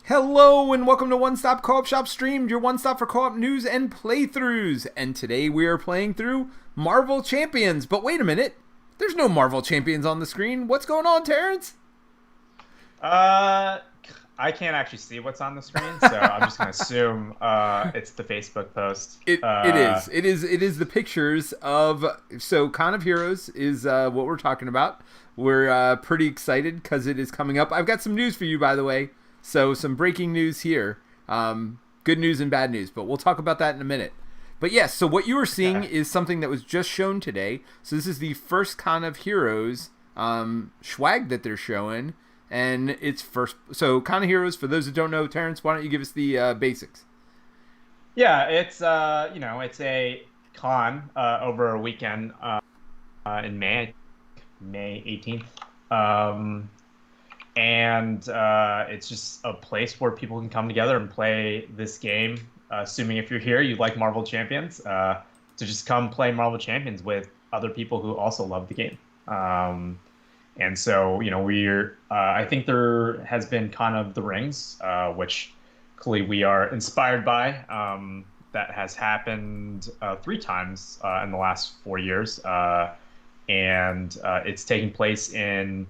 Hello and welcome to One Stop Co-op Shop Streamed, your one stop for co-op news and playthroughs. And today we are playing through Marvel Champions. But wait a minute, there's no Marvel Champions on the screen. What's going on, Terence? I can't actually see what's on the screen, so I'm just gonna assume it's the Facebook post. It is the pictures of. So Con of Heroes is what we're talking about. We're pretty excited because it is coming up. I've got some news for you, by the way. So some breaking news here. Good news and bad news, but we'll talk about that in a minute. But yes, so what you are seeing is something that was just shown today. So this is the first Con of Heroes swag that they're showing, and it's first. So Con of Heroes, for those who don't know, Terence, why don't you give us the basics? Yeah, it's it's a con over a weekend in May 18th. And it's just a place where people can come together and play this game. Assuming if you're here, you like Marvel Champions, to just come play Marvel Champions with other people who also love the game. And so, I think there has been Con of the Rings, which clearly we are inspired by. That has happened 3 times in the last 4 years. And it's taking place in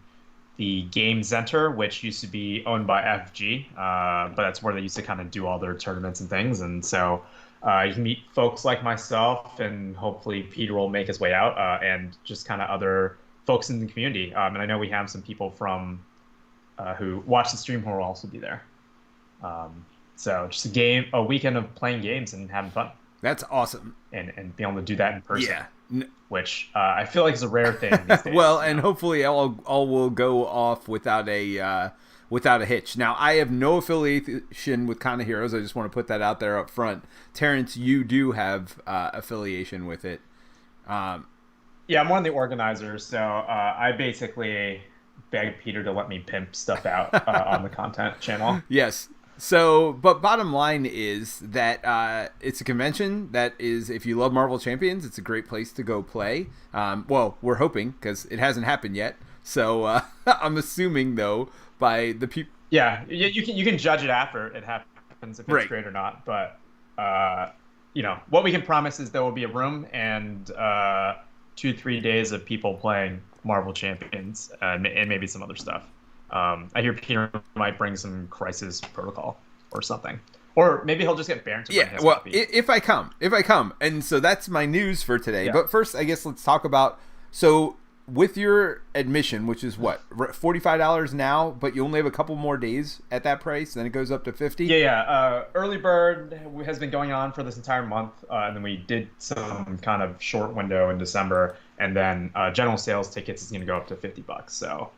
the Game Center, which used to be owned by FG, but that's where they used to kind of do all their tournaments and things. And so you can meet folks like myself, and hopefully Peter will make his way out, and just kind of other folks in the community. And I know we have some people from who watch the stream who will also be there. So just a weekend of playing games and having fun. That's awesome. And being able to do that in person. Yeah. Which I feel like is a rare thing these days. Well, and hopefully all will go off without a hitch. Now, I have no affiliation with Con of Heroes. I just want to put that out there up front. Terrence, you do have affiliation with it. Yeah, I'm one of the organizers, so I basically beg Peter to let me pimp stuff out on the content channel. Yes. So, but bottom line is that it's a convention that is, if you love Marvel Champions, it's a great place to go play. Well, we're hoping, because it hasn't happened yet. So I'm assuming, though, by the people. Yeah, you can judge it after it happens, if it's great or not. But what we can promise is there will be a room and 2-3 days of people playing Marvel Champions and maybe some other stuff. I hear Peter might bring some Crisis Protocol or something, or maybe he'll just get Baron to bring his copy. if I come, and so that's my news for today. Yeah. But first, I guess let's talk about, so with your admission, which is what, $45 now, but you only have a couple more days at that price, then it goes up to $50. Yeah. Early bird has been going on for this entire month, and then we did some kind of short window in December, and then general sales tickets is going to go up to $50. So.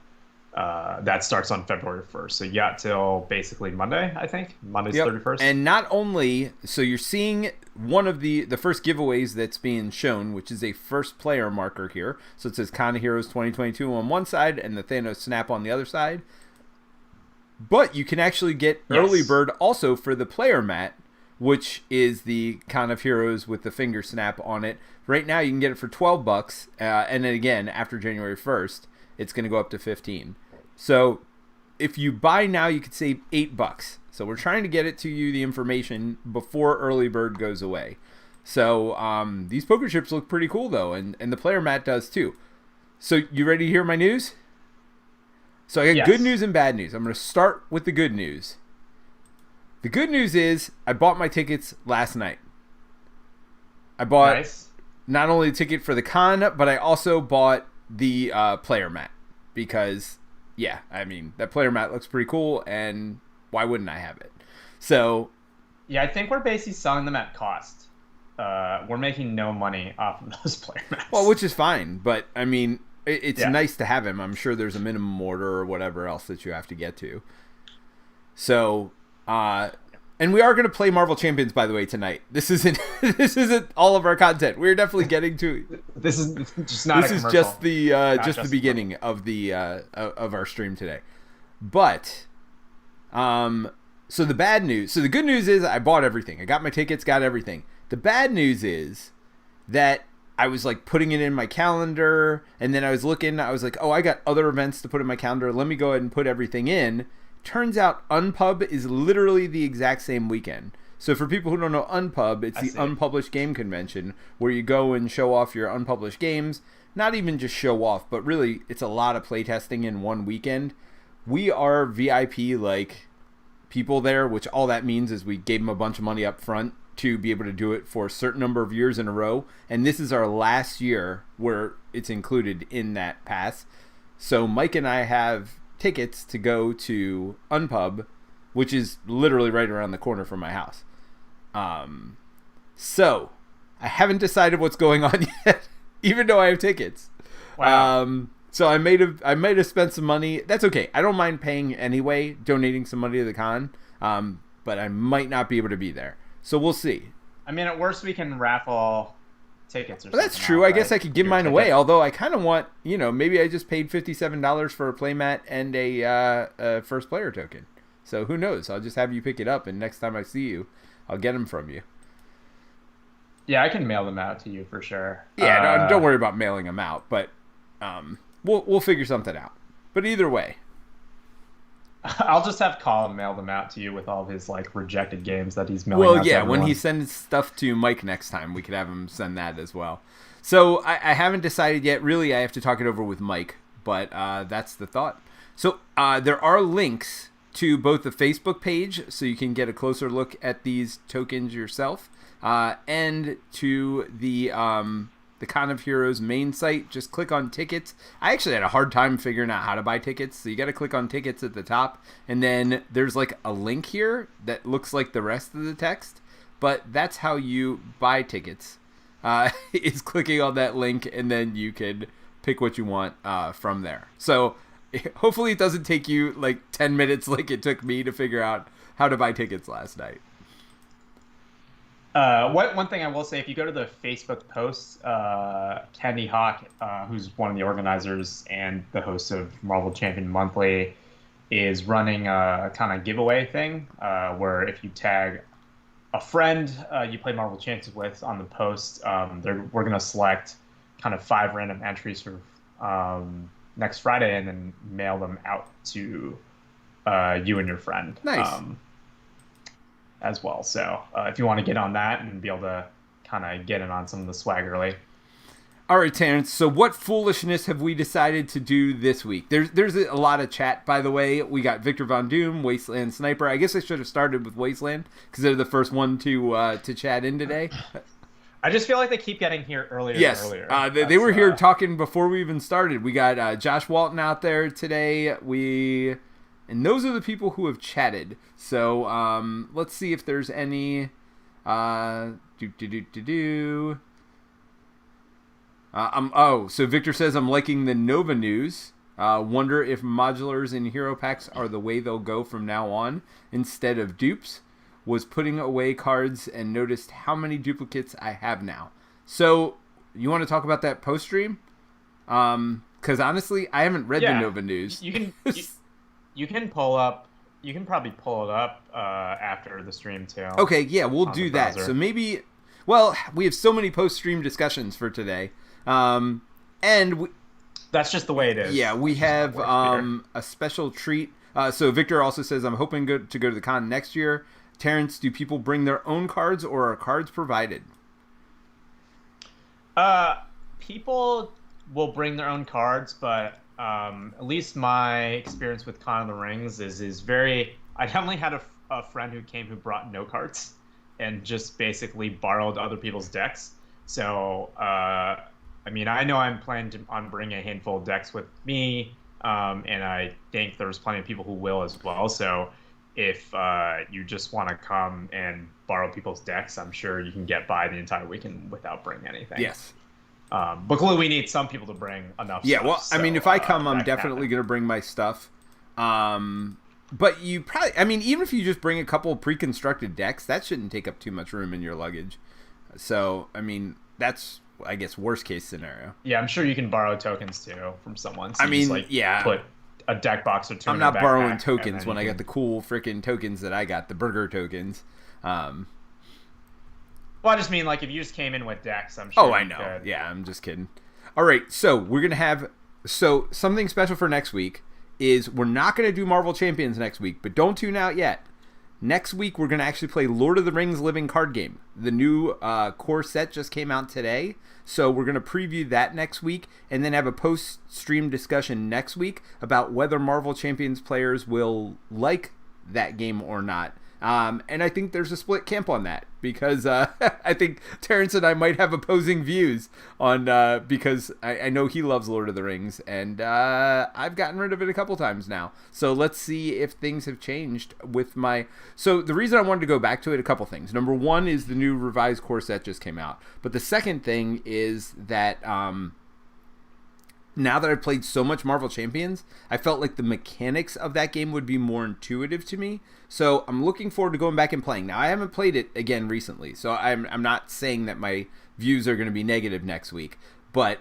That starts on February 1st. So you got till basically Monday, I think. Monday's 31st. And not only, so you're seeing one of the first giveaways that's being shown, which is a first player marker here. So it says Con of Heroes 2022 on one side and the Thanos Snap on the other side. But you can actually get early bird also for the player mat, which is the Con of Heroes with the finger snap on it. Right now you can get it for $12, and then again after January 1st, it's going to go up to $15. So if you buy now, you could save $8. So we're trying to get it to you, the information, before early bird goes away. So these poker chips look pretty cool, though, and the player mat does too. So you ready to hear my news? So I got good news and bad news. I'm going to start with the good news. The good news is I bought my tickets last night. I bought not only the ticket for the con, but I also bought the player mat, because I mean, that player mat looks pretty cool, and why wouldn't I have it? So I think we're basically selling them at cost. We're making no money off of those player mats. Well, which is fine, but I mean, it's nice to have them. I'm sure there's a minimum order or whatever else that you have to get to. So and we are going to play Marvel Champions, by the way, tonight. This isn't all of our content. We're definitely getting to. This is just not. This is just the beginning of the of our stream today. But, so the bad news. So the good news is I bought everything. I got my tickets, got everything. The bad news is that I was like putting it in my calendar, and then I was looking. I was like, oh, I got other events to put in my calendar. Let me go ahead and put everything in. Turns out Unpub is literally the exact same weekend. So for people who don't know Unpub, it's the Unpublished Game Convention where you go and show off your unpublished games. Not even just show off, but really it's a lot of playtesting in one weekend. We are VIP like people there, which all that means is we gave them a bunch of money up front to be able to do it for a certain number of years in a row. And this is our last year where it's included in that pass. So Mike and I have tickets to go to Unpub, which is literally right around the corner from my house. So I haven't decided what's going on yet, even though I have tickets. Wow. So I might have spent some money. That's okay. I don't mind paying anyway, donating some money to the con. But I might not be able to be there. So we'll see. I mean, at worst, we can raffle tickets or something. That's true. I guess I could give mine away, although I kind of want, maybe I just paid $57 for a playmat and a first player token. So who knows? I'll just have you pick it up, and next time I see you, I'll get them from you. Yeah, I can mail them out to you for sure. Yeah, don't worry about mailing them out, but we'll figure something out. But either way, I'll just have Colin mail them out to you with all of his rejected games that he's mailing out to everyone. When he sends stuff to Mike next time, we could have him send that as well. So I haven't decided yet. Really, I have to talk it over with Mike, but that's the thought. So there are links to both the Facebook page, so you can get a closer look at these tokens yourself, and to the Con of Heroes main site. Just click on tickets. I actually had a hard time figuring out how to buy tickets, so you got to click on tickets at the top, and then there's a link here that looks like the rest of the text, but that's how you buy tickets, is clicking on that link, and then you can pick what you want from there. So hopefully it doesn't take you 10 minutes like it took me to figure out how to buy tickets last night. One thing I will say, if you go to the Facebook post, Kenny Hawk, who's one of the organizers and the host of Marvel Champion Monthly, is running a kind of giveaway thing where if you tag a friend you play Marvel Champions with on the post, we're going to select kind of 5 random entries for next Friday and then mail them out to you and your friend. Nice. As well. So if you want to get on that and be able to kind of get in on some of the swag early. All right, Terence. So what foolishness have we decided to do this week? There's a lot of chat, by the way. We got Victor Von Doom, Wasteland Sniper. I guess I should have started with Wasteland because they're the first one to chat in today. I just feel like they keep getting here earlier yes. and earlier. They were here talking before we even started. We got Josh Walton out there today. And those are the people who have chatted. So let's see if there's any. So Victor says, I'm liking the Nova news. Wonder if modulars in hero packs are the way they'll go from now on instead of dupes. Was putting away cards and noticed how many duplicates I have now. So you want to talk about that post stream? Because honestly, I haven't read the Nova news. You can pull up. You can probably pull it up after the stream too. Okay, yeah, we'll do that. So maybe, we have so many post-stream discussions for today, and that's just the way it is. Yeah, we have a special treat. So Victor also says, I'm hoping to go to the con next year. Terence, do people bring their own cards or are cards provided? People will bring their own cards, but at least my experience with Con of the Rings is very. I definitely had a friend who brought no cards and just basically borrowed other people's decks. So I know I'm planning on bringing a handful of decks with me, and I think there's plenty of people who will as well. So if you just want to come and borrow people's decks, I'm sure you can get by the entire weekend without bringing anything. Yes. But clearly we need some people to bring enough stuff. Yeah, so, if I come, I'm definitely going to bring my stuff. But you probably, even if you just bring a couple of pre-constructed decks, that shouldn't take up too much room in your luggage. So, that's, I guess, worst case scenario. Yeah, I'm sure you can borrow tokens, too, from someone. So put a deck box or two I'm not borrowing tokens when I got the cool freaking tokens that I got, the burger tokens. Well, I just mean, if you just came in with decks, I'm sure. Oh, I know. Yeah, I'm just kidding. All right, so we're going to have... So, something special for next week is we're not going to do Marvel Champions next week, but don't tune out yet. Next week, we're going to actually play Lord of the Rings Living Card Game. The new core set just came out today, so we're going to preview that next week and then have a post-stream discussion next week about whether Marvel Champions players will like that game or not. And I think there's a split camp on that because I think Terence and I might have opposing views on because I know he loves Lord of the Rings and I've gotten rid of it a couple times now. So let's see if things have changed with my... So the reason I wanted to go back to it, a couple things. Number one is the new revised core set just came out. But the second thing is that... now that I've played so much Marvel Champions, I felt like the mechanics of that game would be more intuitive to me. So I'm looking forward to going back and playing. Now, I haven't played it again recently, so I'm not saying that my views are going to be negative next week. But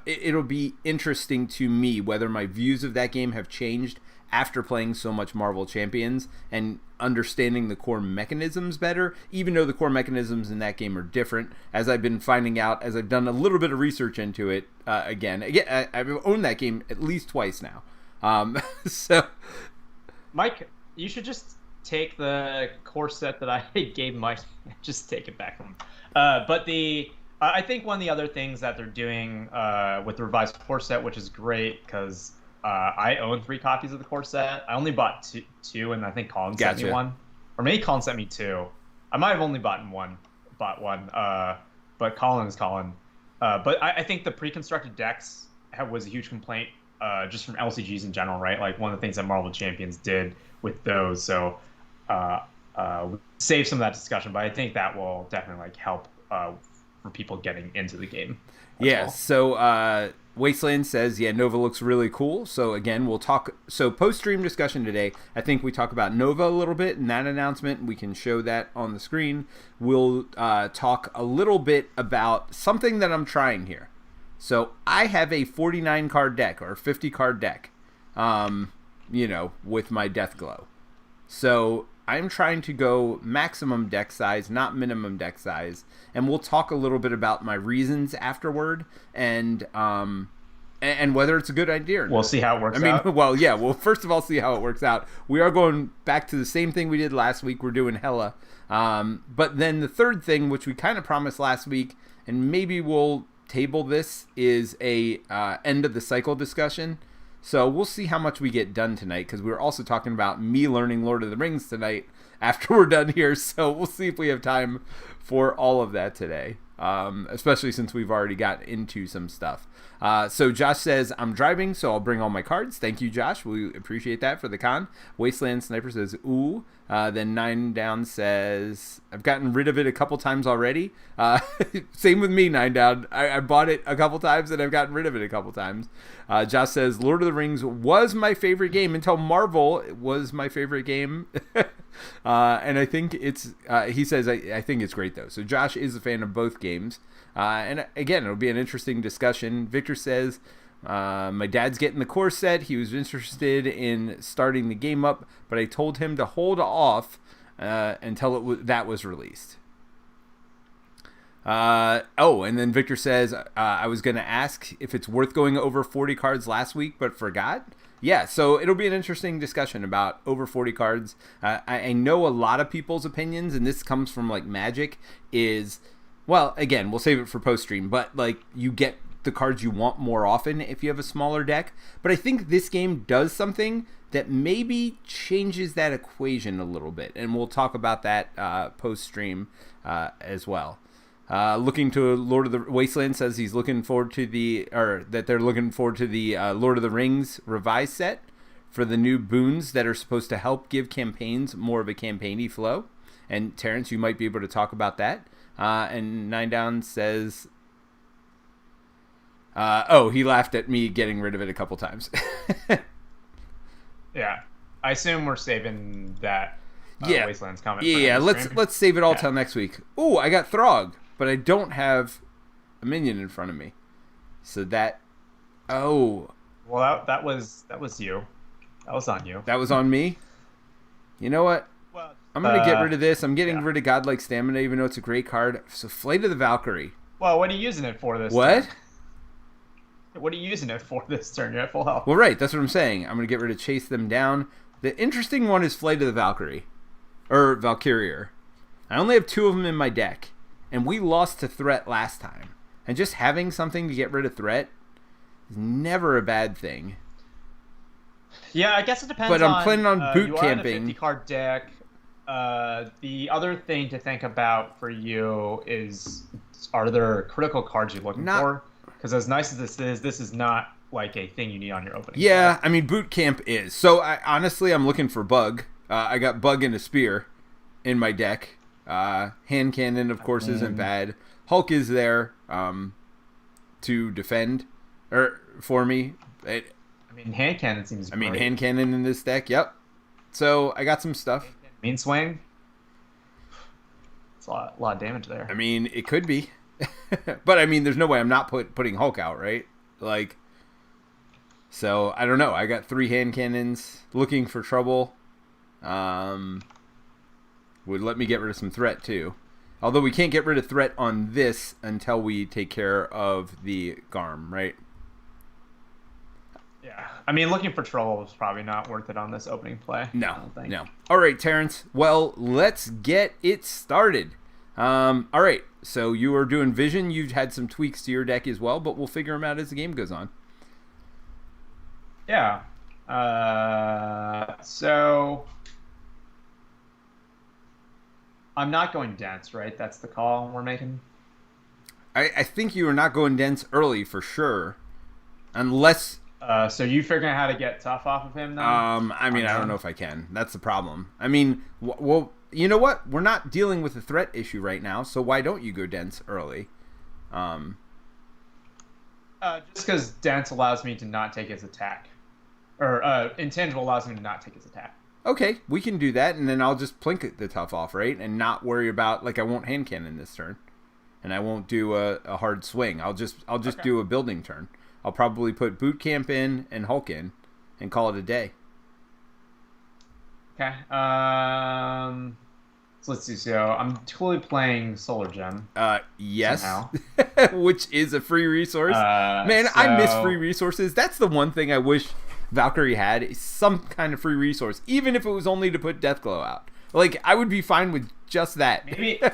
it'll be interesting to me whether my views of that game have changed after playing so much Marvel Champions and understanding the core mechanisms better, even though the core mechanisms in that game are different, as I've been finding out as I've done a little bit of research into it again, I've owned that game at least twice now. So, Mike, you should just take the core set that I gave Mike and just take it back from him. But I think one of the other things that they're doing with the revised core set, which is great because I own 3 copies of the core set. I only bought two, and I think Colin sent me one, or maybe Colin sent me 2. I might have only bought one, but Colin is Colin. But I think the pre-constructed decks was a huge complaint just from LCGs in general, right? Like one of the things that Marvel Champions did with those. So save some of that discussion, but I think that will definitely help for people getting into the game. Yeah. Well. So Wasteland says, yeah, Nova looks really cool. So again, we'll talk. So post-stream discussion today, I think we talk about Nova a little bit in that announcement. We can show that on the screen. We'll talk a little bit about something that I'm trying here. So I have a 49 card deck or a 50 card deck, with my Deathglow. So I'm trying to go maximum deck size, not minimum deck size, and we'll talk a little bit about my reasons afterward, and whether it's a good idea or not. We'll see how it works out. Well, yeah, we'll first of all see how it works out. We are going back to the same thing we did last week. We're doing Hela. But then the third thing, which we kind of promised last week, and maybe we'll table this, is a end of the cycle discussion. So we'll see how much we get done tonight, because we were also talking about me learning Lord of the Rings tonight after we're done here. So we'll see if we have time for all of that today, especially since we've already got into some stuff. So Josh says, I'm driving, so I'll bring all my cards. Thank you, Josh. We appreciate that for the con. Wasteland Sniper says, ooh. Then 9 Down says, I've gotten rid of it a couple times already. Same with me, 9 Down. I bought it a couple times and I've gotten rid of it a couple times. Josh says, Lord of the Rings was my favorite game until Marvel was my favorite game. And I think it's, he says, I think it's great though. So Josh is a fan of both games. And again, it'll be an interesting discussion. Victor says, my dad's getting the core set. He was interested in starting the game up, but I told him to hold off until that was released. And then Victor says, I was going to ask if it's worth going over 40 cards last week, but forgot. Yeah, so it'll be an interesting discussion about over 40 cards. I know a lot of people's opinions, and this comes from Magic, is... Well, again, we'll save it for post-stream, but you get the cards you want more often if you have a smaller deck. But I think this game does something that maybe changes that equation a little bit, and we'll talk about that post-stream as well. Looking to Lord of the Wasteland says he's looking forward to they're looking forward to the Lord of the Rings revised set for the new boons that are supposed to help give campaigns more of a campaigny flow. And Terence, you might be able to talk about that. And 9 Down says, he laughed at me getting rid of it a couple times. Yeah, I assume we're saving that Wasteland's comment. Yeah, let's save it all till next week. Ooh, I got Throg, but I don't have a minion in front of me. So that, well, that was you. That was on you. That was on me. You know what? Well, I'm going to get rid of this. I'm getting rid of Godlike Stamina, even though it's a great card. So Flight of the Valkyrie. Well, what are you using it for this What? time? What are you using it for this turn? You're at full health. Well, right. That's what I'm saying. I'm going to get rid of Chase Them Down. The interesting one is Flight of the Valkyrie. Or Valkyrier. I only have 2 of them in my deck. And we lost to Threat last time. And just having something to get rid of Threat is never a bad thing. Yeah, I guess it depends. But I'm planning on boot you camping. You are in a 50-card deck. The other thing to think about for you is, are there critical cards you're looking for? Because as nice as this is not like a thing you need on your opening. Yeah, I mean, boot camp is. So honestly, I'm looking for Bug. I got Bug and a Spear in my deck. Hand Cannon, of course, isn't bad. Hulk is there to defend for me. Hand Cannon seems great. Hand Cannon in this deck, yep. So I got some stuff. Mean Swing? It's a lot of damage there. I mean, it could be. But, I mean, there's no way I'm not putting Hulk out, right? Like, so, I don't know. I got 3 Hand Cannons looking for trouble. Would let me get rid of some Threat, too. Although we can't get rid of Threat on this until we take care of the Garm, right? Yeah. I mean, looking for trouble is probably not worth it on this opening play. No. All right, Terence. Well, let's get it started. All right. So you are doing Vision. You've had some tweaks to your deck as well, but we'll figure them out as the game goes on. Yeah. So I'm not going dense, right? That's the call we're making. I think you are not going dense early for sure, unless. So you figuring out how to get tough off of him, then? I mean, I don't know if I can. That's the problem. I mean, well, you know what? We're not dealing with a threat issue right now, so why don't you go dense early? Just because dense allows me to not take his attack, or intangible allows me to not take his attack. Okay, we can do that, and then I'll just plink the tough off, right? And not worry about, like, I won't hand cannon this turn, and I won't do a hard swing. I'll just do a building turn. I'll probably put Boot Camp in and Hulk in, and call it a day. Okay. So let's see. So I'm totally playing Solar Gem. Yes. Which is a free resource. Man, I miss free resources. That's the one thing I wish Valkyrie had, is some kind of free resource, even if it was only to put Deathglow out. Like, I would be fine with just that. Maybe. Oh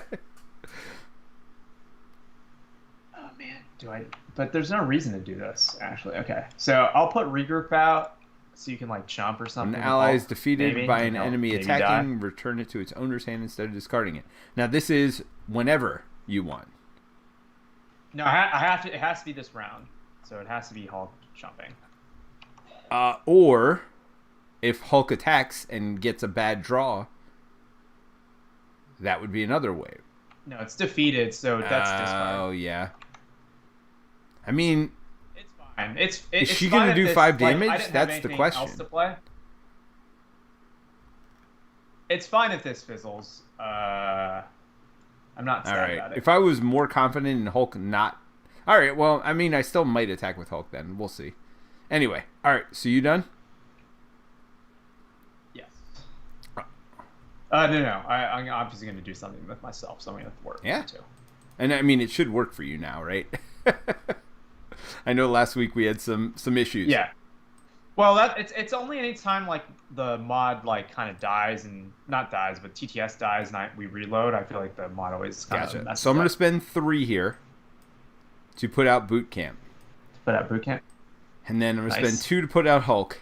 man, do I? But there's no reason to do this, actually. Okay, so I'll put Regroup out, so you can like chomp or something. An ally is defeated by an enemy attacking, return it to its owner's hand instead of discarding it. Now this is whenever you want. No, I have to. It has to be this round, so it has to be Hulk chomping. Or if Hulk attacks and gets a bad draw, that would be another wave. No, it's defeated, so that's discard. Oh yeah. I mean, it's fine. Is she going to do 5 damage? That's the question. Else to play. It's fine if this fizzles. I'm not sad about it. If I was more confident in Hulk not... All right, well, I mean, I still might attack with Hulk then. We'll see. Anyway, all right, so you done? Yes. No. I'm obviously going to do something with myself, so I'm going to work. Yeah. Too. And I mean, it should work for you now, right? I know last week we had some issues. Yeah. Well, it's only any time like the mod like kind of dies and not dies, but TTS dies and we reload. I feel like the mod always kind of messes So I'm going to up. spend 3 here to put out Boot Camp. Put out Boot Camp. And then I'm going to spend 2 to put out Hulk.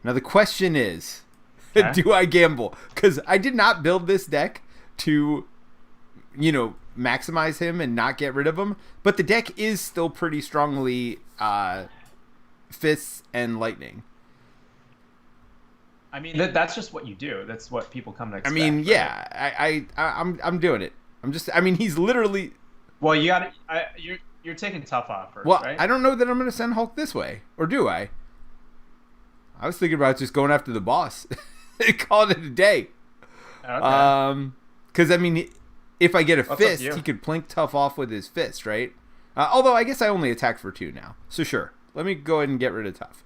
Now the question is, okay. Do I gamble? Because I did not build this deck to, maximize him and not get rid of him. But the deck is still pretty strongly Fists and Lightning. I mean, that's just what you do. That's what people come to expect. I mean, yeah, right? I'm doing it. He's literally... Well, you got to... You're taking tough off first, well, right? I don't know that I'm going to send Hulk this way. Or do I? I was thinking about just going after the boss. Call it a day. Okay. Because, if I get a fist, he could plink tough off with his fist, right? Although, I guess I only attack for 2 now. So, sure. Let me go ahead and get rid of tough.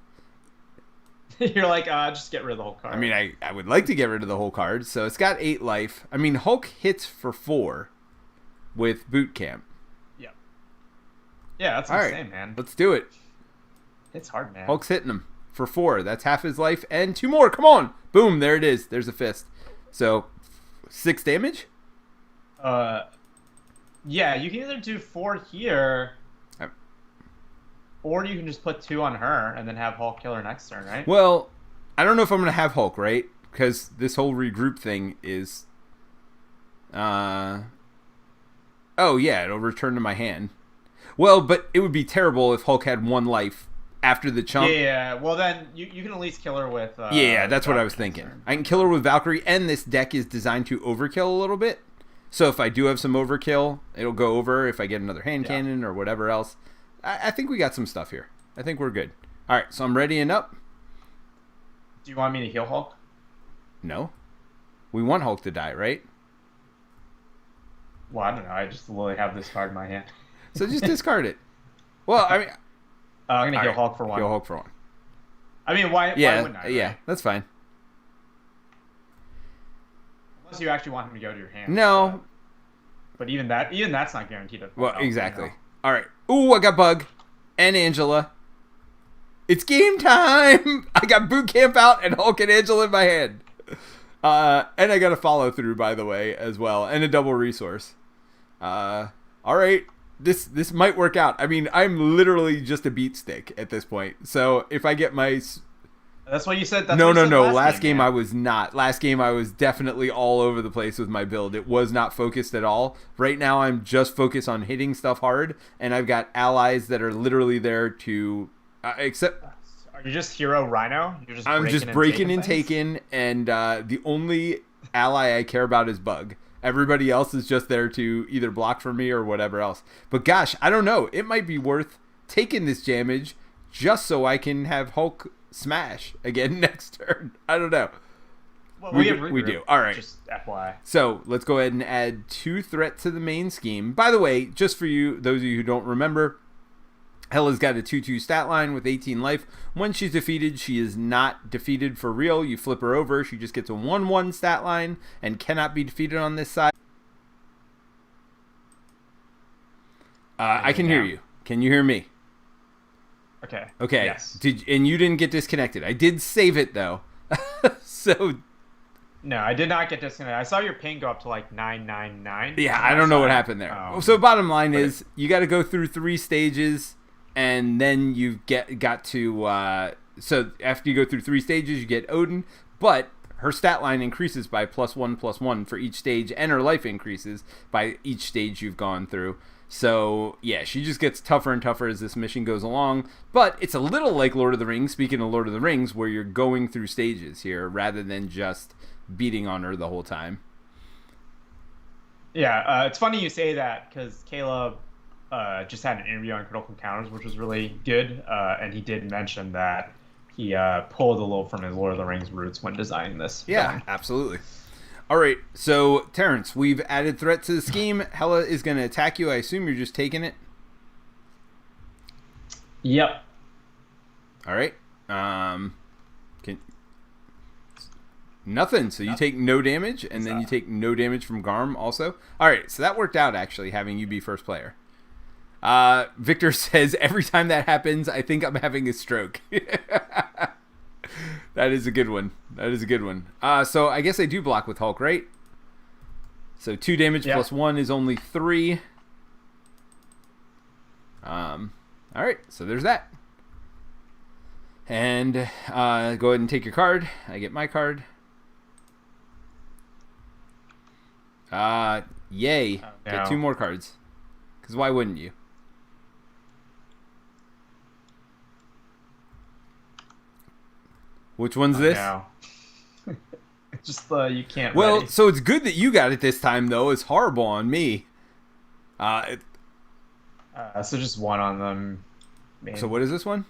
You're like, just get rid of the whole card. I would like to get rid of the whole card. So, it's got 8 life. Hulk hits for 4 with Boot Camp. Yeah, that's insane, man. Let's do it. It's hard, man. Hulk's hitting him for 4. That's half his life. And 2 more. Come on. Boom. There it is. There's a fist. So 6 damage? Yeah, you can either do 4 here, or you can just put 2 on her and then have Hulk kill her next turn, right? Well, I don't know if I'm going to have Hulk, right? Because this whole regroup thing is... Oh, yeah, it'll return to my hand. Well, but it would be terrible if Hulk had 1 life after the chump. Yeah, well then, you can at least kill her with... yeah, that's what I was thinking. I can kill her with Valkyrie, and this deck is designed to overkill a little bit. So if I do have some overkill, it'll go over if I get another hand cannon or whatever else. I think we got some stuff here. I think we're good. All right, so I'm readying up. Do you want me to heal Hulk? No. We want Hulk to die, right? Well, I don't know. I just literally have this card in my hand. So just discard it. Well, I mean... I'm going to heal Hulk for 1. Heal Hulk for 1. I mean, why wouldn't I? Right? Yeah, that's fine. Unless you actually want him to go to your hand. No. But even that's not guaranteed. Well, exactly. All right. Ooh, I got Bug and Angela. It's game time. I got Boot Camp out and Hulk and Angela in my hand. And I got a follow through, by the way, as well, and a double resource. All right. This might work out. I mean, I'm literally just a beat stick at this point. So if I get my... That's what you said. That's no. Last game I was not. Last game I was definitely all over the place with my build. It was not focused at all. Right now I'm just focused on hitting stuff hard, and I've got allies that are literally there to... except... Are you just hero Rhino? I'm just breaking and taking, and the only ally I care about is Bug. Everybody else is just there to either block for me or whatever else. But gosh, I don't know. It might be worth taking this damage just so I can have Hulk smash again next turn. I don't know. Well, we do. All right. Just FYI. So let's go ahead and add 2 threat to the main scheme. By the way, just for you, those of you who don't remember, Hela's got a 2/2 stat line with 18 life. When she's defeated, she is not defeated for real. You flip her over, she just gets a 1/1 stat line and cannot be defeated on this side. I can hear you. Can you hear me? Okay. Okay. Yes. And you didn't get disconnected. I did save it though. So. No, I did not get disconnected. I saw your ping go up to like 999. Yeah, I don't know what happened there. So bottom line is, you got to go through 3 stages. And then you got to so after you go through 3 stages, you get Odin, but her stat line increases by +1/+1 for each stage, and her life increases by each stage you've gone through. So yeah, she just gets tougher and tougher as this mission goes along. But it's a little like Lord of the Rings. Speaking of Lord of the Rings, where you're going through stages here rather than just beating on her the whole time. Yeah, it's funny you say that because Caleb just had an interview on Critical Encounters, which was really good, and he did mention that he pulled a little from his Lord of the Rings roots when designing this. Yeah, film. Absolutely. All right, so Terence, we've added threat to the scheme. Hela is going to attack you. I assume you're just taking it. Yep. All right. Nothing. So you take no damage, and then you take no damage from Garm also. All right, so that worked out actually, having you be first player. Victor says, every time that happens, I think I'm having a stroke. That is a good one. So I guess I do block with Hulk, right? So 2 damage plus 1 is only 3. All right, so there's that. And go ahead and take your card. I get my card. Yay. Oh, no. Get 2 more cards. Because why wouldn't you? Which one's this? No. Just you can't. Well, ready. So it's good that you got it this time, though. It's horrible on me. So just 1 on them. Main. So what is this one?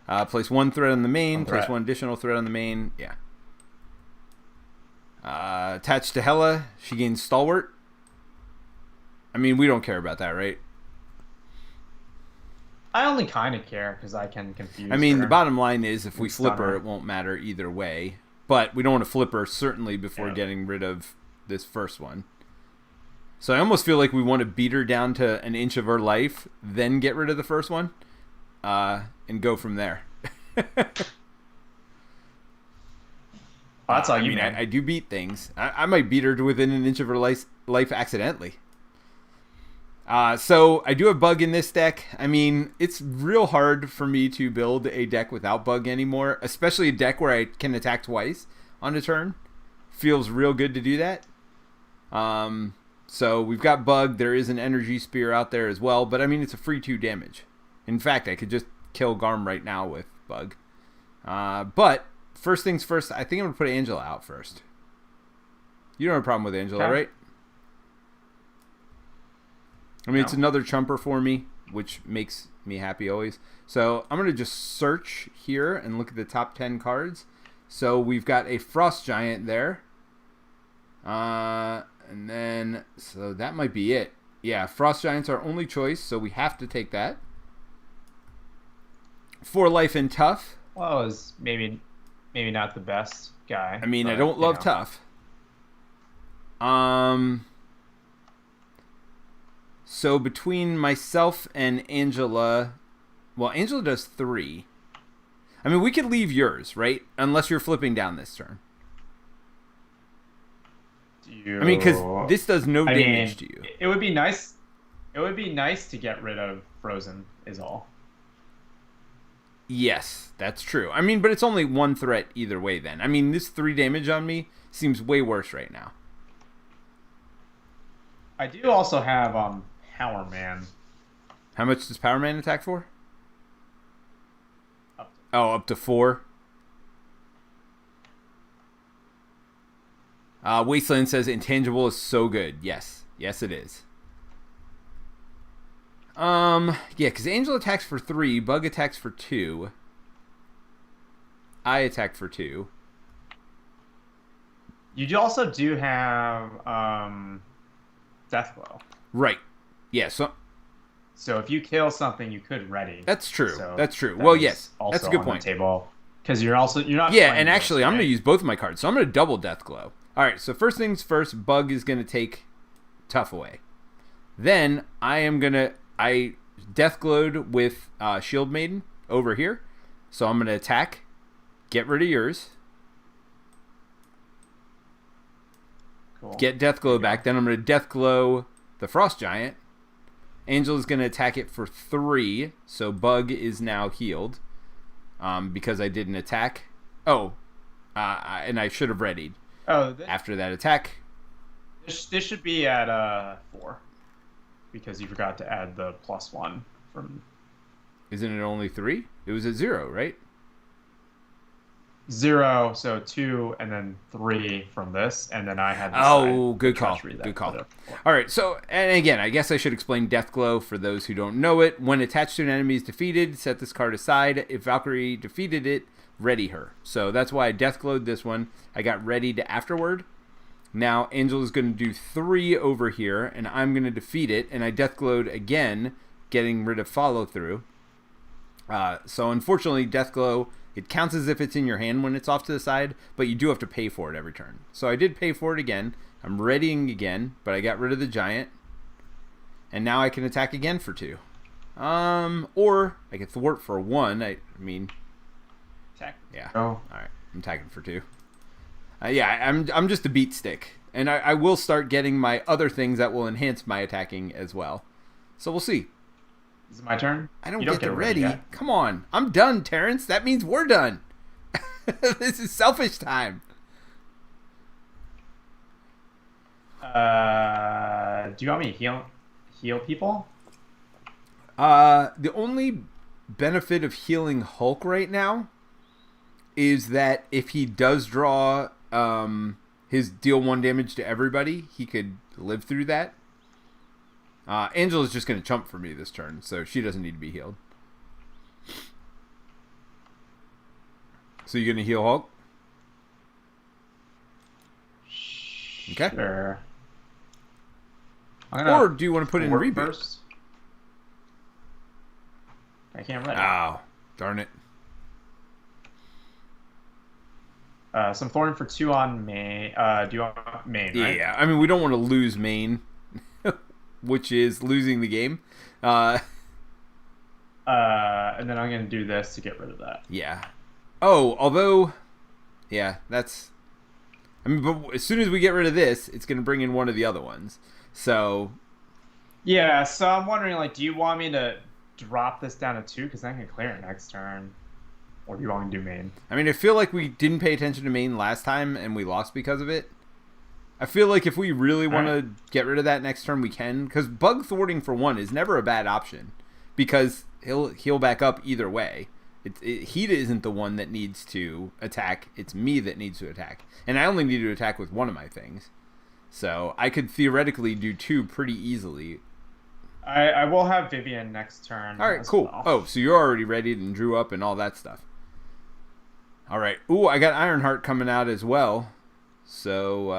Place 1 threat on the main. Place 1 additional threat on the main. Yeah. Attached to Hela, she gains Stalwart. I mean, we don't care about that, right? I only kind of care because I can confuse I mean, her. The bottom line is if we flip her, it won't matter either way. But we don't want to flip her, certainly, before getting rid of this first one. So I almost feel like we want to beat her down to an inch of her life, then get rid of the first one. and go from there. That's all you, man. I do beat things. I might beat her to within an inch of her life accidentally. So I do have Bug in this deck. I mean, it's real hard for me to build a deck without Bug anymore, especially a deck where I can attack twice on a turn. Feels real good to do that. So we've got Bug. There is an Energy Spear out there as well, but I mean, it's a free 2 damage. In fact, I could just kill Garm right now with Bug. But first things first, I think I'm going to put Angela out first. You don't have a problem with Angela, right? I mean, it's another chumper for me, which makes me happy always. So I'm going to just search here and look at the top 10 cards. So we've got a Frost Giant there. And then, so that might be it. Yeah, Frost Giant's our only choice, so we have to take that. 4 life and tough. Well, it was maybe not the best guy. I mean, I don't love tough. So between myself and Angela, well, Angela does 3. I mean, we could leave yours, right? Unless you're flipping down this turn. I mean, because this does no damage to you. It would be nice. It would be nice to get rid of Frozen, is all. Yes, that's true. I mean, but it's only 1 threat either way then. I mean, this 3 damage on me seems way worse right now. I do also have Power Man. How much does Power Man attack for? Up to 4. Wasteland says Intangible is so good. Yes. Yes, it is. Yeah, because Angel attacks for 3, Bug attacks for 2. I attack for 2. You also do have Deathglow. Right. Yeah, so if you kill something, you could ready. That's true. So that's true. Well, yes. That's a good point. Table. Because you're not. Yeah, and actually, I'm going to use both of my cards. So I'm going to double Deathglow. All right, so first things first, Bug is going to take Tough away. Then I Deathglowed with Shield Maiden over here. So I'm going to attack, get rid of yours. Cool. Get Deathglow back. Then I'm going to Deathglow the Frost Giant. Angel is going to attack it for 3. So Bug is now healed because I didn't attack. And I should have readied. After that attack. This should be at 4. Because you forgot to add the +1 from... Isn't it only 3? It was at 0, right? 0, so 2, and then 3 from this, and then I had this good call. Good call. All right, so, and again, I guess I should explain Deathglow for those who don't know it. When attached to an enemy is defeated, set this card aside. If Valkyrie defeated it, ready her. So that's why I Deathglowed this one. I got readied afterward. Now, Angel is going to do 3 over here, and I'm going to defeat it, and I Deathglowed again, getting rid of follow-through. So, unfortunately, Deathglow, it counts as if it's in your hand when it's off to the side, but you do have to pay for it every turn. So, I did pay for it again. I'm readying again, but I got rid of the Giant. And now I can attack again for 2. Or I can thwart for 1. I mean... Attack. Yeah. Oh. All right. I'm attacking for 2. I'm just a beat stick, and I will start getting my other things that will enhance my attacking as well. So we'll see. Is it my turn? I don't get ready. Come on, I'm done, Terence. That means we're done. This is selfish time. Do you want me to heal people? The only benefit of healing Hulk right now is that if he does draw his deal 1 damage to everybody, he could live through that. Angela's just going to chump for me this turn, so she doesn't need to be healed. So you're going to heal Hulk? Okay. Sure. Or do you want to put in reboot? First? I can't read it. Oh, darn it. Some Thorn for 2 on main. Do you want main, right? Yeah, I mean, we don't want to lose main, which is losing the game. And then I'm gonna do this to get rid of that. Yeah. Oh, although, yeah, that's. I mean, but as soon as we get rid of this, it's going to bring in one of the other ones. So. Yeah, so I'm wondering, like, do you want me to drop this down to 2 because I can clear it next turn, or do you want me to do main? I mean, I feel like we didn't pay attention to main last time and we lost because of it. I feel like if we really want to get rid of that next turn, we can, because bug thwarting for 1 is never a bad option, because he'll heal back up either way. Hela isn't the one that needs to attack. It's me that needs to attack. And I only need to attack with one of my things. So I could theoretically do 2 pretty easily. I will have Vivian next turn. All right, cool. Well. Oh, so you're already ready and drew up and all that stuff. All right. Ooh, I got Ironheart coming out as well. So,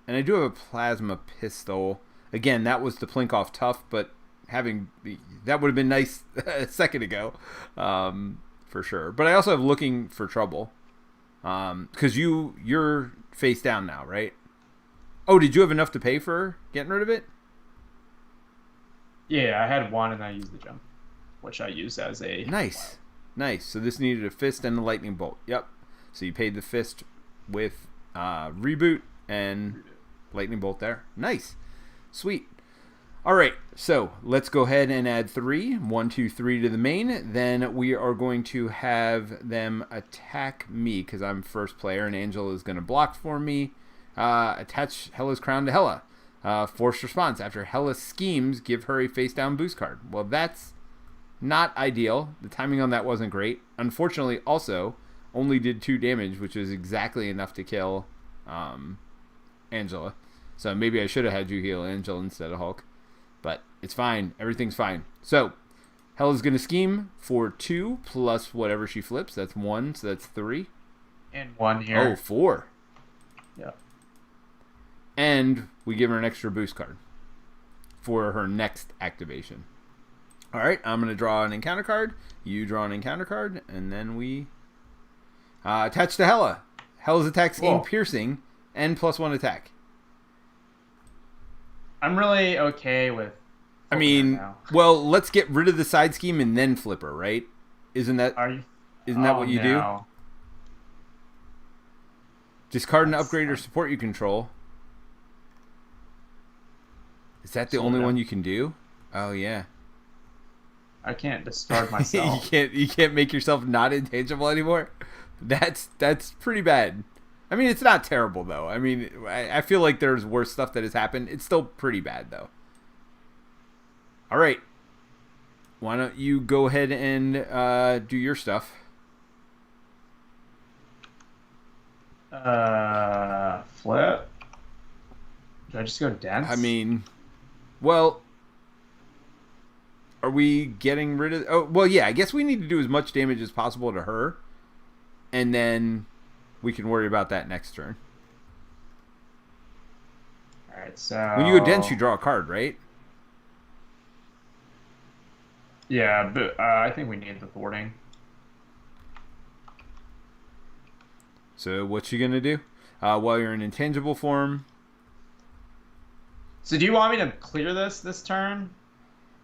and I do have a Plasma Pistol. Again, that was the Plinkoff Tough, but that would have been nice a second ago. For sure. But I also have Looking for Trouble. Because you're face down now, right? Oh, did you have enough to pay for getting rid of it? Yeah, I had 1 and I used the gem, which I use as a... Nice. Nice. So this needed a fist and a lightning bolt. Yep. So you paid the fist with reboot and lightning bolt there. Nice. Sweet. All right, so let's go ahead and add 3. 1, 2, 3 to the main. Then we are going to have them attack me because I'm first player, and Angela is going to block for me. Attach Hela's crown to Hela. Forced response. After Hela schemes, give her a face-down boost card. Well, that's not ideal. The timing on that wasn't great. Unfortunately, also, only did 2 damage, which was exactly enough to kill Angela. So maybe I should have had you heal Angela instead of Hulk. But it's fine. Everything's fine. So, Hela's going to scheme for 2 plus whatever she flips. That's 1, so that's 3. And 1 here. Oh, 4. Yeah. And we give her an extra boost card for her next activation. All right, I'm going to draw an encounter card. You draw an encounter card, and then we attach to Hela. Hela's attack scheme piercing and +1 attack. I'm really okay with... I mean, well, let's get rid of the side scheme and then flip her, right? Isn't that what you do? Discard an upgrade or support you control. Is that the only one you can do? Oh yeah. I can't discard myself. you can't make yourself not intangible anymore. That's pretty bad. I mean, it's not terrible though. I mean, I feel like there's worse stuff that has happened. It's still pretty bad though. All right. Why don't you go ahead and do your stuff? Flip. Did I just go dense? I mean, well, are we getting rid of... Oh, well, yeah, I guess we need to do as much damage as possible to her. And then we can worry about that next turn. Alright, so... When you go dense, you draw a card, right? Yeah, but I think we need the thwarting. So what's she going to do? While you're in intangible form... So do you want me to clear this turn?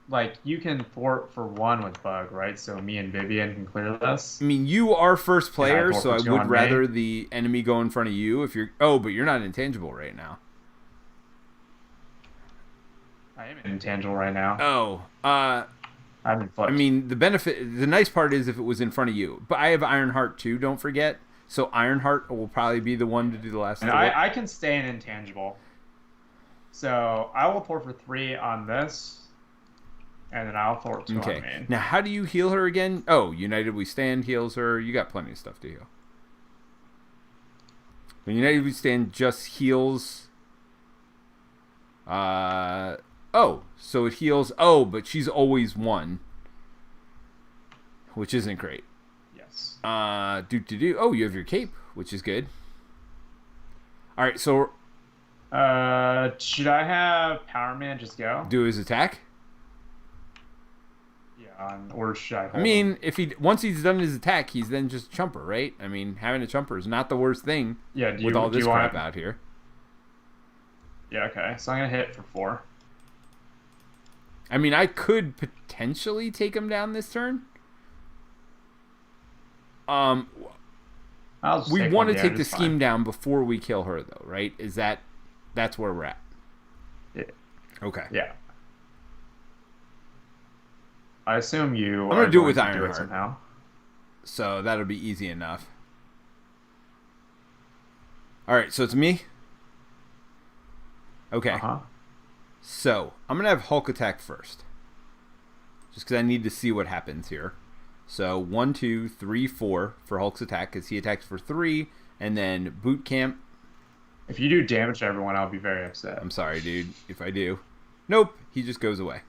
Like, you can thwart for 1 with bug, right? So me and Vivian can clear this. I mean, you are first player, so I would rather the enemy go in front of you if you're... Oh, but you're not intangible right now. I am intangible right now. Oh, I haven't flipped. I mean, the nice part is if it was in front of you. But I have Ironheart too, don't forget. So Ironheart will probably be the one to do the last and I can stay in intangible. So I will thwart for 3 on this. And then I'll thwart 2 on main. Now, how do you heal her again? Oh, United We Stand heals her. You got plenty of stuff to heal. When United We Stand just heals... Oh, so it heals... Oh, but she's always 1. Which isn't great. Yes. Oh, you have your cape, which is good. Alright, so... should I have Power Man just go? Do his attack? Yeah, or should I hold I mean, him? Once he's done his attack, he's then just chumper, right? I mean, having a chumper is not the worst thing. Yeah, with all this crap out here. Yeah, okay. So I'm gonna hit for 4. I mean, I could potentially take him down this turn. We want to take the scheme down before we kill her, though, right? That's where we're at? Yeah. Okay. Yeah. I assume I'm going to do it with Ironheart somehow. So that'll be easy enough. All right, so it's me. Okay. Uh-huh. So I'm going to have Hulk attack first. Just because I need to see what happens here. So 1, 2, 3, 4 for Hulk's attack, because he attacks for 3, and then boot camp. If you do damage to everyone, I'll be very upset. I'm sorry, dude, if I do. Nope, he just goes away.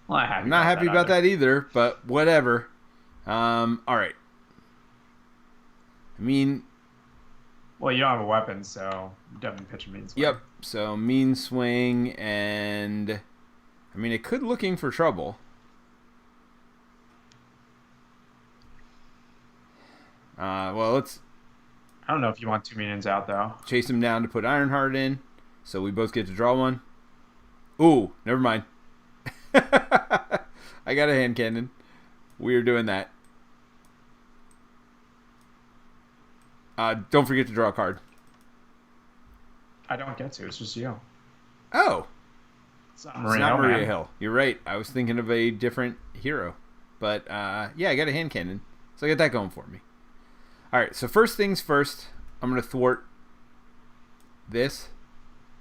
Well, I'm not happy about that either, but whatever. All right. I mean... Well, you don't have a weapon, so definitely pitch a mean swing. Yep, so mean swing, and... I mean, it could looking for trouble. Well, let's... I don't know if you want 2 minions out, though. Chase him down to put Ironheart in, so we both get to draw one. Ooh, never mind. I got a hand cannon. We are doing that. Don't forget to draw a card. I don't get to. It's just you. Oh. It's not Maria Hill. You're right. I was thinking of a different hero. But, yeah, I got a hand cannon. So I got that going for me. All right, so first things first, I'm going to thwart this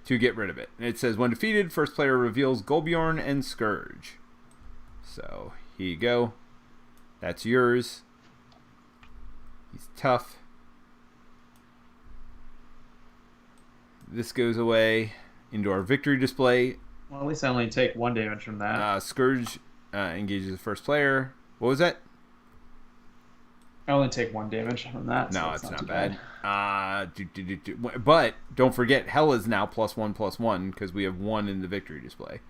to get rid of it. And it says, when defeated, first player reveals Golbjorn and Scourge. So, here you go. That's yours. He's tough. This goes away into our victory display. Well, at least I only take 1 damage from that. Scourge engages the first player. What was that? I only take 1 damage from that. No, it's not bad. But don't forget, Hela's now +1/+1 because we have 1 in the victory display.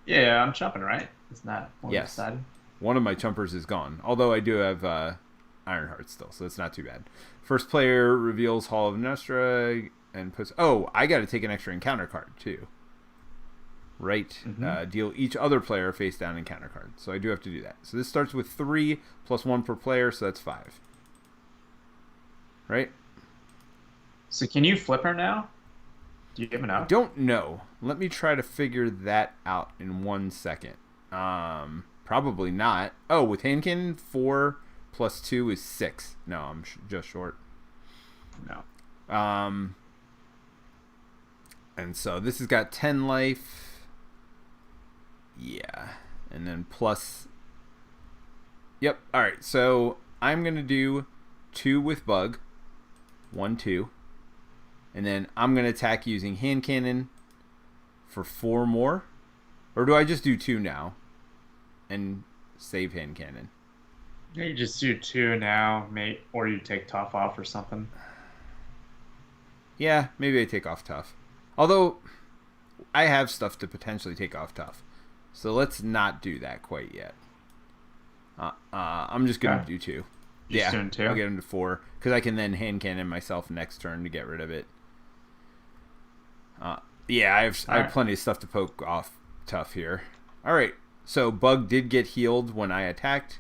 Yeah, I'm chumping, right? It's not one yes. decided. One of my chumpers is gone. Although I do have Ironheart still, so it's not too bad. First player reveals Hall of Nostra and puts... Oh, I got to take an extra encounter card, too. Right? Mm-hmm. Deal each other player a face down encounter card. So I do have to do that. So this starts with 3 + 1 per player, so that's 5. Right? So can you flip her now? Do you have enough? I don't know. Let me try to figure that out in 1 second. Probably not. Oh, with hand cannon, 4 + 2 is 6. No, I'm just short. No. And so this has got 10 life. Yeah. And then plus... Yep. All right. So I'm going to do 2 with Bug. 1, 2. And then I'm going to attack using hand cannon for 4 more. Or do I just do 2 now? And save hand cannon? Yeah, you just do 2 now, mate, or you take tough off or something. Yeah, maybe I take off tough. Although, I have stuff to potentially take off tough. So let's not do that quite yet. I'm just going to do 2. Just doing 2? I'll get him to 4. Because I can then hand cannon myself next turn to get rid of it. Yeah, I have plenty of stuff to poke off tough here. Alright, so Bug did get healed when I attacked.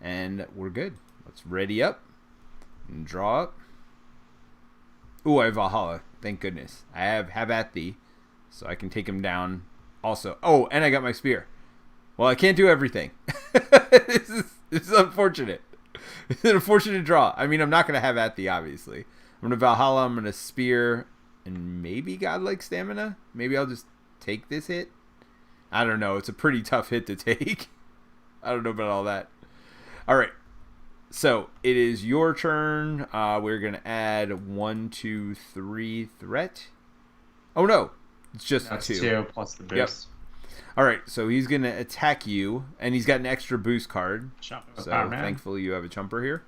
And we're good. Let's ready up. And draw up. Ooh, I have Valhalla. Thank goodness. I have at thee. So I can take him down also. Oh, and I got my spear. Well, I can't do everything. This is unfortunate. It's an unfortunate draw. I mean, I'm not going to have at thee, obviously. I'm going to Valhalla. I'm going to spear. And maybe Godlike Stamina. Maybe I'll just take this hit. I don't know. It's a pretty tough hit to take. I don't know about all that. All right. So it is your turn. We're going to add 1, 2, 3 threat. Oh, no. It's just 2. 2 plus the boost. Yep. All right. So he's going to attack you, and he's got an extra boost card. So thankfully you have a chumper here.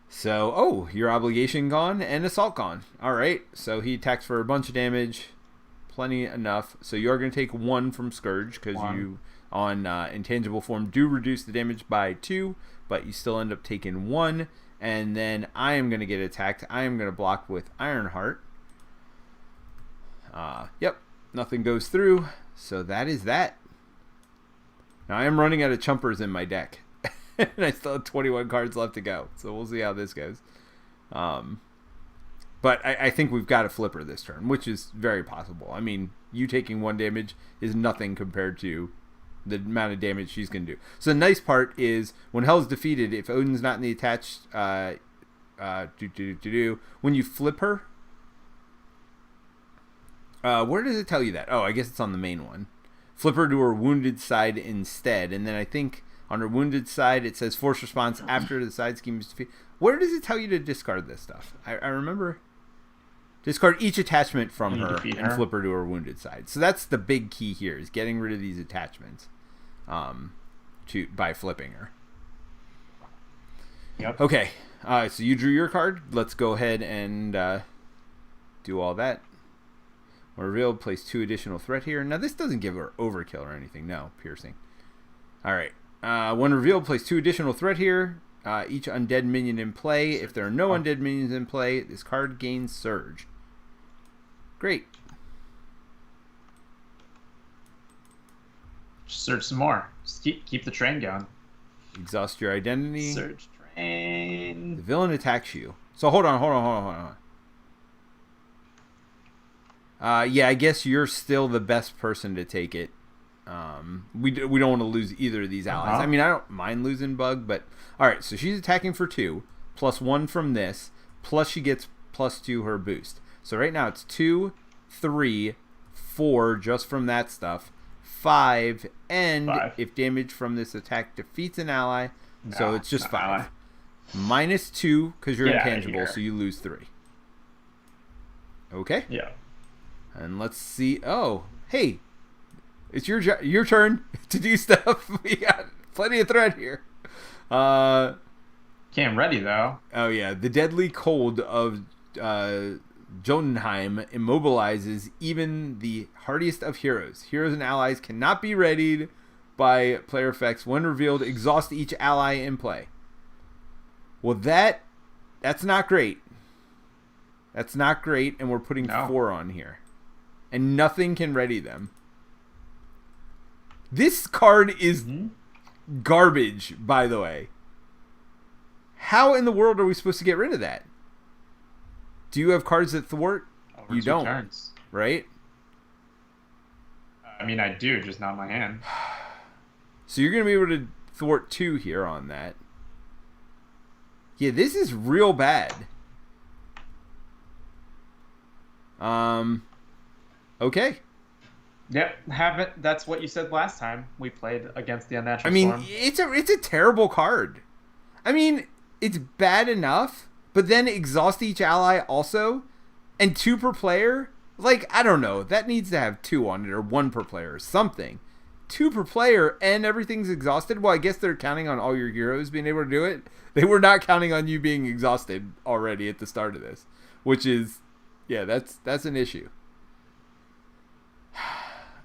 So, oh, your obligation gone and assault gone. All right. So he attacks for a bunch of damage. Plenty enough. So you're going to take 1 from Scourge because you, on intangible form, do reduce the damage by 2, but you still end up taking 1. And then I am going to get attacked. I am going to block with Ironheart. Yep, nothing goes through. So that is that. Now I am running out of chumpers in my deck. And I still have 21 cards left to go. So we'll see how this goes. But I think we've got a flipper this turn, which is very possible. I mean, you taking 1 damage is nothing compared to the amount of damage she's going to do. So the nice part is when Hell's defeated, if Odin's not in the attached, when you flip her, where does it tell you that? Oh, I guess it's on the main one. Flip her to her wounded side instead. And then I think on her wounded side, it says force response after the side scheme is defeated. Where does it tell you to discard this stuff? I remember. Discard each attachment from her and flip her to her wounded side. So that's the big key here, is getting rid of these attachments by flipping her. Yep. Okay, so you drew your card. Let's go ahead and do all that. When revealed, place 2 additional threat here. Now, this doesn't give her overkill or anything. No, piercing. All right. When revealed, place 2 additional threat here. Each undead minion in play. If there are no undead minions in play, this card gains Surge. Great. Search some more. Just keep the train going. Exhaust your identity. Search train. The villain attacks you. So hold on. Yeah, I guess you're still the best person to take it. We don't want to lose either of these allies. I mean, I don't mind losing Bug, but all right. So she's attacking for 2, +1 from this, plus she gets +2 her boost. So right now it's 2, 3, 4 just from that stuff, 5, and 5. If damage from this attack defeats an ally, so it's just 5. -2 because you're intangible, so you lose 3. Okay. Yeah. And let's see. Oh, hey, it's your turn to do stuff. We got plenty of threat here. Came ready though. Oh yeah, the deadly cold of Jotunheim immobilizes even the hardiest of heroes. Heroes and allies cannot be readied by player effects. When revealed, exhaust each ally in play. Well, that's not great. That's not great, and we're putting 4 on here. And nothing can ready them. This card is garbage, by the way. How in the world are we supposed to get rid of that? Do you have cards that thwart? Over you 2 don't, turns. Right? I mean, I do, just not in my hand. So you're going to be able to thwart 2 here on that. Yeah, this is real bad. Okay. Yep, haven't. That's what you said last time we played against the Unnatural Storm. It's a terrible card. I mean, it's bad enough, but then exhaust each ally also, and 2 per player. Like, I don't know. That needs to have 2 on it, or 1 per player, or something. 2 per player, and everything's exhausted. Well, I guess they're counting on all your heroes being able to do it. They were not counting on you being exhausted already at the start of this, which is, yeah, that's an issue.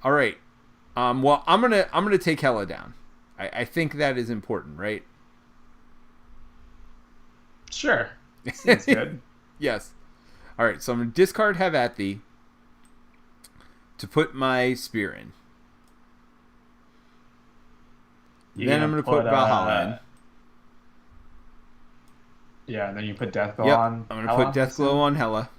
All right. Well, I'm gonna take Hela down. I think that is important, right? Sure. Seems good. Yes. All right. So I'm gonna discard Have At Thee to put my spear in. Then I'm gonna put Valhalla in. Yeah, and then you put Deathglow on. I'm gonna put Deathglow on Hela.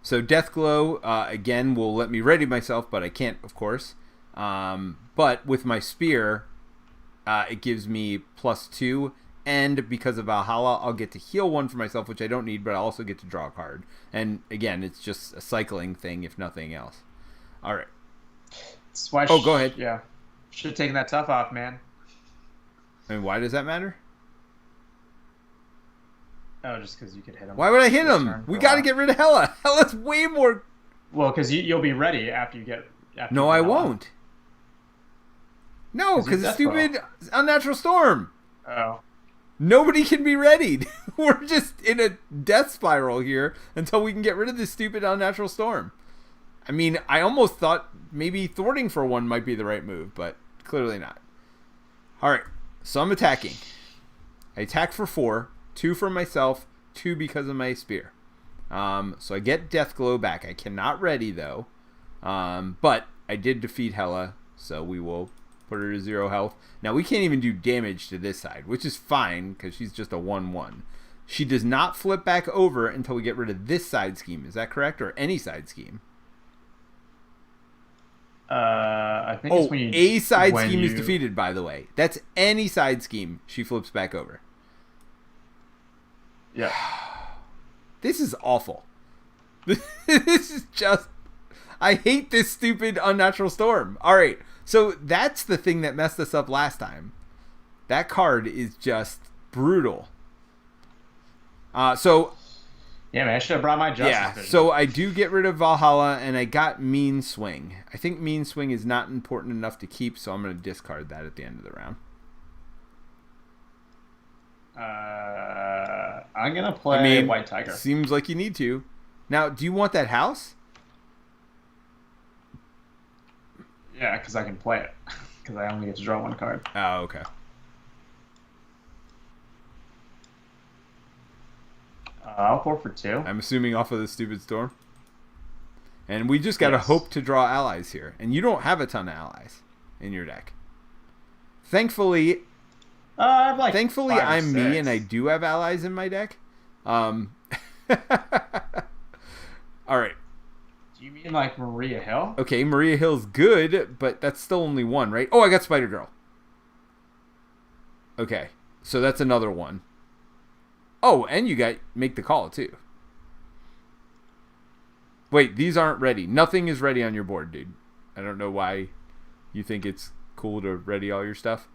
So Deathglow, again, will let me ready myself, but I can't, of course. But with my spear, it gives me +2, and because of Valhalla, I'll get to heal 1 for myself, which I don't need, but I also get to draw a card. And again, it's just a cycling thing, if nothing else. All right. Go ahead. Yeah. Should have taken that tough off, man. I mean, why does that matter? Oh, just because you could hit him. Why would I hit him? We got to get rid of Hela. Hela's way more... Well, because you'll be ready after you get... No, I won't. No, because it's stupid Unnatural Storm. Oh. Nobody can be readied. We're just in a death spiral here until we can get rid of this stupid Unnatural Storm. I mean, I almost thought maybe thwarting for 1 might be the right move, but clearly not. All right, so I'm attacking. I attack for 4. 2 for myself, 2 because of my spear. So I get Deathglow back. I cannot ready, though. But I did defeat Hela, so we will put her to 0 health. Now, we can't even do damage to this side, which is fine, because she's just a 1/1. She does not flip back over until we get rid of this side scheme. Is that correct? Or any side scheme? I think it's when you... A side scheme is defeated, by the way. That's any side scheme. She flips back over. Yeah. This is awful. This is just... I hate this stupid Unnatural Storm. All right. So that's the thing that messed us up last time. That card is just brutal. Yeah, man, I should have brought my Justice Vision. So I do get rid of Valhalla, and I got Mean Swing. I think Mean Swing is not important enough to keep, so I'm going to discard that at the end of the round. I'm going to play White Tiger. Seems like you need to. Now, do you want that house? Yeah, because I can play it. Because I only get to draw 1 card. Oh, okay. I'll 4 for 2. I'm assuming off of the stupid storm. And we just got to hope to draw allies here. And you don't have a ton of allies in your deck. Thankfully, I have like I'm me and I do have allies in my deck. All right. Do you mean like Maria Hill? Okay, Maria Hill's good, but that's still only 1, right? Oh, I got Spider Girl. Okay, so that's another 1. Oh, and you got Make the Call, too. Wait, these aren't ready. Nothing is ready on your board, dude. I don't know why you think it's cool to ready all your stuff.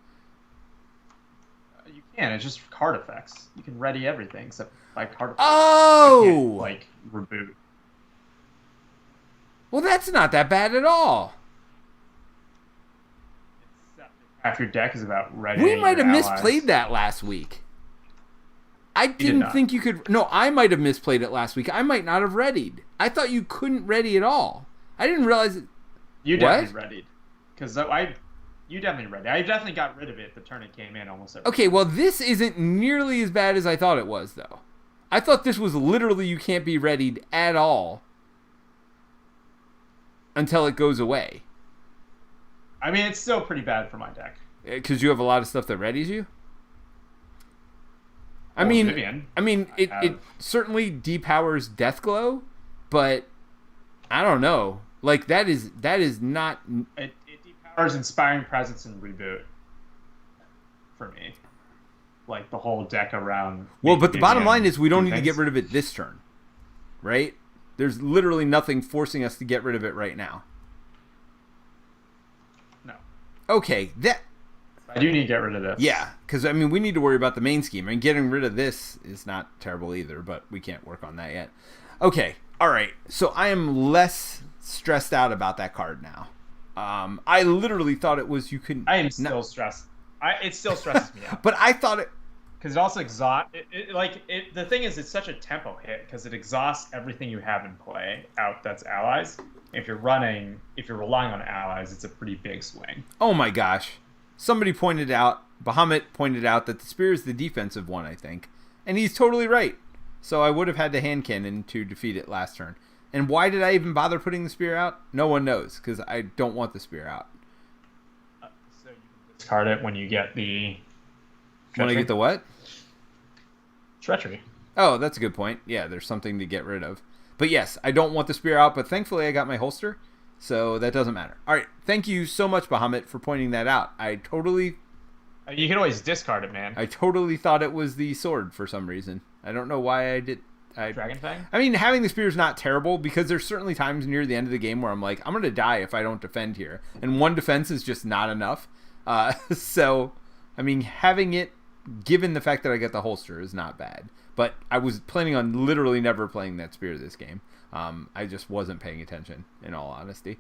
You can. It's just card effects. You can ready everything except by card effects. Oh! Like, reboot. Well, that's not that bad at all. Half your deck is about ready. We might have misplayed that last week. I didn't think you could... No, I might have misplayed it last week. I might not have readied. I thought you couldn't ready at all. I didn't realize it... You definitely readied. Because you definitely readied. I definitely got rid of it the turn it came in almost every Okay, well, this isn't nearly as bad as I thought it was, though. I thought this was literally you can't be readied at all until it goes away. I mean, it's still pretty bad for my deck. Because you have a lot of stuff that readies you? I mean, it certainly depowers Deathglow, but I don't know. Like, that is not... It depowers Inspiring Presence and Reboot for me. Like, the whole deck around... Well, but the bottom line is we don't need to get rid of it this turn, right? There's literally nothing forcing us to get rid of it right now. No. Okay, I do need to get rid of this. Yeah, because, I mean, we need to worry about the main scheme. I mean, getting rid of this is not terrible either, but we can't work on that yet. Okay, all right. So I am less stressed out about that card now. I literally thought it was you couldn't... I am still stressed. It still stresses me out. But I thought it... Because it also exhausts... The thing is, it's such a tempo hit, because it exhausts everything you have in play out that's allies. If you're relying on allies, it's a pretty big swing. Oh my gosh. Somebody pointed out, Bahamut pointed out that the spear is the defensive one, I think. And he's totally right. So I would have had to hand cannon to defeat it last turn. And why did I even bother putting the spear out? No one knows, because I don't want the spear out. So you can discard it when you get the... When I get the what? Treachery. Oh, that's a good point. Yeah, there's something to get rid of. But yes, I don't want the spear out, but thankfully I got my holster. So that doesn't matter. All right. Thank you so much, Bahamut, for pointing that out. You can always discard it, man. I totally thought it was the sword for some reason. I don't know why I did. Dragon Fang? I mean, having the spear is not terrible because there's certainly times near the end of the game where I'm like, I'm going to die if I don't defend here. And one defense is just not enough. So, I mean, having it, given the fact that I get the holster, is not bad. But I was planning on literally never playing that spear this game. I just wasn't paying attention, in all honesty.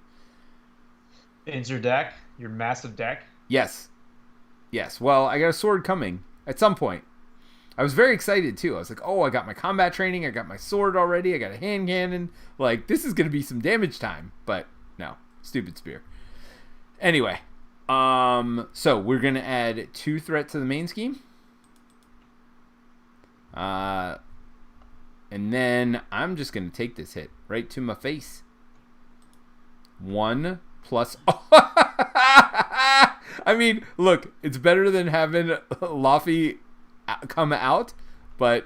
Is your deck? Your massive deck? Yes. Well, I got a sword coming at some point. I was very excited, too. I was like, oh, I got my combat training. I got my sword already. I got a hand cannon. Like, this is going to be some damage time. But, no. Stupid spear. Anyway. So, we're going to add 2 threat to the main scheme. And then I'm just going to take this hit right to my face. 1 plus... I mean, look, it's better than having Laffy come out, but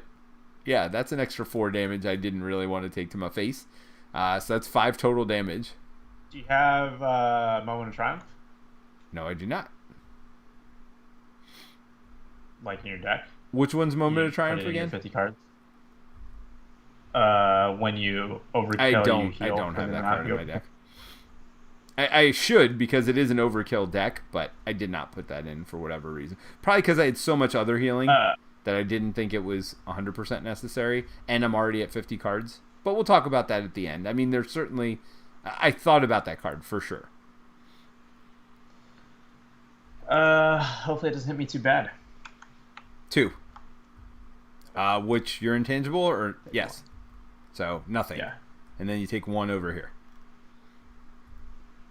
yeah, that's an extra 4 damage I didn't really want to take to my face. So that's 5 total damage. Do you have Moment of Triumph? No, I do not. Like in your deck? Which one's Moment of Triumph again? 50 cards. When you overkill, I don't you heal have that card in my deck. I should, because it is an overkill deck, but I did not put that in for whatever reason. Probably because I had so much other healing that I didn't think it was 100% necessary, and I'm already at 50 cards. But we'll talk about that at the end. I mean, there's certainly... I thought about that card, for sure. Hopefully it doesn't hit me too bad. 2. Which, you're intangible, or... Yes. So, nothing. Yeah. And then you take 1 over here.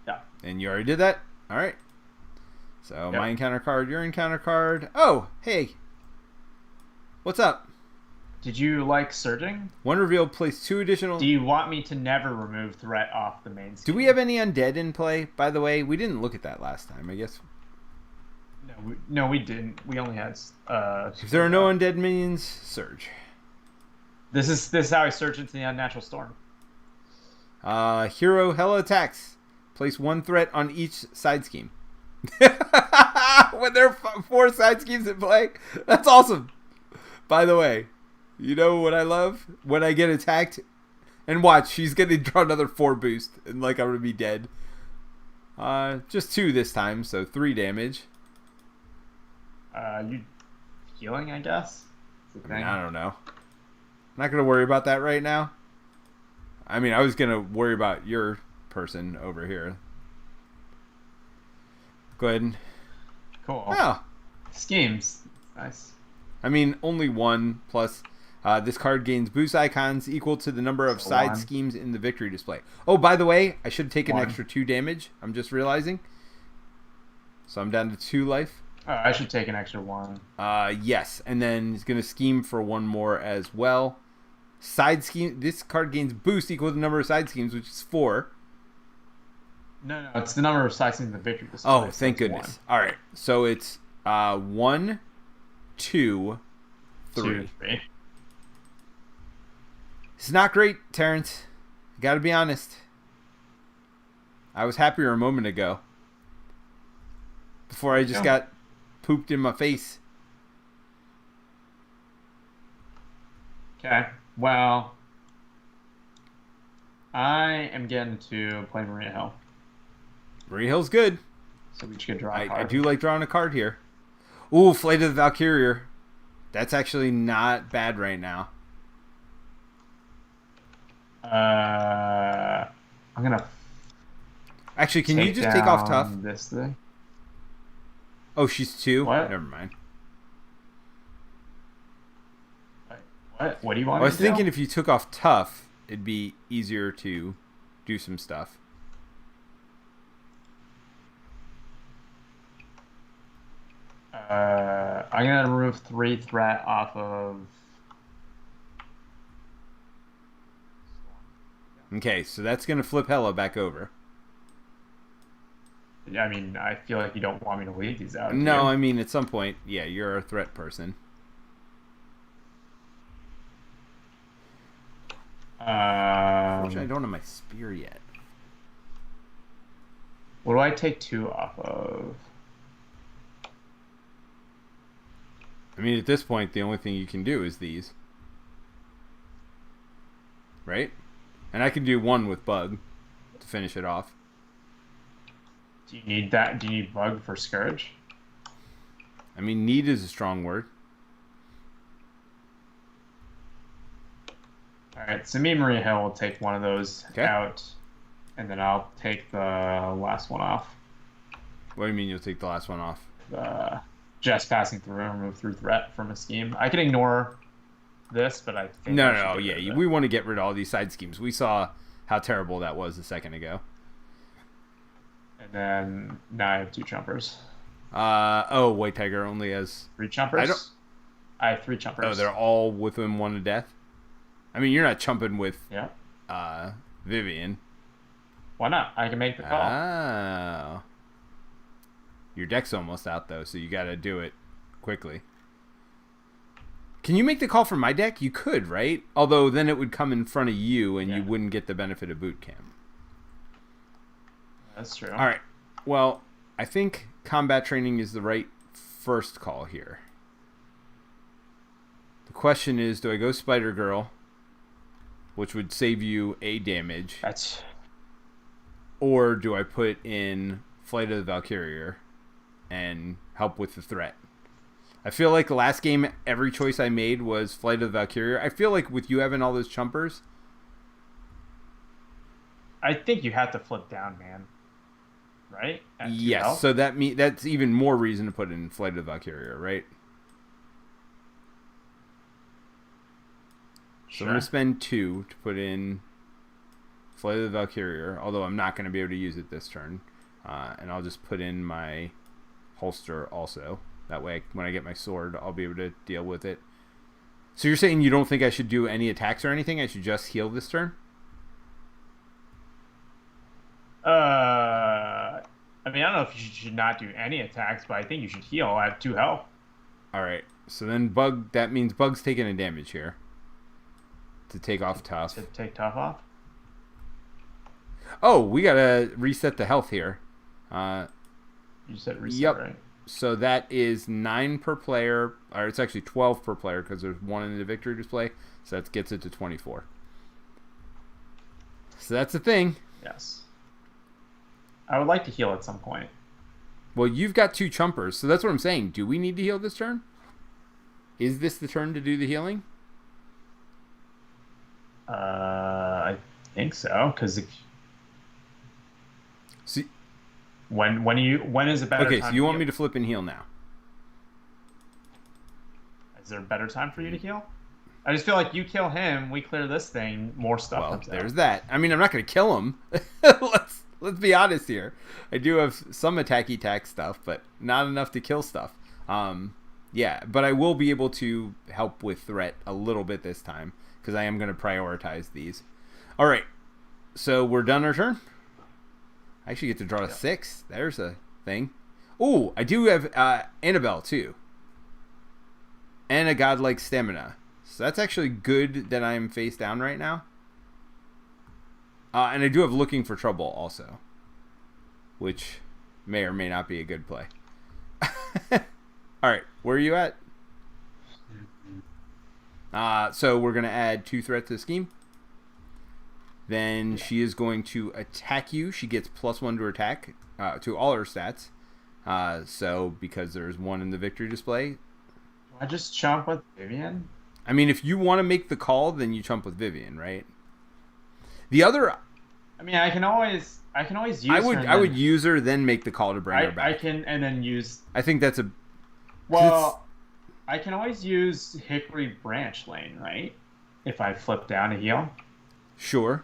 Yeah. And you already did that? Alright. So, Yep. my encounter card, your encounter card. Oh, hey. What's up? Did you like Surging? 1 reveal, place 2 additional... Do you want me to never remove threat off the main scheme? Do we have any undead in play, by the way? We didn't look at that last time, I guess. No, we didn't. We only had... If there are no undead minions, Surge. This is how I search into the Unnatural Storm. Hero Hela attacks. Place 1 threat on each side scheme. When there are 4 side schemes in play? That's awesome. By the way, you know what I love? When I get attacked, and watch, she's going to draw another 4 boost, and like I'm going to be dead. Just 2 this time, so 3 damage. You healing, I guess? I mean, I don't know. I'm not going to worry about that right now. I mean, I was going to worry about your person over here. Go ahead and... Cool. Oh. Schemes. Nice. I mean, only 1 plus... this card gains boost icons equal to the number of side schemes in the victory display. Oh, by the way, I should take an extra 2 damage. I'm just realizing. So I'm down to 2 life. Oh, I should take an extra 1. Yes. And then he's going to scheme for 1 more as well. Side scheme. This card gains boost equal to the number of side schemes, which is 4. No, it's the number of side schemes in the victory display. Oh, thank goodness. 1. All right. So it's 1, 2, 3. 2, 3. It's not great, Terence. Got to be honest. I was happier a moment ago. Before I just got pooped in my face. Okay. Well, I am getting to play Maria Hill. Maria Hill's good. So we should draw a card. I do like drawing a card here. Ooh, Flight of the Valkyrie. That's actually not bad right now. I'm gonna. Actually, can you just take off tough? This thing. Oh, she's 2. What? Never mind. What? What do you want? I was thinking if you took off tough, it'd be easier to do some stuff. I'm gonna remove 3 threat off of. Okay, so that's gonna flip Hela back over. I mean, I feel like you don't want me to leave these out. No, I mean at some point, yeah, you're a threat person. Unfortunately, I don't have my spear yet. What do I take 2 off of? I mean, at this point, the only thing you can do is these. Right? And I can do 1 with Bug to finish it off. Do you need that? Do you need Bug for Scourge? I mean, need is a strong word. Alright, so me and Maria Hill will take one of those out, and then I'll take the last one off. What do you mean you'll take the last one off? Just passing through and remove 3 threat from a scheme. I can ignore this, but I think... No, yeah, we want to get rid of all these side schemes. We saw how terrible that was a second ago. And then now I have 2 chumpers. Oh, White Tiger only has 3 chumpers? I have 3 chumpers. Oh, they're all within 1 of death? I mean, you're not chumping with Vivian. Why not? I can make the call. Oh. Your deck's almost out, though, so you got to do it quickly. Can you make the call from my deck? You could, right? Although then it would come in front of you, and you wouldn't get the benefit of boot camp. That's true. All right. Well, I think combat training is the right first call here. The question is, do I go Spider Girl, which would save you a damage? Or do I put in Flight of the Valkyrie and help with the threat? I feel like the last game, every choice I made was Flight of the Valkyrie. I feel like with you having all those chumpers, I think you have to flip down, man. Right? Yes. So that's even more reason to put in Flight of the Valkyrie, right? So I'm going to spend 2 to put in Flight of the Valkyrie, although I'm not going to be able to use it this turn. And I'll just put in my holster also. That way, when I get my sword, I'll be able to deal with it. So you're saying you don't think I should do any attacks or anything? I should just heal this turn? I mean, I don't know if you should not do any attacks, but I think you should heal. I have 2 health. All right. So then that means Bug's taking a damage here. To take off Tough. To take Tough off? Oh, we got to reset the health here. You said reset, right? So that is 9 per player. Or it's actually 12 per player because there's 1 in the victory display. So that gets it to 24. So that's the thing. Yes. I would like to heal at some point. Well, you've got 2 chumpers, so that's what I'm saying. Do we need to heal this turn? Is this the turn to do the healing? I think so, because when is a better time? Okay, so you want me to flip and heal now? Is there a better time for you to heal? I just feel like you kill him, we clear this thing, more stuff comes out. There's that. I mean, I'm not going to kill him. Let's be honest here. I do have some attack stuff, but not enough to kill stuff. Yeah, but I will be able to help with threat a little bit this time because I am going to prioritize these. All right, so we're done our turn. I actually get to draw a 6. There's a thing. Oh, I do have Annabelle too, and a godlike stamina. So that's actually good that I'm face down right now. And I do have Looking for Trouble also, which may or may not be a good play. All right, where are you at? So we're going to add 2 threat to the scheme. Then she is going to attack you. She gets +1 to attack to all her stats. So because there's 1 in the victory display. Do I just chomp with Vivian? I mean, if you want to make the call, then you chump with Vivian, right? The other, I mean, I can always use. I would use her, then make the call to bring her back. I can, and then use. I think that's a. Well, I can always use Hickory Branch Lane, right? If I flip down to heal. Sure.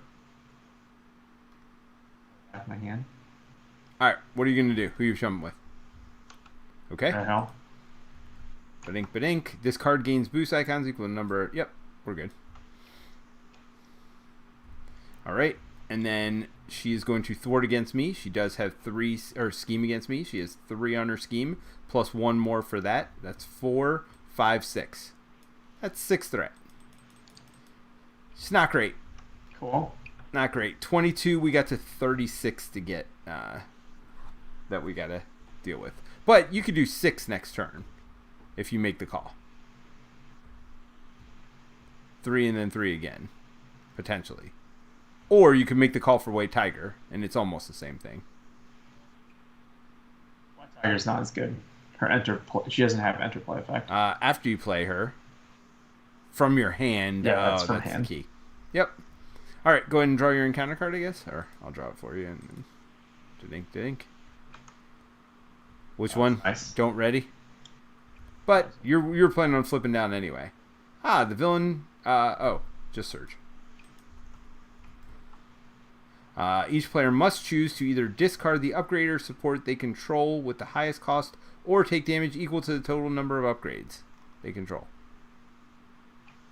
Back my hand. All right, what are you gonna do? Who are you chumping with? Okay. Hell. Badink. This card gains boost icons equal to number. Yep, we're good. All right, and then she is going to thwart against me. She does have 3, or scheme against me. She has 3 on her scheme, plus 1 more for that. That's 4, 5, 6. That's 6 threat. It's not great. Cool. Not great. 22, we got to 36 to get that we got to deal with. But you could do 6 next turn if you make the call. 3 and then 3 again, potentially. Or you can make the call for White Tiger, and it's almost the same thing. White Tiger's not as good. She doesn't have interplay effect. After you play her, from your hand. Yeah, that's from hand. The key. Yep. All right, go ahead and draw your encounter card, I guess, or I'll draw it for you. And dink. Which one? Nice. Don't ready. But you're planning on flipping down anyway. The villain. Just search. Each player must choose to either discard the upgrade or support they control with the highest cost, or take damage equal to the total number of upgrades they control.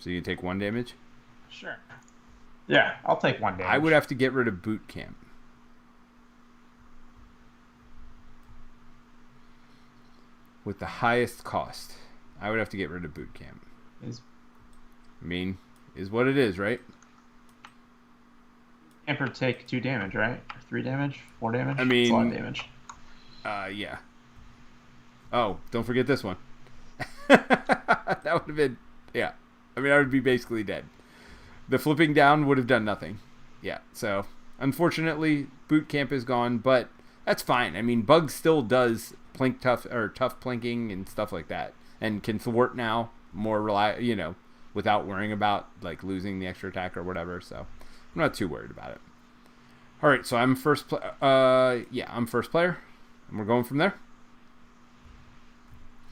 So you take 1 damage? Sure. Yeah, I'll take 1 damage. I would have to get rid of boot camp. With the highest cost. I would have to get rid of boot camp. Is what it is, right? Camper take 2 damage, right? 3 damage? 4 damage? I mean... That's a lot of damage. Yeah. Oh, don't forget this one. That would have been... Yeah. I would be basically dead. The flipping down would have done nothing. Yeah, so... Unfortunately, boot camp is gone, but that's fine. Bug still does tough plinking and stuff like that. And can thwart now more without worrying about losing the extra attack or whatever. So I'm not too worried about it. All right, so I'm first I'm first player, and we're going from there.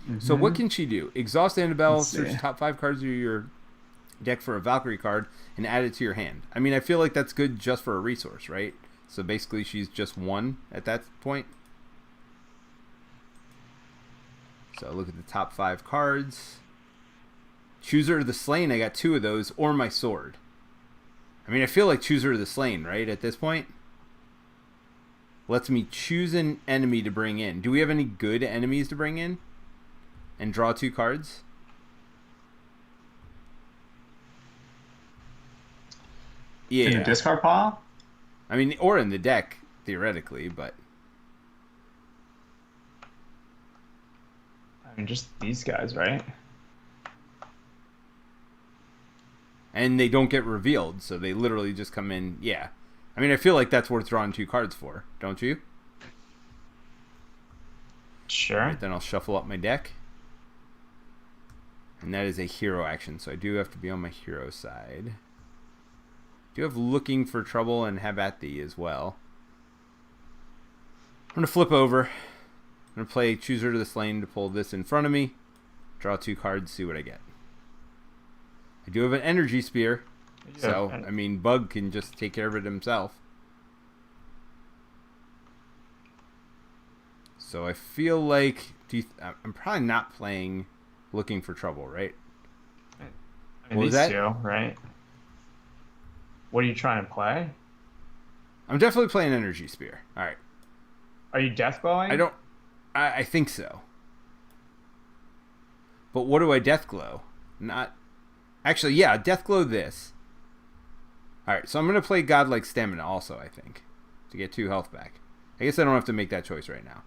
Mm-hmm. So what can she do? Exhaust Annabelle, search the top 5 cards of your deck for a Valkyrie card and add it to your hand. I feel like that's good just for a resource, right? So basically she's just 1 at that point. So look at the top 5 cards. Chooser of the Slain, I got 2 of those, or my sword. I feel like Chooser of the Slain, right, at this point? Lets me choose an enemy to bring in. Do we have any good enemies to bring in? And draw 2 cards? Yeah. In the discard pile? Or in the deck, theoretically, but... just these guys, right? And they don't get revealed, so they literally just come in. Yeah. I feel like that's worth drawing 2 cards for, don't you? Sure. Right, then I'll shuffle up my deck. And that is a hero action, so I do have to be on my hero side. I do have Looking for Trouble and Have at Thee as well. I'm going to flip over. I'm going to play Chooser to the Slain to pull this in front of me. Draw 2 cards, see what I get. I do have an Energy Spear. Yeah, so, Bug can just take care of it himself. So I feel like... I'm probably not playing Looking for Trouble, right? What was that? Two, right? What are you trying to play? I'm definitely playing Energy Spear. All right. Are you death glowing? I think so. But what do I death glow? Not... Actually, yeah, death glow this. Alright, so I'm going to play Godlike Stamina also, I think. To get 2 health back. I guess I don't have to make that choice right now.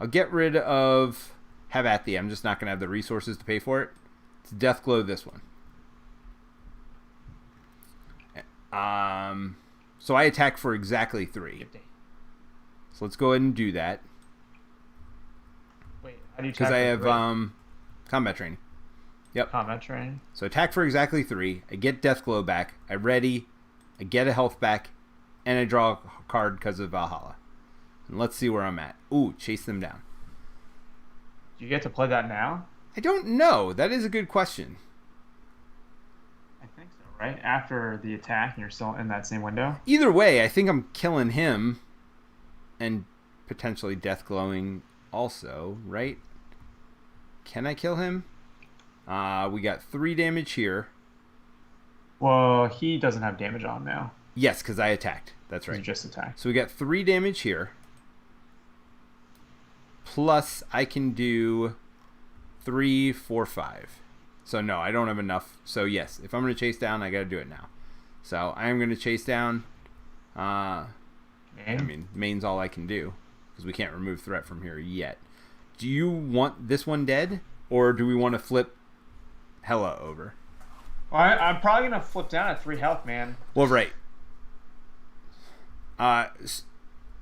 I'll get rid of Have at Thee. I'm just not going to have the resources to pay for it. It's death glow this one. So I attack for exactly 3. So let's go ahead and do that. Wait, how do you attack? Because I have combat training. Yep. Combat training. So attack for exactly 3. I get death glow back. I ready. I get a health back. And I draw a card because of Valhalla. And let's see where I'm at. Ooh, chase them down. Do you get to play that now? I don't know. That is a good question. I think so, right? After the attack and you're still in that same window? Either way, I think I'm killing him. And potentially death glowing also, right? Can I kill him? We got 3 damage here. Well, he doesn't have damage on him now. Yes, because I attacked. That's right. You just attacked. So we got 3 damage here. Plus, I can do 3, 4, 5. So no, I don't have enough. So yes, if I'm going to chase down, I got to do it now. So I am going to chase down. Main's all I can do. Because we can't remove threat from here yet. Do you want this one dead? Or do we want to flip Hela over? Well, I'm probably going to flip down at 3 health, man. Well, right.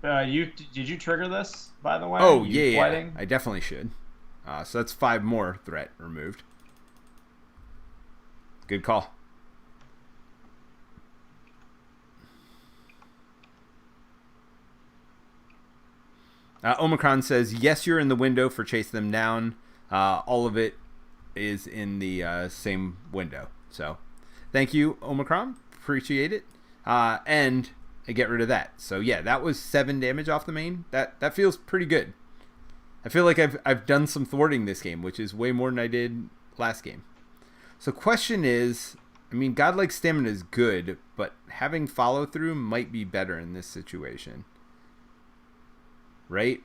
Did you trigger this, by the way? Oh, yeah. I definitely should. So that's 5 more threat removed. Good call. Omicron says, yes, you're in the window for chase them down. All of it is in the same window. So thank you, Omicron. Appreciate it. And I get rid of that. So yeah, that was 7 damage off the main. That feels pretty good. I feel like I've done some thwarting this game, which is way more than I did last game. So question is, I mean, godlike stamina is good, but having follow through might be better in this situation. Right?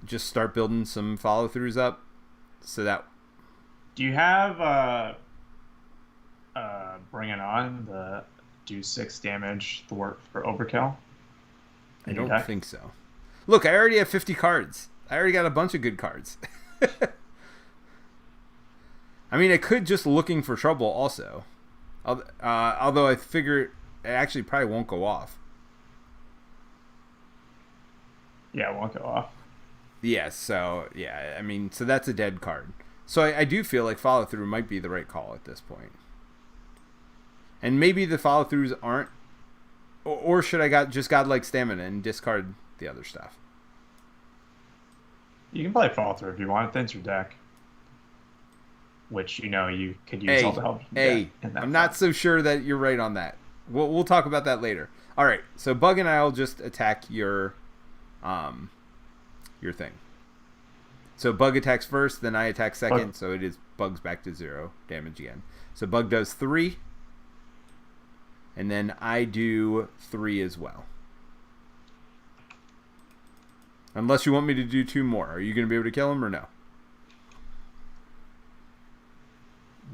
Just start building some follow throughs up so that. Do you have bring it on the do 6 damage thwart for overkill? I don't think so. Look, I already have 50 cards. I already got a bunch of good cards. I mean, I could just looking for trouble also. Although I figure it actually probably won't go off. Yeah, it won't go off. Yeah, so, yeah, I mean, so that's a dead card. So I do feel like follow through might be the right call at this point. And maybe the follow throughs aren't. Or should I just godlike stamina and discard the other stuff? You can play follow through if you want. It thins your deck. Which, you could use all the help. I'm not so sure that you're right on that. We'll talk about that later. All right, so Bug and I will just attack your thing. So Bug attacks first, then I attack second. So it is Bug's back to 0 damage again. So Bug does 3, and then I do 3 as well. Unless you want me to do 2 more, are you going to be able to kill him or no?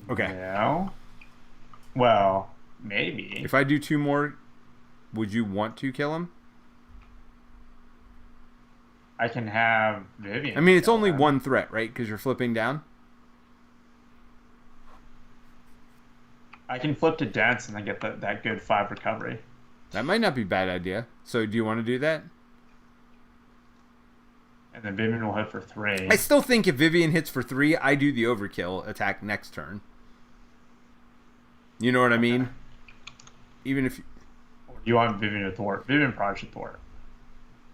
Okay. No. Well, maybe. If I do 2 more, would you want to kill him? I can have Vivian. I mean, it's only 1 threat, right? Because you're flipping down. I can flip to dense and then get that good 5 recovery. That might not be a bad idea. So do you want to do that? And then Vivian will hit for 3. I still think if Vivian hits for 3, I do the overkill attack next turn. You know what I mean? Even if... Or do you want Vivian to thwart? Vivian probably should thwart.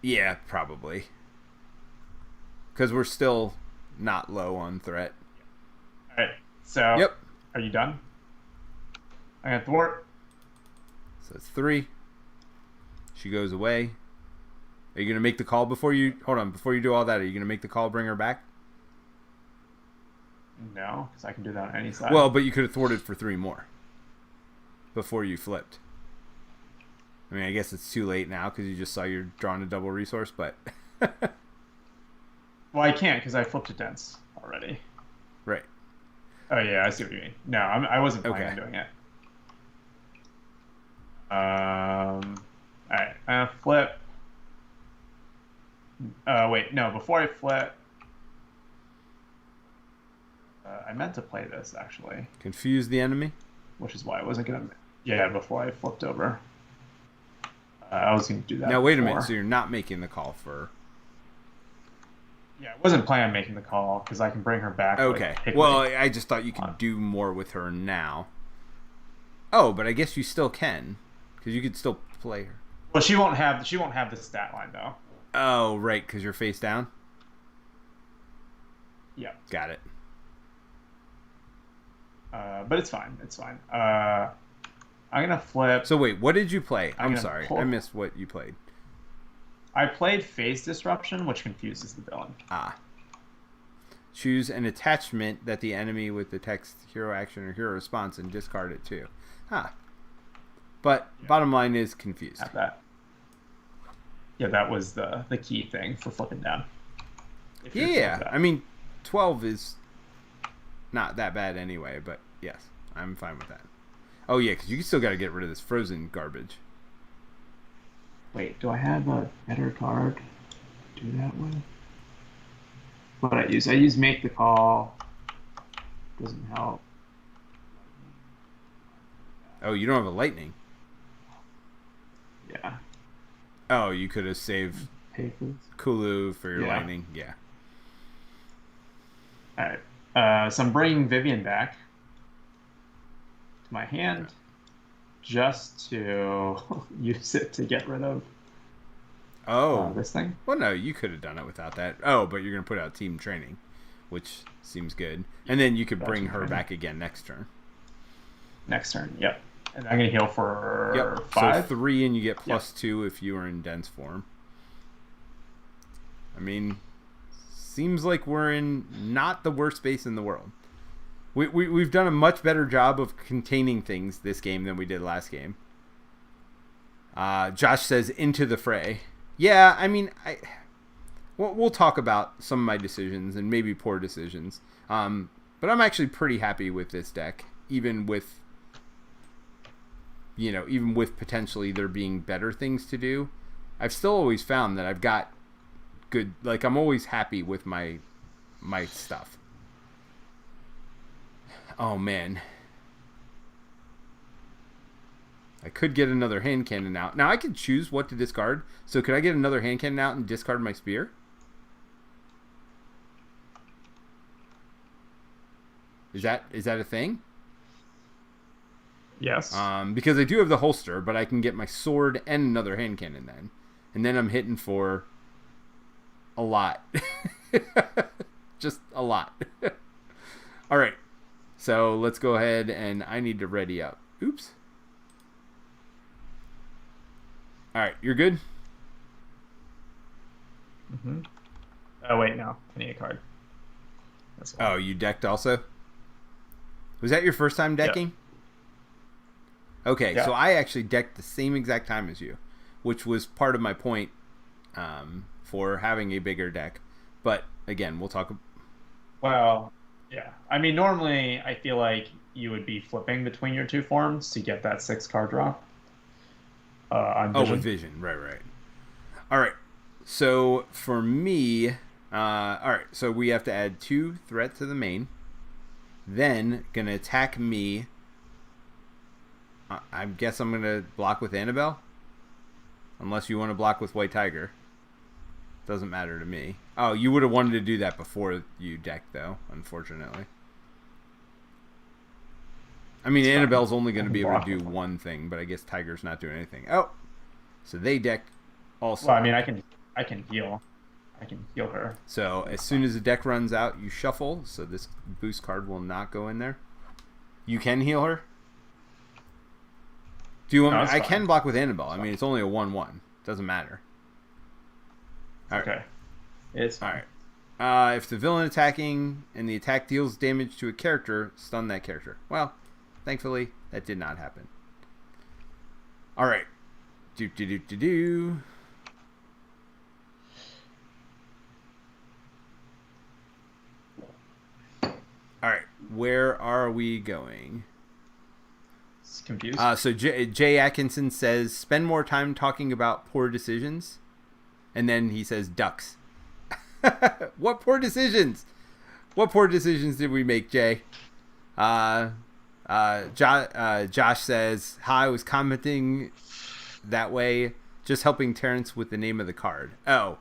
Yeah, probably. Because we're still not low on threat. Alright, so... Yep. Are you done? I'm gonna thwart. So it's 3. She goes away. Are you going to make the call before you... Hold on, before you do all that, are you going to make the call, bring her back? No, because I can do that on any side. Well, but you could have thwarted for 3 more. Before you flipped. I mean, I guess it's too late now because you just saw you're drawing a double resource, but... Well, I can't because I flipped to dense already. Right. Oh, yeah, I see what you mean. No, I wasn't planning on doing it. Alright, I'm going to flip. Wait, no, before I flip... I meant to play this, actually. Confuse the enemy? Which is why I wasn't going to... Yeah, before I flipped over. I was going to do that. Now, wait a minute. So you're not making the call for... Yeah, I wasn't planning on making the call because I can bring her back. Okay. Well, I just thought you could do more with her now. Oh, but I guess you still can. Because you could still play her. Well, she won't have the stat line, though. Oh, right, because you're face down? Yeah. Got it. But it's fine. It's fine. I'm going to flip. So wait, what did you play? I'm sorry. I missed what you played. I played Phase Disruption, which confuses the villain. Ah. Choose an attachment that the enemy with the text hero action or hero response and discard it too. Huh. But bottom line is confused. Have that. Yeah, that was the key thing for flipping down. Yeah, I mean, 12 is not that bad anyway, but yes, I'm fine with that. Oh yeah, because you still got to get rid of this frozen garbage. Wait, do I have a better card to do that with? What I use? I use Make the Call. Doesn't help. Oh, you don't have a lightning? Yeah. Oh, you could have saved Kulu for your lightning. Yeah. Alright. So I'm bringing Vivian back to my hand just to use it to get rid of this thing. Well, no, you could have done it without that. Oh, but you're going to put out team training, which seems good. And then you could bring her back again next turn. Next turn, yep. And I'm going to heal for 5. So 3, and you get +2 if you are in dense form. I mean, seems like we're in not the worst base in the world. We've done a much better job of containing things this game than we did last game. Josh says, into the fray. Yeah, I mean, we'll talk about some of my decisions and maybe poor decisions. But I'm actually pretty happy with this deck, even with potentially there being better things to do. I've still always found that I've got good, like, I'm always happy with my stuff. Oh, man. I could get another hand cannon out. Now, I could choose what to discard. So, could I get another hand cannon out and discard my spear? Is that a thing? Yes. Because I do have the holster, but I can get my sword and another hand cannon then. And then I'm hitting for a lot. Just a lot. All right. So let's go ahead, and I need to ready up. Oops. All right, you're good? Mm-hmm. Oh, wait, no. I need a card. Oh, you decked also? Was that your first time decking? Yeah. Okay, yeah. So I actually decked the same exact time as you, which was part of my point for having a bigger deck. But, again, we'll talk... Well... Yeah, I mean, normally I feel like you would be flipping between your two forms to get that 6-card draw. On Vision. With Vision, right. All right, so for me, all right, so we have to add 2 threat to the main. Then gonna attack me. I guess I'm gonna block with Annabelle, unless you want to block with White Tiger. Doesn't matter to me. Oh, you would have wanted to do that before you decked, though, unfortunately. I mean, Annabelle's only going to be able to do one thing, but I guess Tiger's not doing anything. Oh, so they deck also. Well, I mean, I can heal. I can heal her. So as soon as the deck runs out, you shuffle, so this boost card will not go in there. You can heal her? Do you want me? I can block with Annabelle. I mean, it's only a 1/1. Doesn't matter. Okay. It's fine. All right. If the villain attacking and the attack deals damage to a character, stun that character. Well, thankfully, that did not happen. All right. Do. All right. Where are we going? It's confused. So Jay Atkinson says, spend more time talking about poor decisions. And then he says, ducks. What poor decisions? What poor decisions did we make, Jay? Josh says, hi, I was commenting that way, just helping Terence with the name of the card. Oh,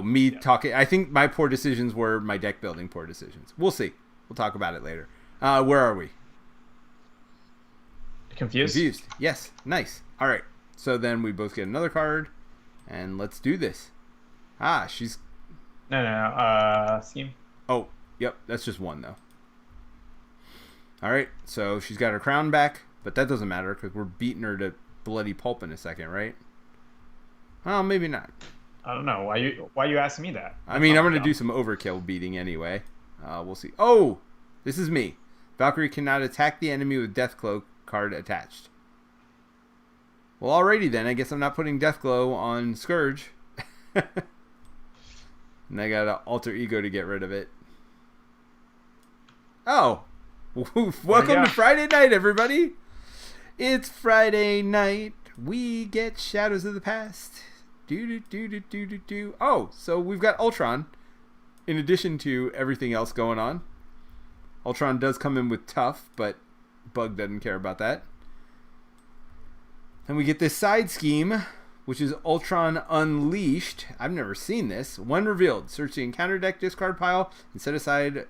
me talking. I think my poor decisions were my deck building poor decisions. We'll see. We'll talk about it later. Where are we? Confused? Yes. Nice. All right. So then we both get another card. And let's do this. She's... No. Scheme. Oh, yep. That's just one, though. All right. So she's got her crown back, but that doesn't matter because we're beating her to bloody pulp in a second, right? Well, maybe not. I don't know. Why you asking me that? I mean, I'm going to do some overkill beating anyway. We'll see. Oh! This is me. Valkyrie cannot attack the enemy with Deathglow card attached. Well, alrighty then. I guess I'm not putting Deathglow on Scourge. And I got an alter ego to get rid of it. Oh! Welcome to Friday night, everybody! It's Friday night. We get Shadows of the Past. Do. Oh, so we've got Ultron. In addition to everything else going on. Ultron does come in with Tough, but Bug doesn't care about that. And we get this side scheme, which is Ultron Unleashed. I've never seen this. When revealed, search the encounter deck discard pile and set aside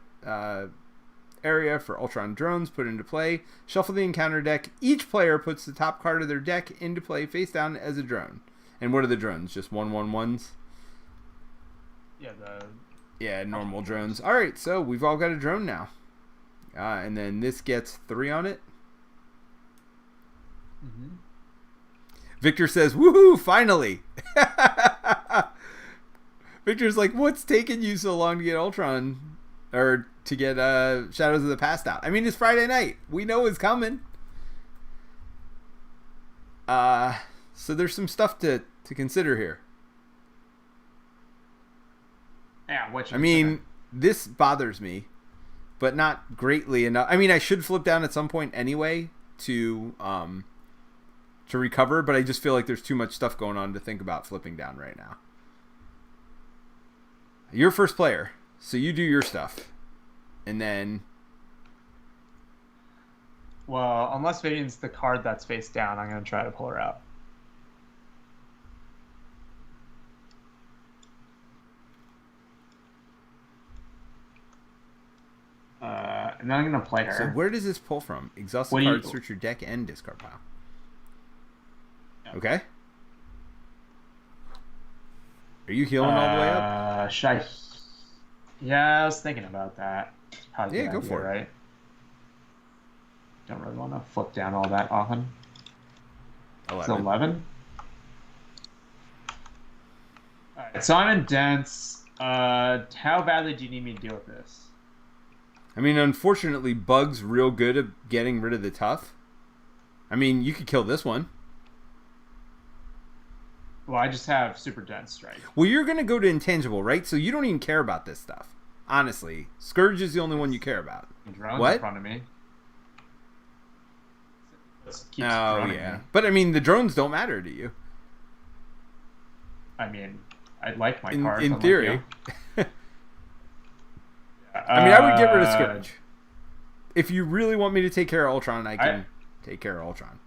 area for Ultron drones put into play. Shuffle the encounter deck. Each player puts the top card of their deck into play face down as a drone. And what are the drones? Just 1/1/1s? Yeah, normal drones. All right, so we've all got a drone now. And then this gets 3 on it. Mm-hmm. Victor says, woohoo, finally. Victor's like, what's taking you so long to get Ultron or to get Shadows of the Past out. I mean, it's Friday night. We know it's coming. So there's some stuff to consider here. Yeah, which I mean, this bothers me, but not greatly enough. I mean, I should flip down at some point anyway to recover, but I just feel like there's too much stuff going on to think about flipping down right now. You're first player, so you do your stuff, and then. Well, unless Vivian's the card that's face down, I'm going to try to pull her out. And then I'm going to play her. So where does this pull from? Exhaust the card, search your deck, and discard pile. Yep. Okay. Are you healing all the way up? Should I... Yeah, I was thinking about that. Yeah, go for it. Right? Don't really want to flip down all that often. 11. It's 11. Alright, so I'm in dense. How badly do you need me to deal with this? I mean, unfortunately, Bug's real good at getting rid of the tough. I mean, you could kill this one. Well, I just have super dense strike. Well, you're going to go to intangible, right? So you don't even care about this stuff. Honestly. Scourge is the only one you care about. Drone's what? In front of me. Oh, yeah. But, I mean, the drones don't matter to you. I mean, I like my cards. In theory. I mean, I would get rid of Scourge. If you really want me to take care of Ultron, I can take care of Ultron.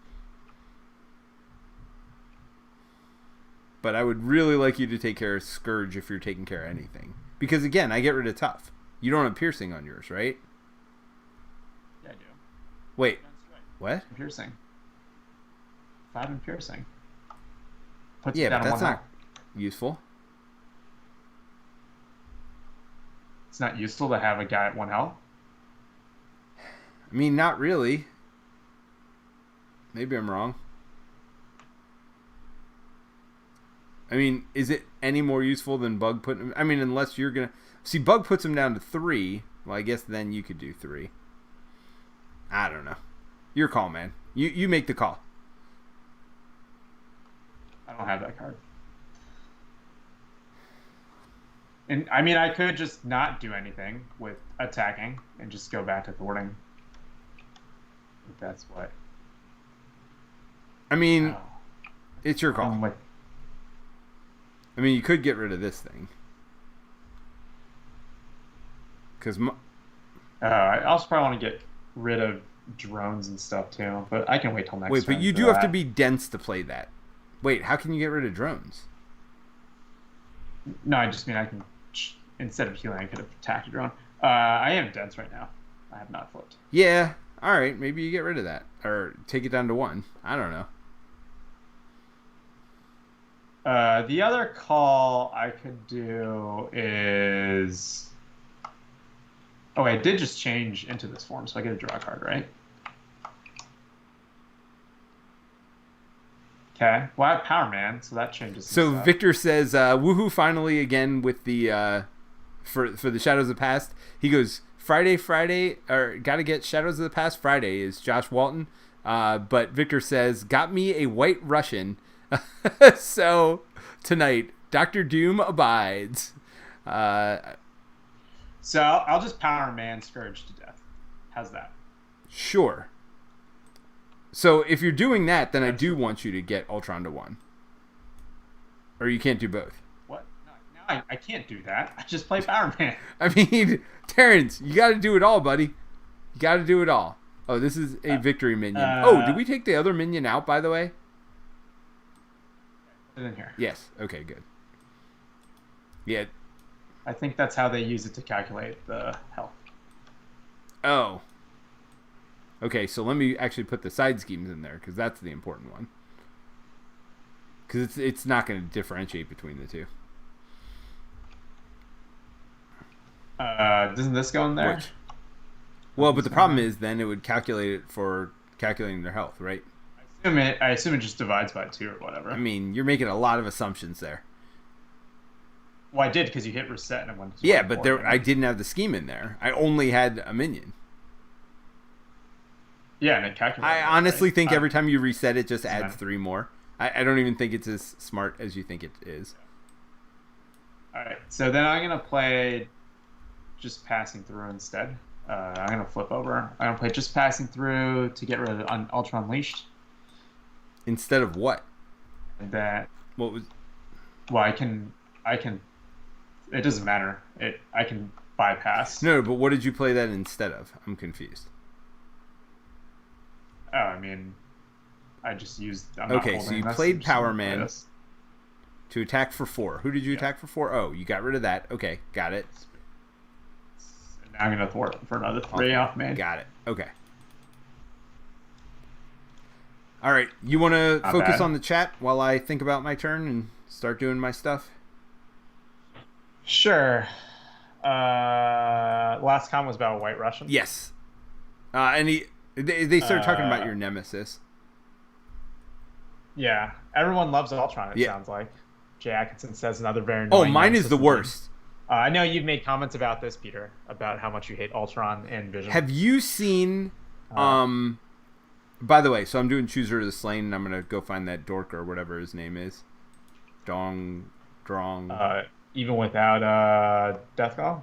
But I would really like you to take care of Scourge if you're taking care of anything. Because, again, I get rid of tough. You don't have piercing on yours, right? Yeah, I do. Wait. What? Piercing. 5 in piercing. Yeah, but that's not useful. It's not useful to have a guy at 1 health? I mean, not really. Maybe I'm wrong. I mean, is it any more useful than Bug putting him... I mean, unless you're going to... See, Bug puts him down to 3. Well, I guess then you could do 3. I don't know. Your call, man. You make the call. I don't have that card. And I mean, I could just not do anything with attacking and just go back to thwarting. If that's what. I mean, it's your call. I mean, you could get rid of this thing. Because I also probably want to get rid of drones and stuff too, but I can wait till next. Wait, but you do have to be dense to play that. Wait, how can you get rid of drones? No, I just mean I can, instead of healing, I could have attacked a drone. I am dense right now. I have not flipped. Yeah, all right, maybe you get rid of that or take it down to 1. I don't know. The other call I could do is... Oh, I did just change into this form, so I get to draw a card, right? Okay. Well, I have Power Man, so that changes some So stuff. Victor says, woohoo, finally again with the, for the Shadows of the Past. He goes, Friday, or gotta get Shadows of the Past Friday is Josh Walton. But Victor says, got me a White Russian. So tonight, Dr. Doom abides. So I'll just Power Man Scourge to death. How's that? Sure. So if you're doing that, then I do want you to get Ultron to 1. Or you can't do both. What? No, I can't do that. I just play Power Man. I mean, Terence, you got to do it all, buddy. You got to do it all. Oh, this is a victory minion. Oh, did we take the other minion out, by the way? Put it in here. Yes. Okay, good. Yeah. I think that's how they use it to calculate the health. Oh. Okay, so let me actually put the side schemes in there, because that's the important one. Because it's not going to differentiate between the two. Doesn't this go in there? Which? Well, but the problem is then it would calculate it for calculating their health, right? I assume it just divides by 2 or whatever. I mean, you're making a lot of assumptions there. Well, I did because you hit reset and it went. Yeah, but I didn't have the scheme in there. I only had a minion. Yeah, and it calculated. I honestly think every time you reset it, just adds matter. 3 more. I don't even think it's as smart as you think it is. All right, so then I'm gonna play just passing through instead. I'm gonna flip over. I'm gonna play just passing through to get rid of Ultra Unleashed. Instead of what? And that. What was? Well, I can. It doesn't matter. I can bypass. No, but what did you play that instead of? I'm confused. Oh, I mean, I just used. Okay, so you played Power Man to attack for 4. Who did you attack for 4? Oh, you got rid of that. Okay, got it. And now I'm gonna thwart for another 3 off main. Got it. Okay. All right, you want to focus on the chat while I think about my turn and start doing my stuff? Sure. Last comment was about White Russian. Yes. And they started talking about your nemesis. Yeah, everyone loves Ultron. It sounds like. Jay Atkinson says another very. Oh, mine is the worst. I know you've made comments about this, Peter, about how much you hate Ultron and Vision. Have you seen? By the way, so I'm doing Chooser of the Slain, and I'm gonna go find that dork or whatever his name is. Drong. Even without Deathgall?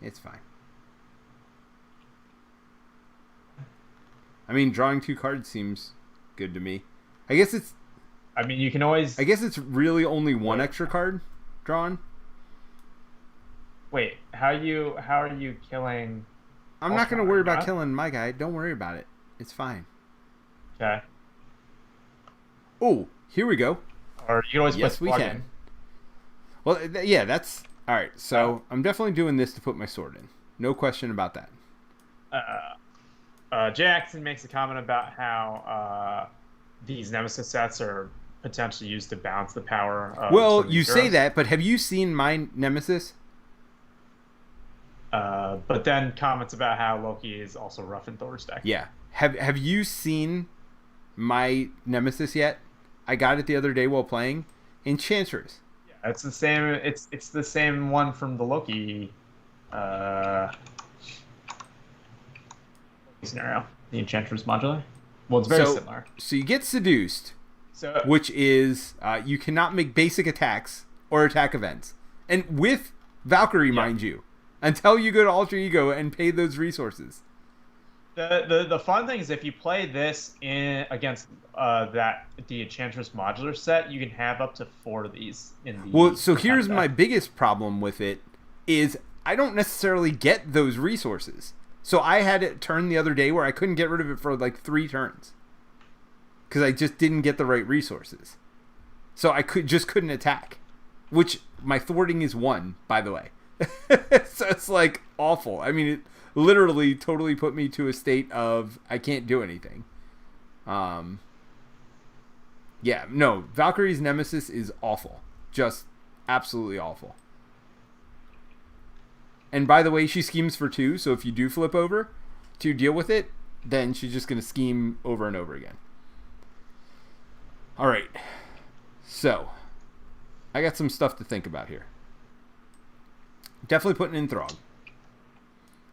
It's fine. I mean, drawing 2 cards seems good to me. I guess it's. I mean, you can always. I guess it's really only 1 extra card drawn. Wait, how are you killing? I'm not going to worry about killing my guy. Don't worry about it. It's fine. Okay. Oh, here we go. Or you can always yes, we can. Well, yeah, that's all right. So I'm definitely doing this to put my sword in. No question about that. Jackson makes a comment about how these Nemesis sets are potentially used to balance the power of. Well, you say that, but have you seen my Nemesis? But then comments about how Loki is also rough in Thor's deck. Yeah. Have you seen my Nemesis yet? I got it the other day while playing Enchantress. Yeah, it's the same. It's the same one from the Loki scenario, the Enchantress modular. Well, it's very similar. So you get seduced, which is you cannot make basic attacks or attack events, and with Valkyrie, mind you, until you go to Alter Ego and pay those resources. The fun thing is if you play this against the Enchantress modular set, you can have up to 4 of these in the. Well, so here's my biggest problem with it is I don't necessarily get those resources. So I had it turn the other day where I couldn't get rid of it for like 3 turns because I just didn't get the right resources. So I couldn't attack, which my thwarting is 1, by the way. So it's like awful. I mean, it literally totally put me to a state of I can't do anything. Yeah, no, Valkyrie's Nemesis is awful. Just absolutely awful. And by the way, she schemes for 2, so if you do flip over to deal with it, then she's just going to scheme over and over again. All right. So, I got some stuff to think about here. Definitely putting in Throg,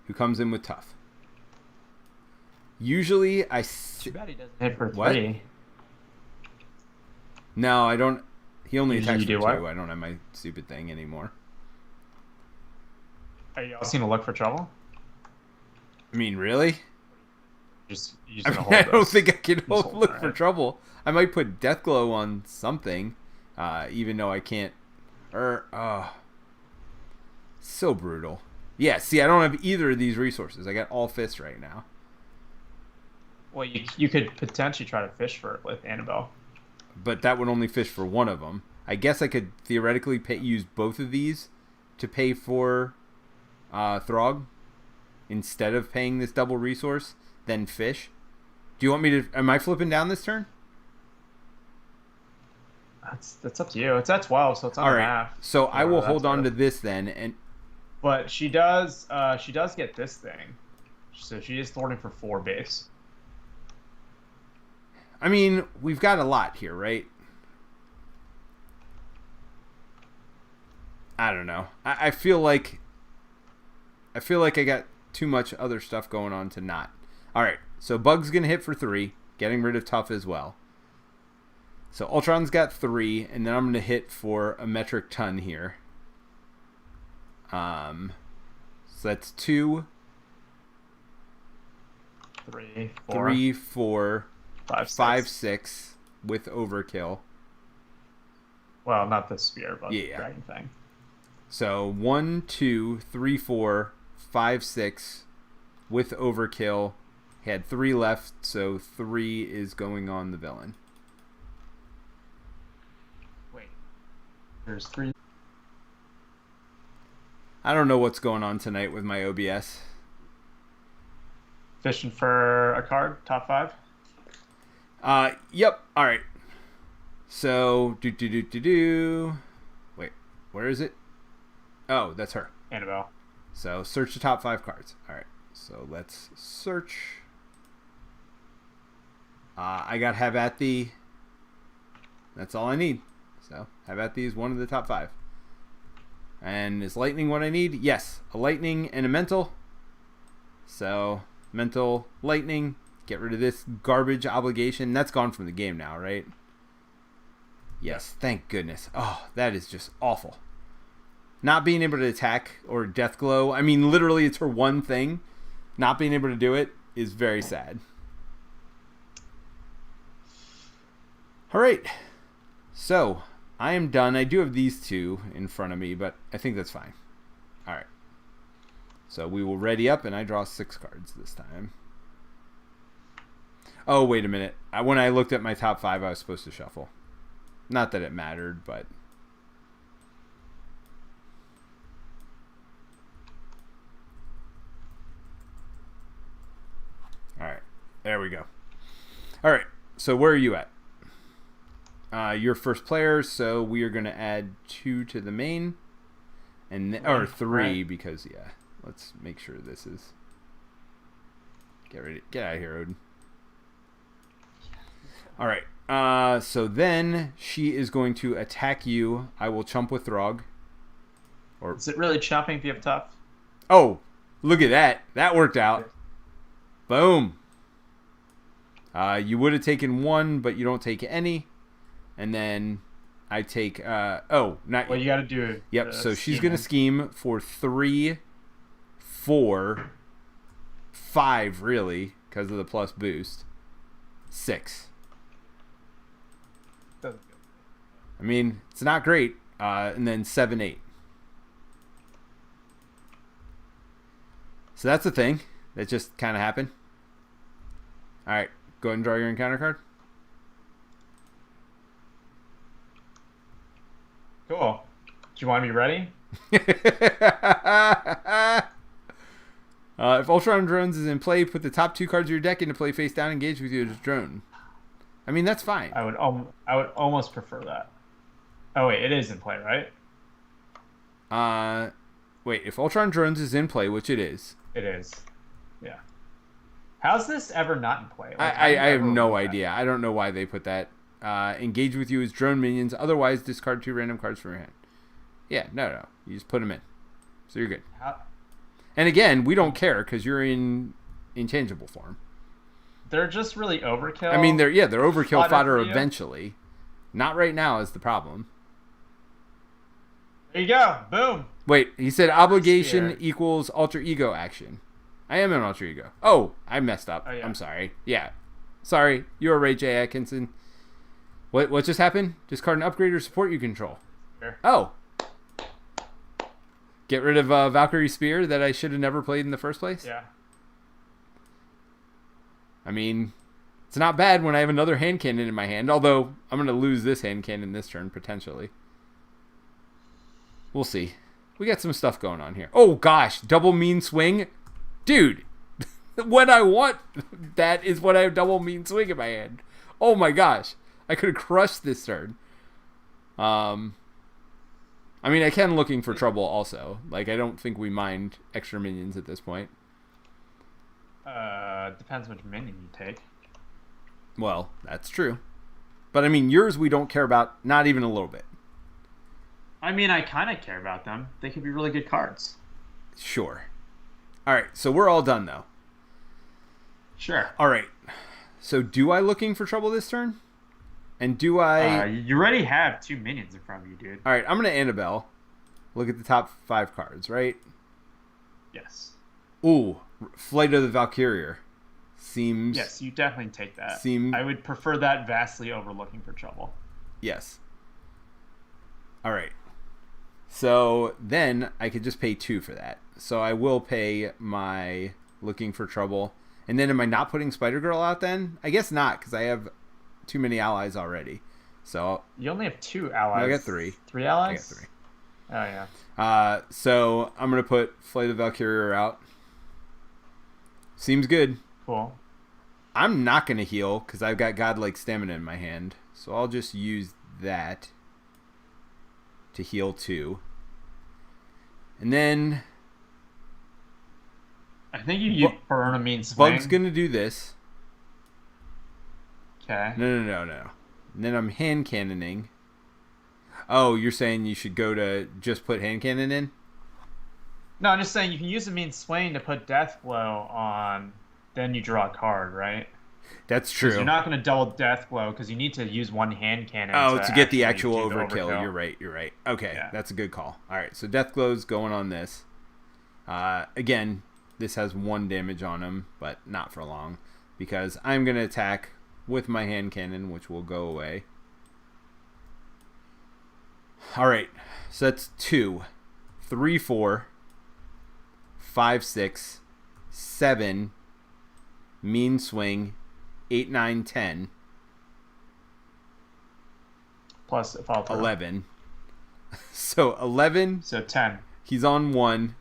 who comes in with tough. Usually, Too bad he doesn't hit for 3. What? No, I don't. He only attacks for 2. What? I don't have my stupid thing anymore. Are you all seem to look for trouble? I mean, really? I don't think I can look for trouble. I might put Deathglow on something, even though I can't. So brutal. Yeah, see, I don't have either of these resources. I got all fists right now. Well, you could potentially try to fish for it with Annabelle. But that would only fish for 1 of them. I guess I could theoretically use both of these to pay for Throg instead of paying this double resource, then fish. Do you want me to... Am I flipping down this turn? That's up to you. It's at 12, so it's on half. So I will hold on to this then. But she does get this thing. So she is thwarting for 4 base. I mean, we've got a lot here, right? I don't know. I feel like I got too much other stuff going on to not. All right, so Bug's gonna hit for 3, getting rid of Tough as well. So Ultron's got 3, and then I'm gonna hit for a metric ton here. So that's 2, 3, 4, 5, 6 with overkill. Well, not the spear, but Yeah. dragon thing. So 1, 2, 3, 4, 5, 6 with overkill. He had 3 left, so 3 is going on the villain. Wait. There's 3. I don't know what's going on tonight with my OBS. Fishing for a card, top 5? Yep. All right. So, Wait, where is it? Oh, that's her. Annabelle. So, search the top 5 cards. All right. So, let's search. I got Have At Thee. That's all I need. So, Have At Thee is one of the top 5. And is lightning what I need? Yes. A lightning and a mental. So, mental, lightning. Get rid of this garbage obligation. That's gone from the game now, right? Yes. Thank goodness. Oh, that is just awful. Not being able to attack or death glow. I mean, literally, it's her one thing. Not being able to do it is very sad. All right. So, I am done. I do have these 2 in front of me, but I think that's fine. All right. So, we will ready up, and I draw 6 cards this time. Oh, wait a minute. When I looked at my top 5, I was supposed to shuffle. Not that it mattered, but... Alright, there we go. Alright, so where are you at? You're first player, so we are going to add 2 to the main. Or 3, because, yeah. Let's make sure this is... Get out of here, Odin. Alright, so then she is going to attack you. I will chump with Throg. Or... Is it really chopping if you have tough? Oh, look at that. That worked out. Boom. You would have taken 1, but you don't take any. And then I take... Well, you got to do... Yep, so she's going to scheme for 3, 4, 5, really, because of the plus boost. 6. I mean, it's not great. And then 7, 8. So that's a thing that just kind of happened. All right, go ahead and draw your encounter card. Cool. Do you want me ready? If Ultron Drones is in play, put the top 2 cards of your deck into play face down, engage with your drone. I mean, that's fine. I would almost prefer that. Oh wait, it is in play, right? Wait, if Ultron Drones is in play, which it is. It is. Yeah. How's this ever not in play? Like, I have no idea. I don't know why they put that. Engage with you as drone minions. Otherwise, discard 2 random cards from your hand. Yeah, no. You just put them in. So you're good. And again, we don't care because you're in inchangeable form. They're just really overkill. I mean, they're overkill fodder eventually. Not right now is the problem. There you go. Boom. Wait, he said obligation equals alter ego action. I am an alter ego. Oh, I messed up. Oh, yeah. I'm sorry. Yeah. Sorry. You are Ray J. Atkinson. What just happened? Discard an upgrade or support you control. Sure. Oh. Get rid of Valkyrie Spear that I should have never played in the first place? Yeah. I mean, it's not bad when I have another hand cannon in my hand, although I'm going to lose this hand cannon this turn, potentially. We'll see. We got some stuff going on here. Oh, gosh. Double mean swing? Dude, when I want that is when I have double mean swing in my hand. Oh, my gosh. I could have crushed this turn. I mean, I can looking for trouble also. Like, I don't think we mind extra minions at this point. Depends which minion you take. Well, that's true. But I mean, yours we don't care about, not even a little bit. I mean, I kind of care about them. They could be really good cards. Sure. All right, so we're all done though. Sure. All right. So do I looking for trouble this turn? And do I? You already have 2 minions in front of you, dude. All right, I'm gonna Annabelle. Look at the top 5 cards, right? Yes. Ooh, Flight of the Valkyrie. Seems. Yes, you definitely take that. Seem. I would prefer that vastly over looking for trouble. Yes. All right. So then I could just pay 2 for that. So I will pay my looking for trouble. And then am I not putting Spider Girl out then? I guess not, because I have too many allies already. So you only have 2 allies. No, I got 3. 3 allies? I got 3. Oh yeah. So I'm gonna put Flight of the Valkyrie out. Seems good. Cool. I'm not gonna heal because I've got godlike stamina in my hand. So I'll just use that to heal 2. And then I think you burn a mean swing. Bug's gonna do this. Okay. No. And then I'm hand cannoning. Oh, you're saying you should go to just put hand cannon in? No, I'm just saying you can use a mean swing to put death blow on, then you draw a card, right? That's true. You're not going to double death blow because you need to use one hand cannon. To get the actual do the overkill. You're right. Okay, yeah. That's a good call. All right, so death glow's going on this. Again, this has 1 damage on him, but not for long because I'm going to attack with my hand cannon, which will go away. All right, so that's 2, 3, 4, 5, 6, 7, mean swing, 8, 9, 10. Plus if I'll 11. So 11. So 10. He's on 1,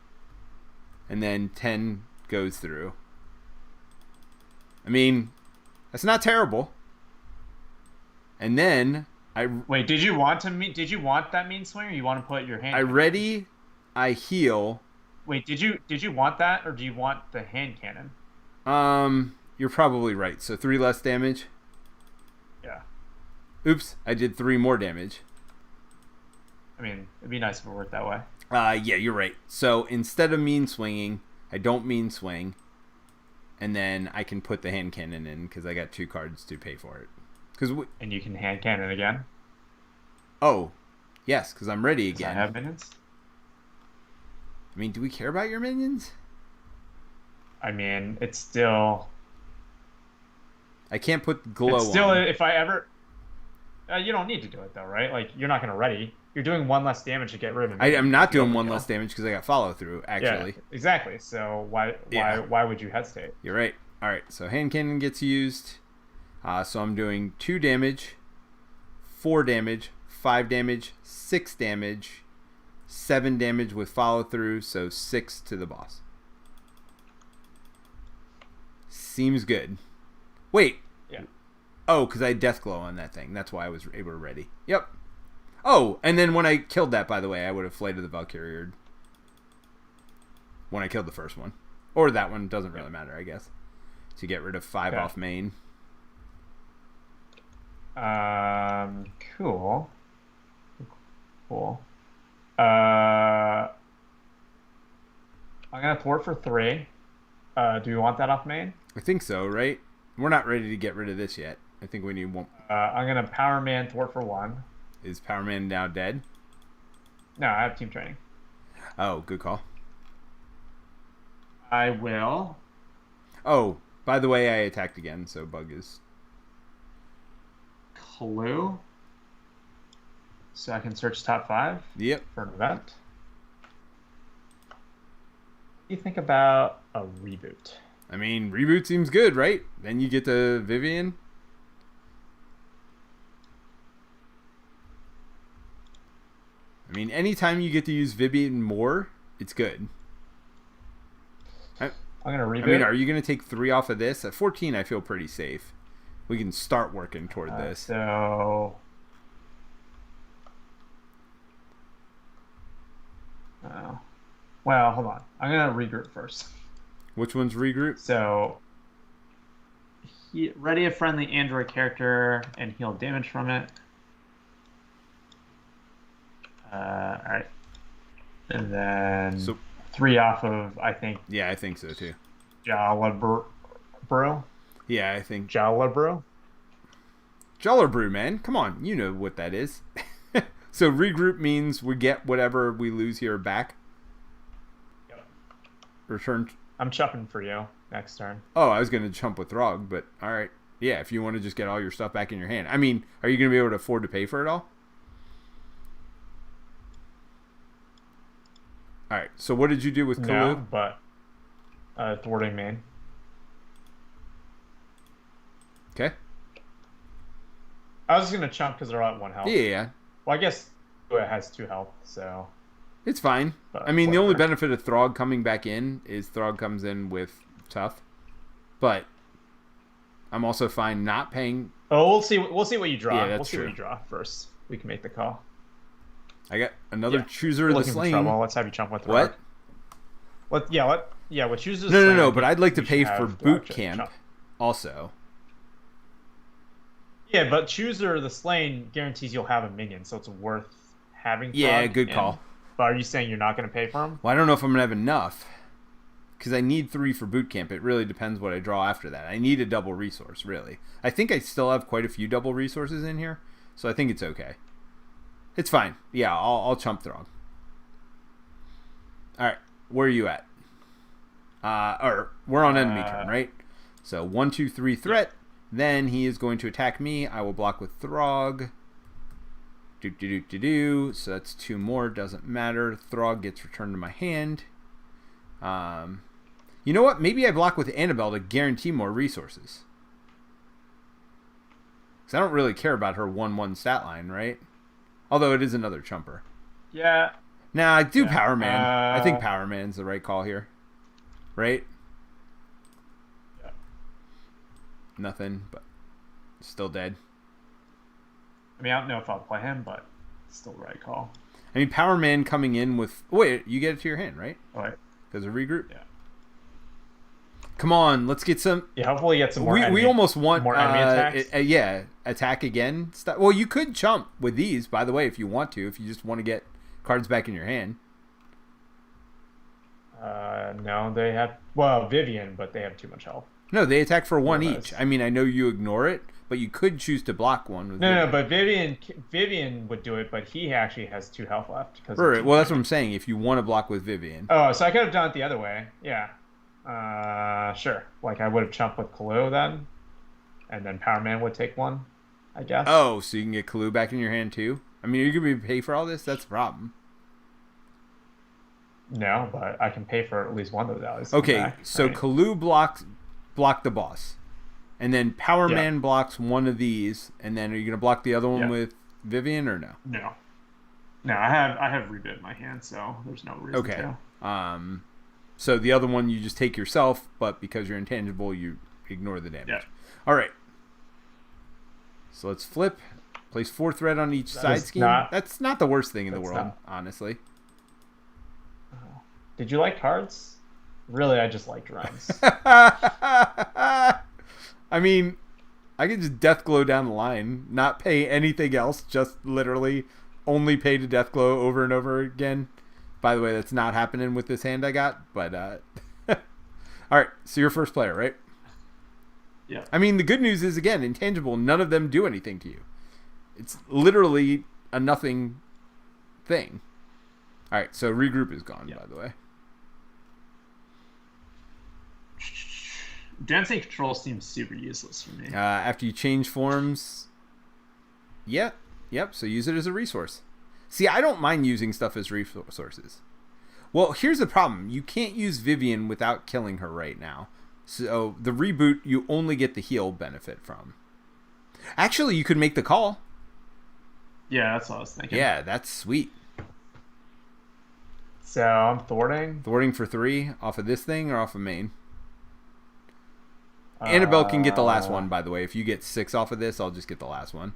and then 10 goes through. I mean, that's not terrible. And then wait. Did you want that mean swing, or you want to put your hand? I ready. I heal. Wait. Did you want that, or do you want the hand cannon? You're probably right. So 3 less damage. Yeah. Oops, I did 3 more damage. I mean, it'd be nice if it worked that way. Yeah, you're right. So instead of mean swinging, I don't mean swing, and then I can put the hand cannon in because I got 2 cards to pay for it. And you can hand cannon again. Oh, yes, because I'm ready again. Does I have minions? I mean, do we care about your minions? I mean, it's still. I can't put glow on. Still, if I ever. You don't need to do it though, right? Like you're not gonna ready. You're doing 1 less damage to get rid of it. I'm not doing 1 less damage because I got follow through. Actually. Yeah, exactly. So why would you hesitate? You're right. All right. So hand cannon gets used. So I'm doing 2 damage, 4 damage, 5 damage, 6 damage, 7 damage with follow through. So 6 to the boss. Seems good. Wait. Yeah. Oh, because I had death glow on that thing. That's why I was able to ready. Yep. Oh, and then when I killed that, by the way, I would have Flight of the Valkyrie when I killed the first one. Or that one. Doesn't really matter, I guess. To get rid of 5 off main. Cool. I'm gonna thwart for 3. Do you want that off main? I think so, right? We're not ready to get rid of this yet. I think we need 1. I'm gonna Power Man thwart for 1. Is Power Man now dead? No, I have team training. Oh, good call. I will. Oh, by the way, I attacked again, so Bug is. Clue. So I can search top 5. Yep. For an event. What do you think about a reboot? I mean, reboot seems good, right? Then you get to Vivian. I mean, anytime you get to use Vivian more, it's good. I'm going to reboot. I mean, are you going to take 3 off of this? At 14, I feel pretty safe. We can start working toward this. So... well, hold on. I'm going to regroup first. Which one's regroup? So, ready a friendly android character and heal damage from it. All right. And then So 3 off of, I think, yeah, I think so too. Jalabro. Yeah, I think Jalabro? Brew, man. Come on, you know what that is. So regroup means we get whatever we lose here back. Yep. Return. I'm chupping for you next turn. Oh, I was going to chump with Throg, but all right. Yeah, if you want to just get all your stuff back in your hand. I mean, are you going to be able to afford to pay for it all? All right. So what did you do with Kalu? No, but thwarting main. Okay. I was just going to chump because they're all at 1 health. Yeah. Well, I guess it has 2 health, so... It's fine. But I mean, whatever. the only benefit of Throg coming back in is Throg comes in with tough. But I'm also fine not paying. Oh, we'll see. We'll see what you draw. Yeah, that's we'll see true. what you draw first. We can make the call. I got another chooser of We're the looking for slain. trouble. Let's have you chump with What? What? Yeah. What chooses? No. But I'd like to pay for boot camp also. Yeah, but chooser the slain guarantees you'll have a minion, so it's worth having. Yeah, Throg good in. call. But are you saying you're not going to pay for him? Well, I don't know if I'm gonna have enough because I need 3 for boot camp. It really depends what I draw after that. I need a double resource, really. I think I still have quite a few double resources in here, so I think it's okay. It's fine. Yeah, I'll chump Throg. All right, where are you at? Or we're on enemy turn, right? So 1, 2, 3 threat. Yeah. Then he is going to attack me. I will block with Throg. So that's 2 more. Doesn't matter. Throg gets returned to my hand. You know what? Maybe I block with Annabelle to guarantee more resources. Because I don't really care about her 1/1 stat line, right? Although it is another chumper. Yeah. Nah, I do Power Man. I think Power Man's the right call here. Right? Yeah. Nothing, but still dead. I mean, I don't know if I'll play him, but it's still the right call. I mean, Power Man coming in with... Wait, you get it to your hand, right? All right. Because of regroup? Yeah. Come on, let's get some... Yeah, hopefully get some more we almost want... more enemy attacks. Yeah, attack again. Well, you could chump with these, by the way, if you want to. If you just want to get cards back in your hand. No, they have... Well, Vivian, but they have too much health. No, they attack for 1 each. I mean, I know you ignore it, but you could choose to block one. With No, but Vivian would do it, but he actually has 2 health left. Right. Well, that's what I'm saying. If you want to block with Vivian. Oh, so I could have done it the other way. Yeah. Sure. Like I would have chumped with Kalu then, and then Power Man would take 1, I guess. Oh, so you can get Kalu back in your hand too? I mean, are you going to pay for all this? That's the problem. No, but I can pay for at least one of those. Okay, so right. Kalu block the boss. And then Power Man blocks one of these, and then are you going to block the other one with Vivian or no? No, I have rebid in my hand, so there's no reason to. So the other one you just take yourself, but because you're intangible, you ignore the damage. Yeah. All right. So let's flip. Place 4 threat on each side scheme. That's not the worst thing in the world, honestly. Did you like cards? Really, I just liked runs. I mean, I could just Deathglow down the line, not pay anything else, just literally only pay to Deathglow over and over again. By the way, that's not happening with this hand I got, but all right, so you're first player, right? Yeah. I mean, the good news is, again, intangible, none of them do anything to you. It's literally a nothing thing. All right, so regroup is gone, by the way. Dancing control seems super useless for me. After you change forms, yep, so use it as a resource. See, I don't mind using stuff as resources. Well, here's the problem. You can't use Vivian without killing her right now. So the reboot, you only get the heal benefit from. Actually, you could make the call. Yeah, that's what I was thinking. Yeah, that's sweet. So I'm thwarting. Thwarting for 3 off of this thing or off of main? Annabelle can get the last one, by the way. If you get 6 off of this, I'll just get the last one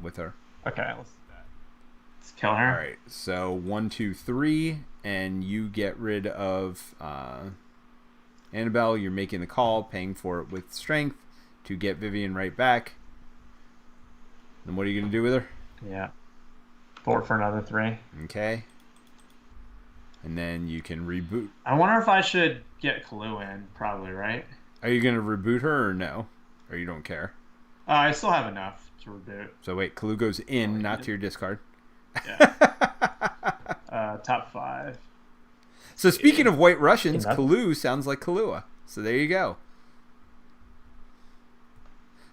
with her. Okay, let's do that. Let's kill her. All right, so 1, 2, 3, and you get rid of Annabelle. You're making the call, paying for it with strength to get Vivian right back. And what are you going to do with her? Yeah. 4 for another 3. Okay. And then you can reboot. I wonder if I should get Clue in. Probably, right? Are you going to reboot her or no? Or you don't care? I still have enough to reboot. So wait, Clue goes in, not to your discard. Yeah. Top 5. So speaking of White Russians, Clue sounds like Kahlua. So there you go.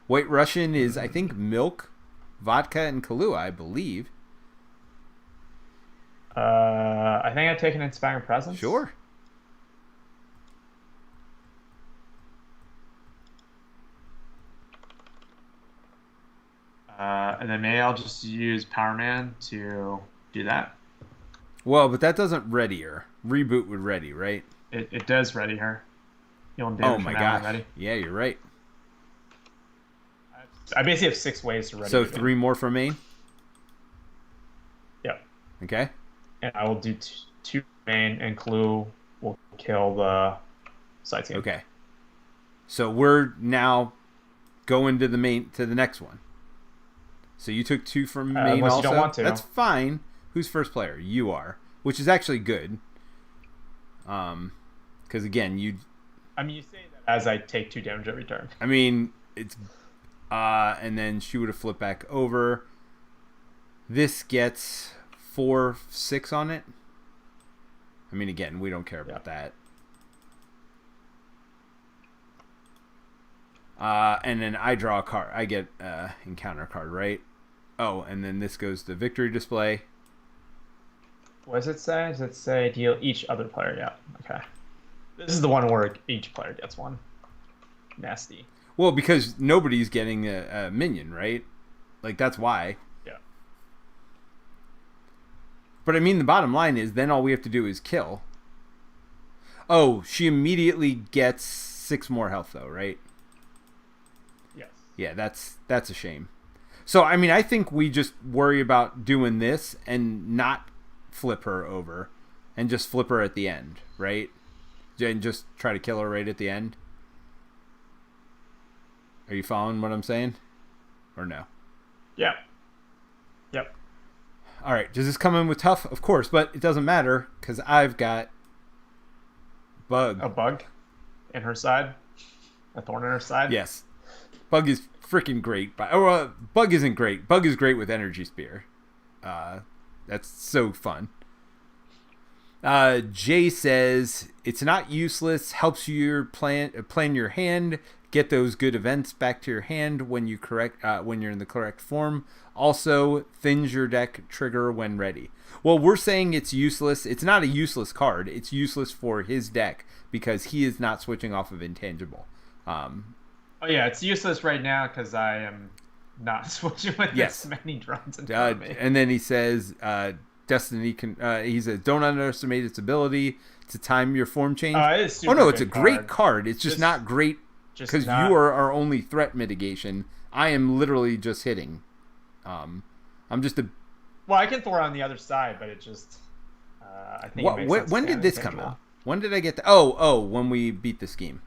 White Russian is, I think, milk, vodka, and Kahlua, I believe. I think I've taken Inspiring Presence. Sure. And then maybe I'll just use Power Man to do that. Well, but that doesn't ready her. Reboot would ready, right? It does ready her. Oh my gosh. Ready. Yeah, you're right. I basically have 6 ways to ready. So 3 more for me? Yep. Okay. And I will do 2 main, and Clue will kill the side team. Okay. So we're now going to the next one. So you took 2 from main unless also? You don't want to. That's fine. Who's first player? You are. Which is actually good. Because again, you say that as I take 2 damage every turn. I mean, it's and then she would have flipped back over. This gets 4, 6 on it. I mean, again, we don't care about that. And then I draw a card. I get encounter card, right? Oh, and then this goes to victory display. What does it say? Does it say deal each other player? Yeah. Okay. This is the one where each player gets 1. Nasty. Well, because nobody's getting a minion, right? Like, that's why. Yeah. But I mean, the bottom line is then all we have to do is kill. Oh, she immediately gets 6 more health, though, right? Yes. Yeah, that's a shame. So, I mean, I think we just worry about doing this and not flip her over and just flip her at the end, right? And just try to kill her right at the end. Are you following what I'm saying? Or no? Yeah. Yep. All right. Does this come in with tough? Of course, but it doesn't matter because I've got Bug. A bug in her side? A thorn in her side? Yes. Bug is freaking great. Bug isn't great. Bug is great with Energy Spear. That's so fun. Jay says it's not useless. Helps you plan your hand. Get those good events back to your hand when you're in the correct form. Also, thins your deck trigger when ready. Well, we're saying it's useless. It's not a useless card. It's useless for his deck because he is not switching off of Intangible. Oh yeah, it's useless right now because I am not switching with this many drones in front of me. And then he says, Destiny can. He says, don't underestimate its ability to time your form change. It's a great card. It's just not great because you are our only threat mitigation. I am literally just hitting. I'm just a. Well, I can throw on the other side, but it just. I think. When did this come out? When did I get the? Oh, when we beat the scheme.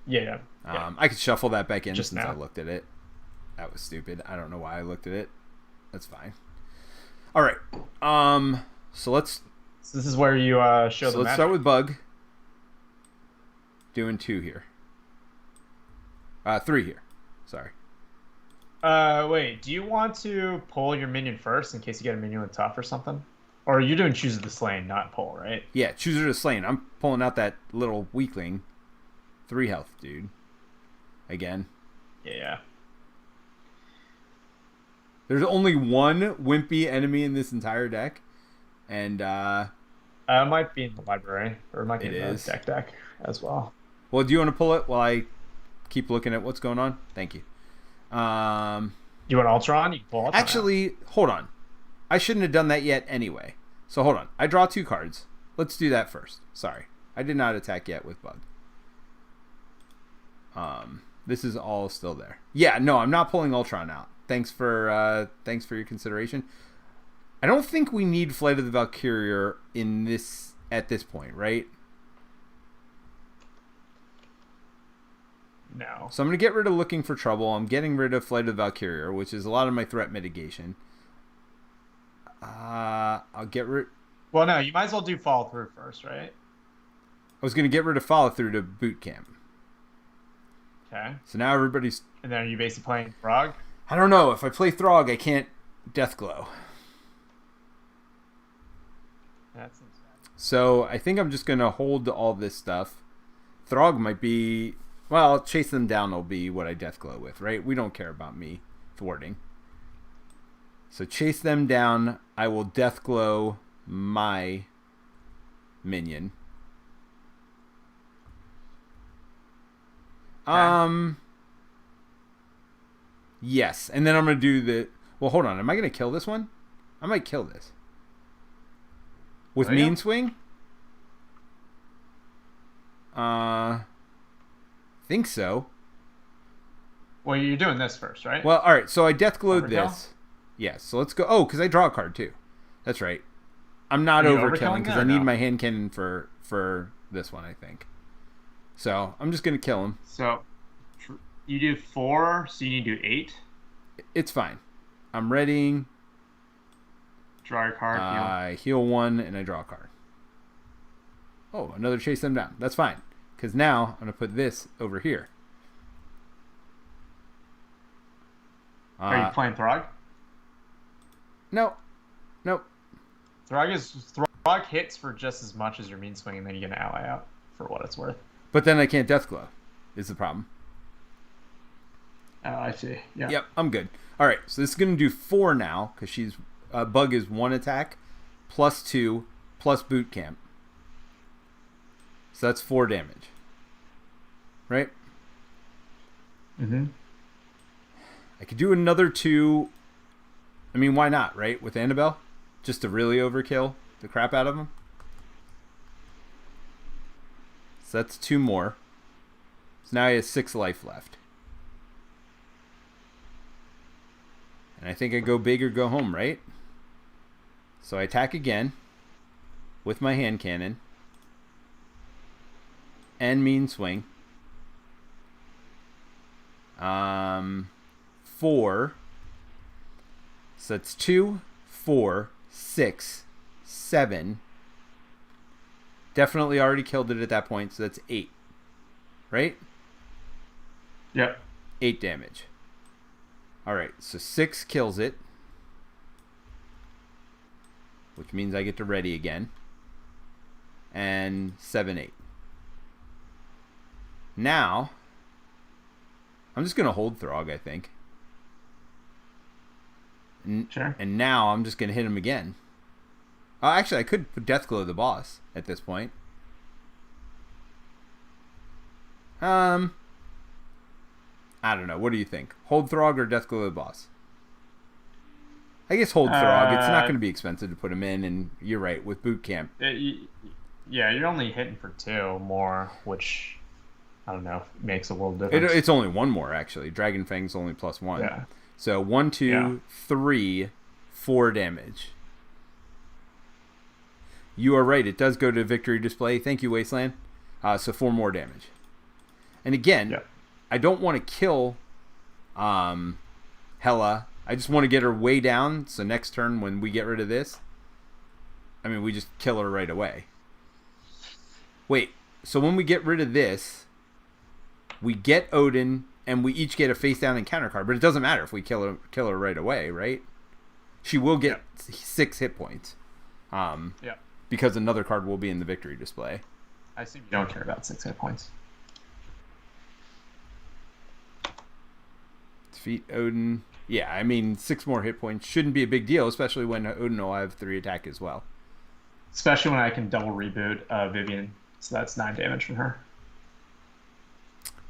Yeah. I could shuffle that back in just since now. I looked at it. That was stupid. I don't know why I looked at it. That's fine. All right. So let's. So this is where you show the. So let's start with Bug. Doing 2 here. 3 here. Sorry. Wait. Do you want to pull your minion first in case you get a minion with tough or something? Or are you doing choose the slain, not pull, right? Yeah, chooser to slain. I'm pulling out that little weakling. 3 health, dude. Again. Yeah. There's only one wimpy enemy in this entire deck, and it might be in the library, or it might be in the deck as well. Well, do you want to pull it while I keep looking at what's going on? Thank you. You want Ultron? You can pull Ultron. Actually, hold on. I shouldn't have done that yet anyway. So hold on. I draw 2 cards. Let's do that first. Sorry, I did not attack yet with Bug. This is all still there. Yeah, no, I'm not pulling Ultron out. Thanks for your consideration. I don't think we need Flight of the Valkyrie at this point, right? No. So I'm going to get rid of Looking for Trouble. I'm getting rid of Flight of the Valkyrie, which is a lot of my threat mitigation. I'll get rid. Well, no, you might as well do follow through first, right? I was going to get rid of follow through to boot camp. Okay. So now everybody's. And then are you basically playing Throg? I don't know. If I play Throg, I can't Deathglow. That seems bad. So I think I'm just going to hold all this stuff. Throg might be. Well, chase them down will be what I Deathglow with, right? We don't care about me thwarting. So chase them down. I will Deathglow my minion. Okay. Yes, and then I'm gonna do the. Well, hold on. Am I gonna kill this one? I might kill this with mean swing. Think so. Well, you're doing this first, right? Well, all right. So I Deathglowed this. Yes. So let's go. Oh, because I draw a card too. That's right. I'm not overkilling because I need my hand cannon for this one, I think. So I'm just gonna kill him. So you do 4, so you need to do 8. It's fine. I'm readying. Draw your card. I heal 1 and I draw a card. Oh, another chase them down. That's fine. Because now I'm going to put this over here. Are you playing Throg? No. Nope. Throg hits for just as much as your mean swing, and then you get an ally out for what it's worth. But then I can't Deathglow, is the problem. Oh, I see. Yeah. Yep, I'm good. All right, so this is going to do 4 now, because she's Bug is 1 attack, plus 2, plus boot camp. So that's 4 damage. Right? Mm-hmm. I could do another 2. I mean, why not, right? With Annabelle? Just to really overkill the crap out of him. So that's 2 more. So now he has 6 life left. And I think I go big or go home, right? So I attack again with my hand cannon and mean swing. 4. So that's 2, 4, 6, 7. Definitely already killed it at that point, so that's 8. Right? Yep. 8 damage. Alright, so 6 kills it. Which means I get to ready again. And 7, 8. Now, I'm just going to hold Throg, I think. Sure. And now I'm just going to hit him again. Oh, actually, I could Deathglow the boss at this point. I don't know. What do you think? Hold Throg or Deathglow the boss? I guess hold Throg. It's not going to be expensive to put him in, and you're right, with boot camp. Yeah, you're only hitting for 2 more, which, I don't know, makes a world of difference. It's only 1 more, actually. Dragon Fang's only plus 1. Yeah. So 1, 2, 3, 4 damage. You are right. It does go to victory display. Thank you, Wasteland. So 4 more damage. And again, I don't want to kill Hela. I just want to get her way down. So next turn when we get rid of this, I mean, we just kill her right away. Wait. So when we get rid of this, we get Odin, and we each get a face down encounter card. But it doesn't matter if we kill her right away, right? She will get 6 hit points. Because another card will be in the victory display. I assume you don't care about 6 hit points. Defeat Odin. Yeah, I mean, 6 more hit points shouldn't be a big deal, especially when Odin will have 3 attack as well. Especially when I can double reboot Vivian. So that's 9 damage from her.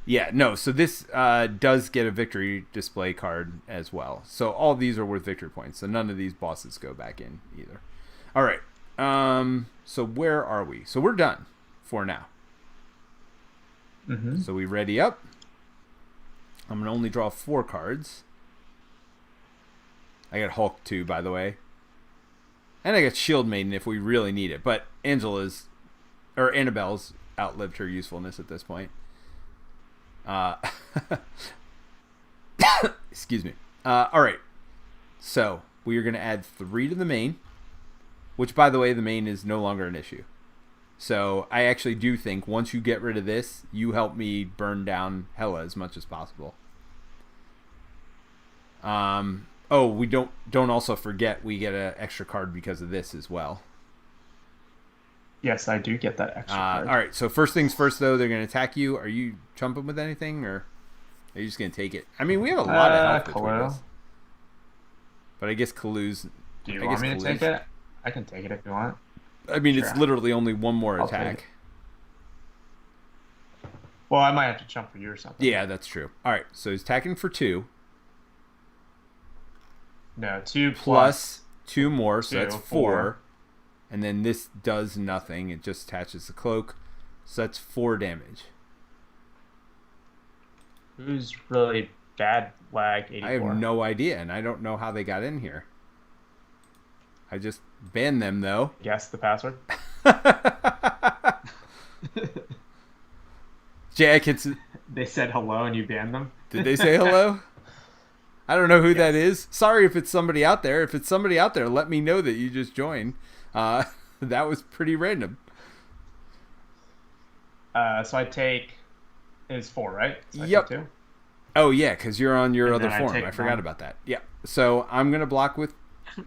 Yeah, no, so this does get a victory display card as well. So all these are worth victory points. So none of these bosses go back in either. All right. So where are we? So we're done for now. Mm-hmm. So we ready up. I'm going to only draw 4 cards. I got Hulk too, by the way. And I got Shield Maiden if we really need it. But Annabelle's outlived her usefulness at this point. Excuse me. All right. So We are going to add 3 to the main, which, by the way, the main is no longer an issue. So I actually do think once you get rid of this, you help me burn down Hela as much as possible. We don't also forget we get an extra card because of this as well. Yes, I do get that extra card. All right, so first things first, though, they're going to attack you. Are you jumping with anything, or are you just going to take it? I mean, we have a lot of health between us. But I guess Kalu's... Do you want me to take it? I can take it if you want. I mean, sure. It's literally only one more attack. Well, I might have to jump for you or something. Yeah, that's true. All right, so he's attacking for 2. No, 2 plus 2 more, so that's 4. And then this does nothing. It just attaches the cloak. So that's 4 damage. Who's really bad lag 84? I have no idea, and I don't know how they got in here. I just banned them, though. Guess the password? Jay, they said hello and you banned them? Did they say hello? I don't know who that is. Sorry if it's somebody out there. If it's somebody out there, let me know that you just joined. That was pretty random. So I take... It's 4, right? So yep. 2? Oh, yeah, because you're on your other form. I forgot mine. about that. Yeah. So I'm going to block with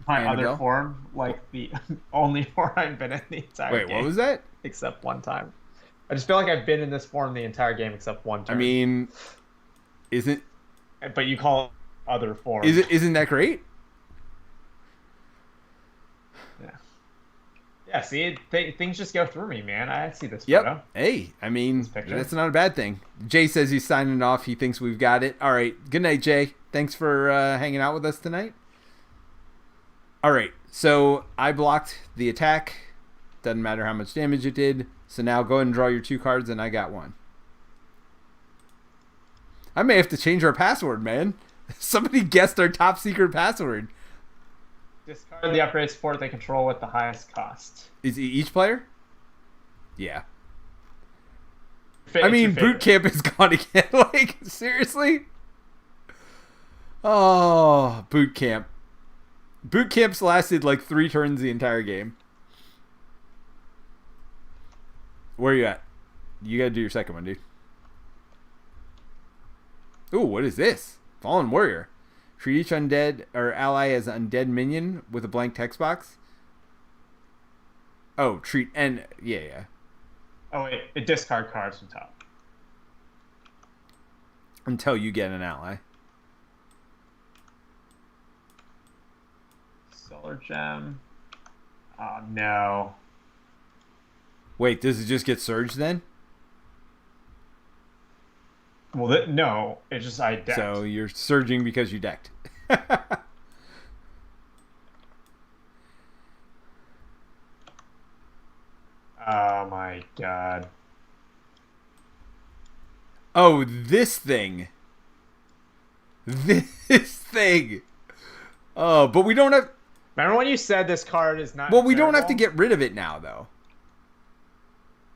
my Annabelle. other form, like the only form I've been in the entire game. Wait, what was that? Except one time. I just feel like I've been in this form the entire game except one time. I mean, isn't... But you call it other form. Isn't that great? Yeah. Yeah, see, things just go through me, man. I see this yep. photo. Hey, I mean, that's not a bad thing. Jay says he's signing off. He thinks we've got it. All right. Good night, Jay. Thanks for hanging out with us tonight. All right. So I blocked the attack. Doesn't matter how much damage it did. So now go ahead and draw your 2 cards, and I got 1. I may have to change our password, man. Somebody guessed our top secret password. Discard the upgrade support they control with the highest cost. Is it each player? Yeah. I mean, boot camp is gone again. Like, seriously? Oh, boot camp. Boot camps lasted like 3 turns the entire game. Where are you at? You gotta do your second one, dude. Ooh, what is this? Fallen Warrior. Treat each undead or ally as an undead minion with a blank text box. Oh, treat and yeah. Oh wait, it discard cards from top. Until you get an ally. Solar gem. Oh no. Wait, does it just get surged then? Well, no. It's just I decked. So you're surging because you decked. Oh my god. Oh, this thing. This thing. Oh, but we don't have... Remember when you said this card is not... Well, we don't have to get rid of it now, though.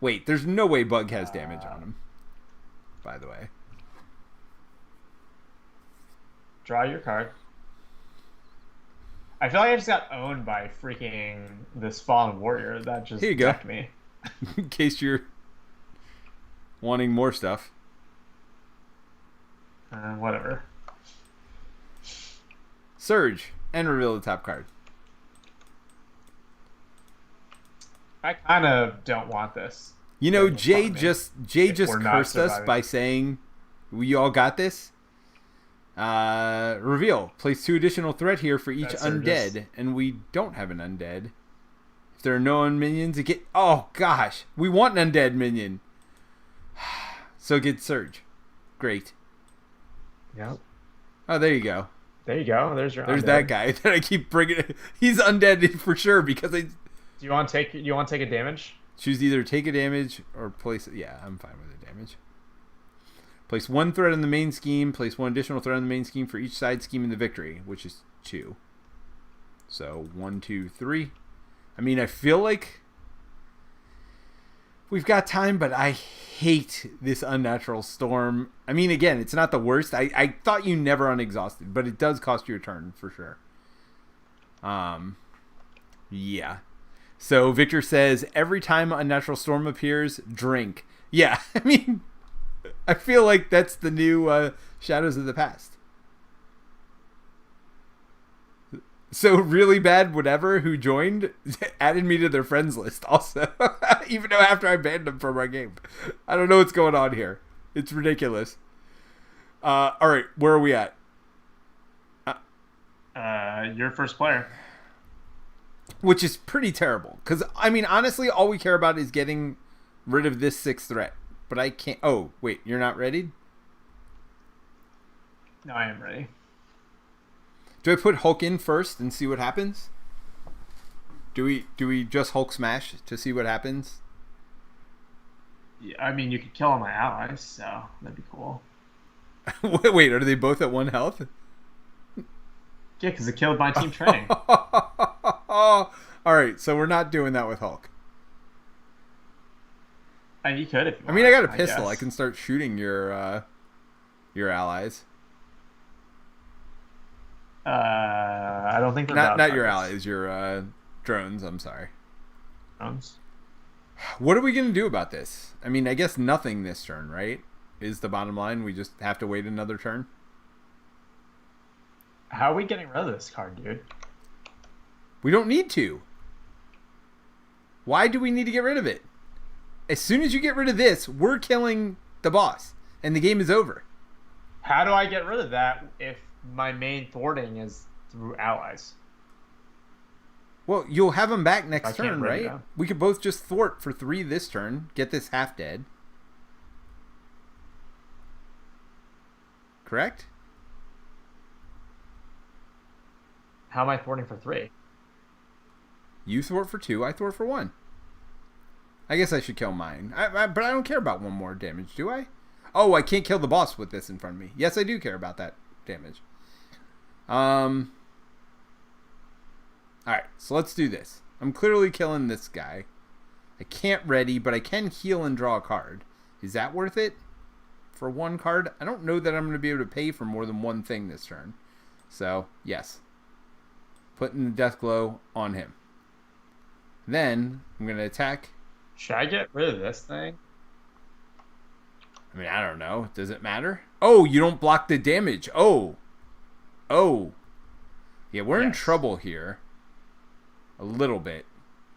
Wait, there's no way Bug has damage on him. By the way. Draw your card. I feel like I just got owned by freaking this Fallen Warrior that just decked me. In case you're wanting more stuff. Whatever. Surge and reveal the top card. I kind of don't want this. You know, Jay just cursed us by saying, "We all got this." Reveal. Place 2 additional threat here for each undead, and we don't have an undead. If there are no minions, it get... Oh, gosh. We want an undead minion. So get Surge. Great. Yep. Oh, there you go. There you go. There's undead. That guy that I keep bringing. He's undead for sure because I... Do you want to take a damage? Choose either take a damage or place... Yeah, I'm fine with the damage. Place 1 threat in the main scheme. Place 1 additional threat in the main scheme for each side scheme in the victory, which is 2. So 1, 2, 3. I mean, I feel like we've got time, but I hate this unnatural storm. I mean, again, it's not the worst. I thought you never unexhausted, but it does cost you a turn for sure. Yeah. So Victor says, every time a natural storm appears, drink. Yeah, I mean, I feel like that's the new Shadows of the Past. So really bad whatever who joined added me to their friends list also. Even though after I banned them from our game. I don't know what's going on here. It's ridiculous. All right, where are we at? You're first player. Which is pretty terrible. Because, I mean, honestly, all we care about is getting rid of this 6th threat. But I can't... Oh, wait, you're not ready? No, I am ready. Do I put Hulk in first and see what happens? Do we just Hulk smash to see what happens? Yeah, I mean, you could kill all my allies, so that'd be cool. Wait, are they both at 1 health? Yeah, because it killed my team training. All right, so we're not doing that with Hulk. You could if you want. I mean, I got a pistol. I can start shooting your allies. I don't think they're not your allies, your drones. I'm sorry. Drones. What are we gonna do about this? I mean, I guess nothing this turn, right? Is the bottom line. We just have to wait another turn. How are we getting rid of this card, dude? We don't need to. Why do we need to get rid of it? As soon as you get rid of this, we're killing the boss, and the game is over. How do I get rid of that if my main thwarting is through allies? Well, you'll have them back next turn, right? Now. We could both just thwart for 3 this turn, get this half dead. Correct? How am I thwarting for 3? You thwart for 2, I thwart for 1. I guess I should kill mine. But I don't care about 1 more damage, do I? Oh, I can't kill the boss with this in front of me. Yes, I do care about that damage. Alright, so let's do this. I'm clearly killing this guy. I can't ready, but I can heal and draw a card. Is that worth it? For 1 card? I don't know that I'm going to be able to pay for more than 1 thing this turn. So, yes. Putting the Death Glow on him. Then, I'm going to attack. Should I get rid of this thing? I mean, I don't know. Does it matter? Oh, you don't block the damage. Oh. Yeah, we're in trouble here. A little bit.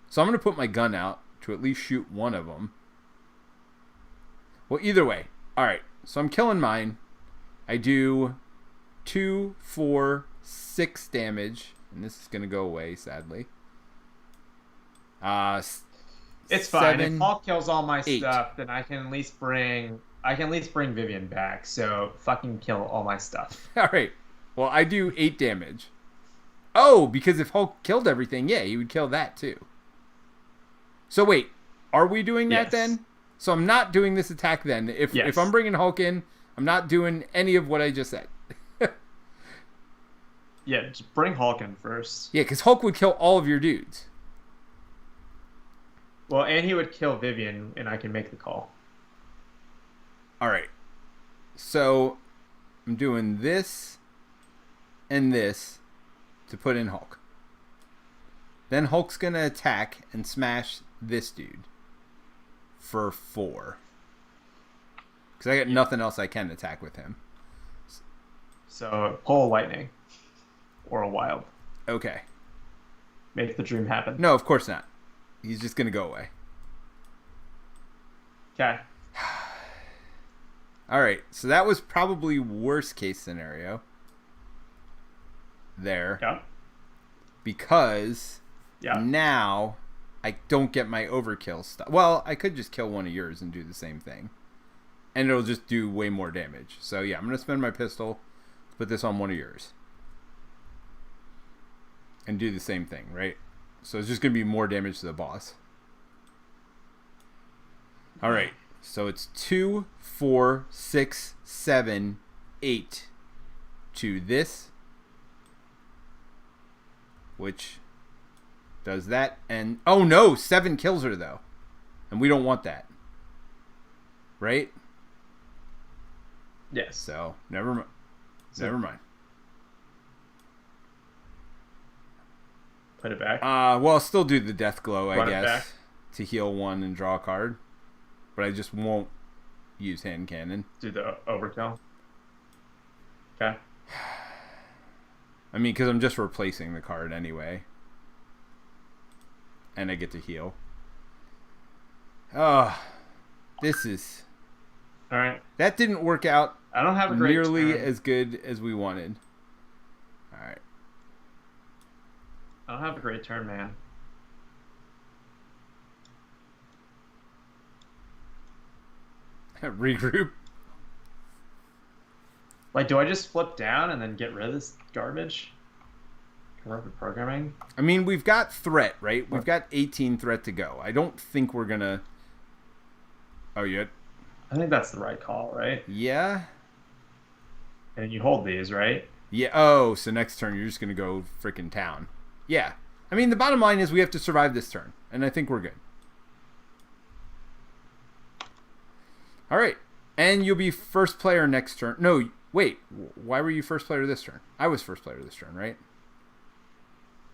So I'm going to put my gun out to at least shoot 1 of them. Well, either way. Alright, so I'm killing mine. I do 2, 4, 6 damage. And this is going to go away, sadly. It's fine. 7, if Hulk kills all my 8. stuff, then I can at least bring Vivian back. So fucking kill all my stuff. Alright. Well, I do 8 damage. Oh, because if Hulk killed everything, yeah, he would kill that too. So wait, are we doing that then? So I'm not doing this attack then. If I'm bringing Hulk in, I'm not doing any of what I just said. Yeah, just bring Hulk in first. Yeah, because Hulk would kill all of your dudes. Well, and he would kill Vivian, and I can make the call. All right. So I'm doing this and this to put in Hulk. Then Hulk's going to attack and smash this dude for 4. Because I got nothing else I can attack with him. So pull a lightning. Or a wild. Okay. Make the dream happen. No, of course not. He's just going to go away. Okay. Alright, so that was probably worst case scenario. There. Yeah. Because now I don't get my overkill stuff. Well, I could just kill 1 of yours and do the same thing. And it'll just do way more damage. So yeah, I'm going to spend my pistol, put this on 1 of yours. And do the same thing, right? So it's just going to be more damage to the boss. Alright, so it's 2, 4, 6, 7, 8 to this. Which does that. And oh no, 7 kills her though. And we don't want that. Right? Yes. So, never mind. Put it back. Well, I'll still do the death glow, I Run it guess, back. to heal 1 and draw a card. But I just won't use hand cannon. Do the overkill. Okay. I mean, because I'm just replacing the card anyway. And I get to heal. Oh, this is... All right. That didn't work out I don't have a great nearly turn. as good as we wanted. All right. I don't have a great turn, man. Regroup. Like, do I just flip down and then get rid of this garbage? Corrupted programming? I mean, we've got threat, right? We've got 18 threat to go. I don't think we're going to... Oh, yeah. I think that's the right call, right? Yeah? And you hold these, right? Yeah. Oh, so next turn you're just going to go freaking town. Yeah. I mean, the bottom line is we have to survive this turn. And I think we're good. All right. And you'll be first player next turn. No, wait. Why were you first player this turn? I was first player this turn, right?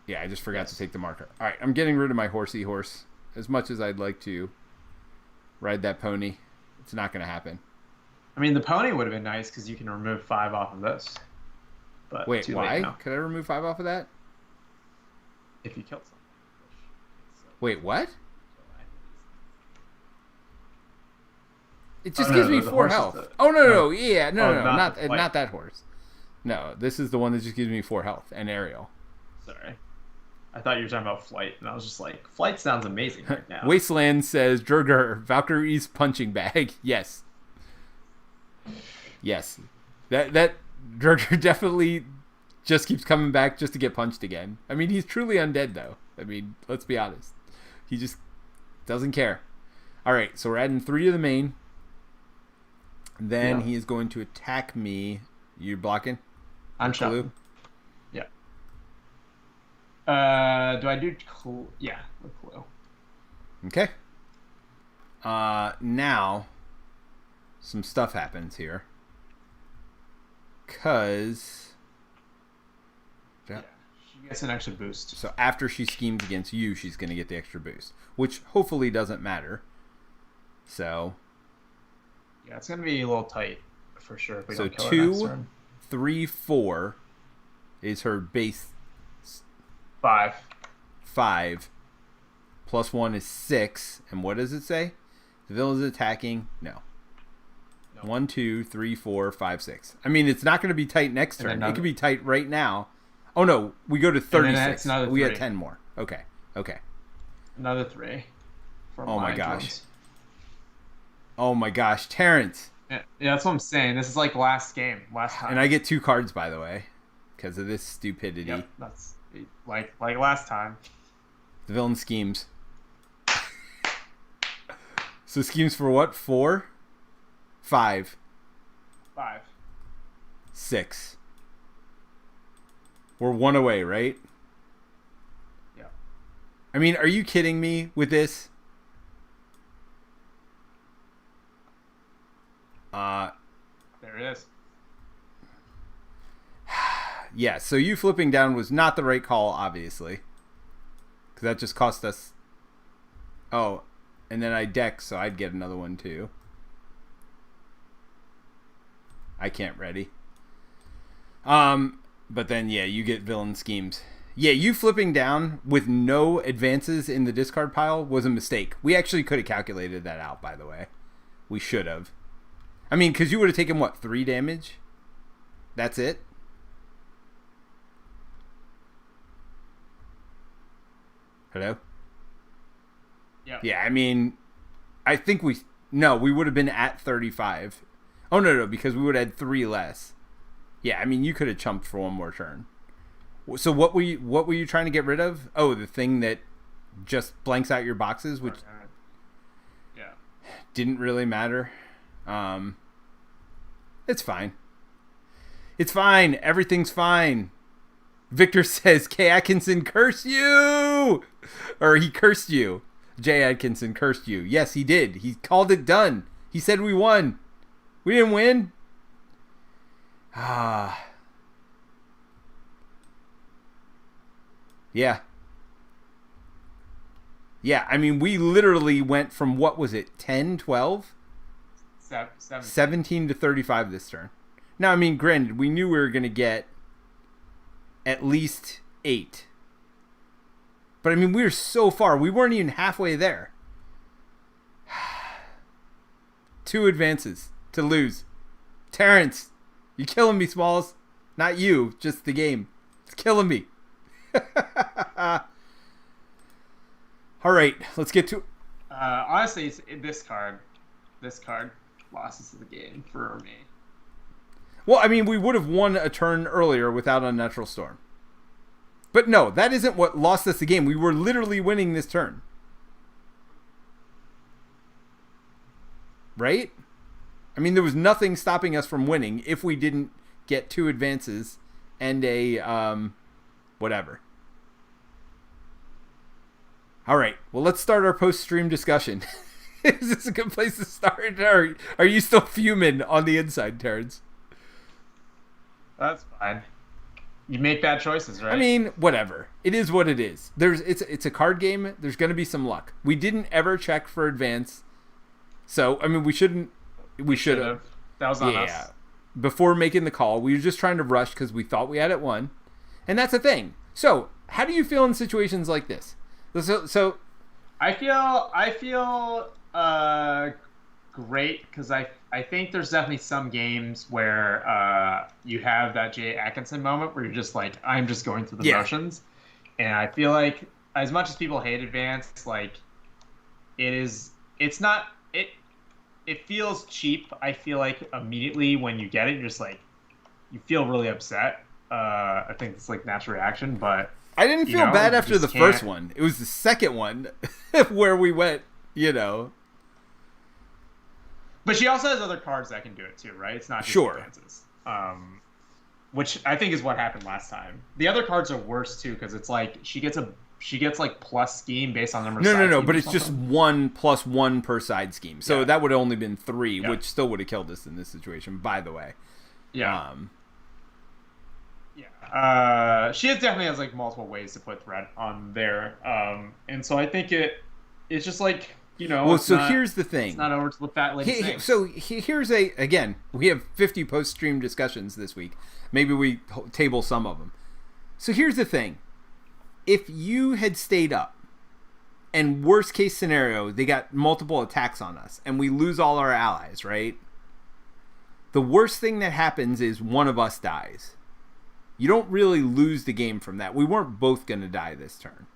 Yeah, I just forgot to take the marker. All right, I'm getting rid of my horsey horse. As much as I'd like to ride that pony, it's not going to happen. I mean, the pony would have been nice because you can remove 5 off of this. But wait, too why? late now. Could I remove 5 off of that? If you killed something. Wait, what? It Oh, just no, gives me the 4 horse is health. the- Oh, no, yeah, no, Oh, no, not the not that horse. No, this is the one that just gives me 4 health, and aerial. Sorry. I thought you were talking about flight, and I was just like, flight sounds amazing right now. Wasteland says, Durger, Valkyrie's punching bag. Yes. Yes. That Durger definitely just keeps coming back just to get punched again. I mean, he's truly undead, though. I mean, let's be honest. He just doesn't care. All right, so we're adding 3 to the main. Then he is going to attack me. You blocking? I'm Clue? Yeah. Do I do clue? Yeah, with clue. Okay. Now, some stuff happens here. Because... Yeah. She gets an extra boost. So after she schemes against you, she's going to get the extra boost. Which hopefully doesn't matter. So... Yeah, it's going to be a little tight, for sure, if we So don't kill her next 2, turn. 3, 4 is her base 5. 5. Plus 1 is 6. And what does it say? The villain is attacking? No. 1, 2, 3, 4, 5, 6. I mean, it's not going to be tight next turn. It could be tight right now. Oh, no. We go to 36. We had 10 more. Okay. Another 3. Oh, my gosh. Oh, my gosh. Terrence. Yeah, that's what I'm saying. This is like last time. And I get 2 cards, by the way, because of this stupidity. Yep, that's like last time. The villain schemes. So schemes for what? 4? 5. 5. 6. We're 1 away, right? Yeah. I mean, are you kidding me with this? There it is. Yeah, so you flipping down was not the right call, obviously. Because that just cost us... Oh, and then I deck, so I'd get another one too. I can't ready. But then, yeah, you get villain schemes. Yeah, you flipping down with no advances in the discard pile was a mistake. We actually could have calculated that out, by the way. We should have. I mean, because you would have taken, what, 3 damage? That's it? Hello? Yeah. Yeah, I mean, I think we... No, we would have been at 35. Oh, no, because we would have had 3 less. Yeah, I mean, you could have chumped for 1 more turn. So what were you trying to get rid of? Oh, the thing that just blanks out your boxes, which yeah, didn't really matter. It's fine. It's fine. Everything's fine. Victor says, K. Atkinson cursed you! Or he cursed you. J. Atkinson cursed you. Yes, he did. He called it done. He said we won. We didn't win. Yeah. Yeah, I mean, we literally went from, what was it, 10, 12? 17 to 35 this turn. Now, I mean, granted, we knew we were going to get at least 8. But, I mean, we were so far. We weren't even halfway there. 2 advances to lose. Terence, you're killing me, Smalls. Not you, just the game. It's killing me. All right, let's get to... honestly, it's this card losses the game for me. Well, I mean, we would have won a turn earlier without Unnatural Storm. But no, that isn't what lost us the game. We were literally winning this turn. Right? I mean, there was nothing stopping us from winning if we didn't get 2 advances and a whatever. All right. Well, let's start our post-stream discussion. Is this a good place to start? Or are you still fuming on the inside, Terence? That's fine. You make bad choices, right? I mean, whatever. It is what it is. It's a card game. There's going to be some luck. We didn't ever check for advance. So, I mean, we should have. That was on us. Before making the call, we were just trying to rush because we thought we had it won. And that's the thing. So, how do you feel in situations like this? So I feel great because I think there's definitely some games where you have that Jay Atkinson moment where you're just like, I'm just going through the motions. And I feel like as much as people hate advance, like it feels cheap. I feel like immediately when you get it, you're just like, you feel really upset. I think it's like natural reaction, but I didn't feel bad after the first one. It was the second one where we went, But she also has other cards that can do it too, right? It's not just advances. Which I think is what happened last time. The other cards are worse too because it's like she gets like plus scheme based on number of side No, but it's just 1 + 1 per side scheme. So that would have only been 3, which still would have killed us in this situation, by the way. Yeah. She definitely has like multiple ways to put threat on there. And so I think it's just like, Well, so here's the thing. It's not over to the fat lady. So here's again, we have 50 post-stream discussions this week. Maybe we table some of them. So here's the thing. If you had stayed up, and worst case scenario, they got multiple attacks on us, and we lose all our allies, right? The worst thing that happens is one of us dies. You don't really lose the game from that. We weren't both going to die this turn.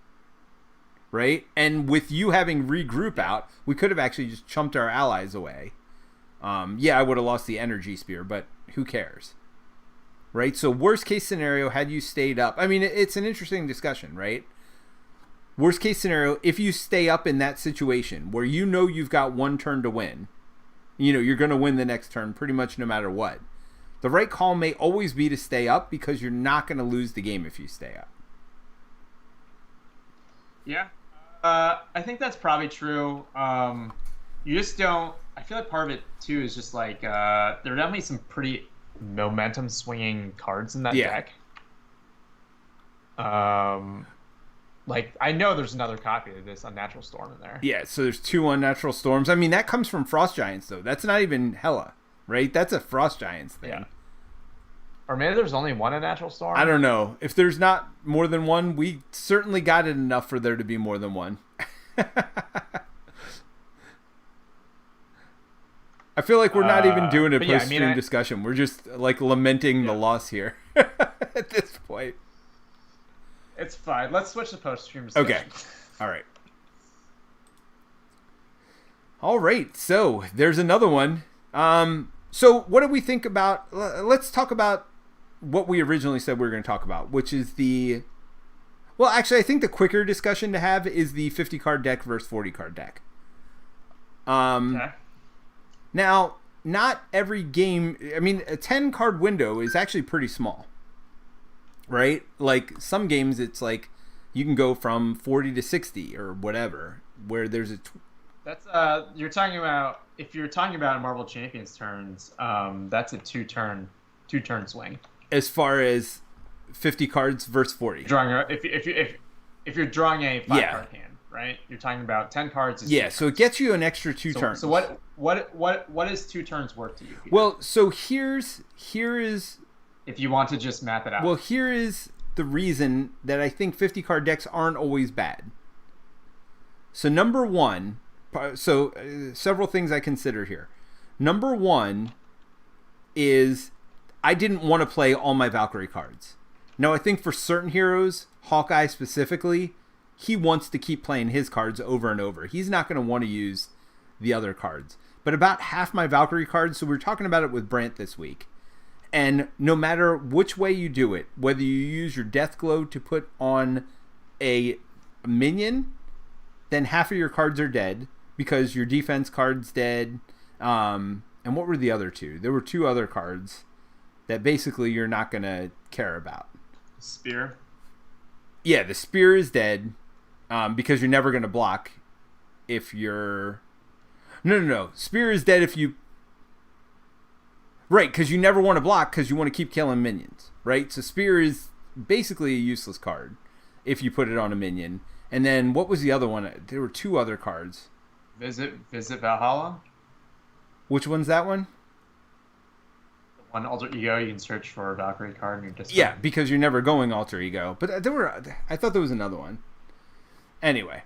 Right? And with you having regroup out, we could have actually just chumped our allies away. I would have lost the energy spear, but who cares? Right? So worst case scenario, had you stayed up. I mean, it's an interesting discussion, right? Worst case scenario, if you stay up in that situation where you've got 1 turn to win, you're going to win the next turn pretty much no matter what. The right call may always be to stay up because you're not going to lose the game if you stay up. Yeah. I think that's probably true. You just don't... I feel like part of it, too, is just like... there are definitely some pretty momentum-swinging cards in that deck. Like, I know there's another copy of this Unnatural Storm in there. Yeah, so there's 2 Unnatural Storms. I mean, that comes from Frost Giants, though. That's not even Hela, right? That's a Frost Giants thing. Yeah. Or maybe there's only 1 Unnatural Storm? I don't know. If there's not more than 1, we certainly got it enough for there to be more than 1. I feel like we're not even doing a post-stream discussion. We're just like lamenting the loss here at this point. It's fine. Let's switch to post-stream discussion. Okay. All right. So there's another one. So what do we think about... Let's talk about what we originally said we were going to talk about, which is the... Well, actually, I think the quicker discussion to have is the 50-card deck versus 40-card deck. Okay. Now, not every game... I mean, a 10-card window is actually pretty small. Right? Like, some games, it's like you can go from 40 to 60 or whatever, where there's a... That's you're talking about, if you're talking about Marvel Champions turns, that's a two turn swing. As far as 50 cards versus 40. If you're drawing a 5-card hand. right? You're talking about 10 cards. Is Yeah, so it gets you an extra 2 turns. So what is 2 turns worth to you, Peter? Well, so here is if you want to just map it out. Well, here is the reason that I think 50 card decks aren't always bad. So number one, several things I consider here. Number one is I didn't want to play all my Valkyrie cards. Now, I think for certain heroes, Hawkeye specifically, he wants to keep playing his cards over and over. He's not going to want to use the other cards. But about half my Valkyrie cards, so we were talking about it with Brant this week, and no matter which way you do it, whether you use your Death Glow to put on a minion, then half of your cards are dead because your defense card's dead. And what were the other 2? There were 2 other cards that basically you're not going to care about. Spear? Yeah, the spear is dead because you're never going to block if you're... No. Spear is dead if you... Right, because you never want to block because you want to keep killing minions, right? So Spear is basically a useless card if you put it on a minion. And then what was the other one? There were 2 other cards. Visit Valhalla? Which one's that one? The one alter ego, you can search for a Valkyrie card in your discard. Yeah, because you're never going alter ego. But I thought there was another one. Anyway.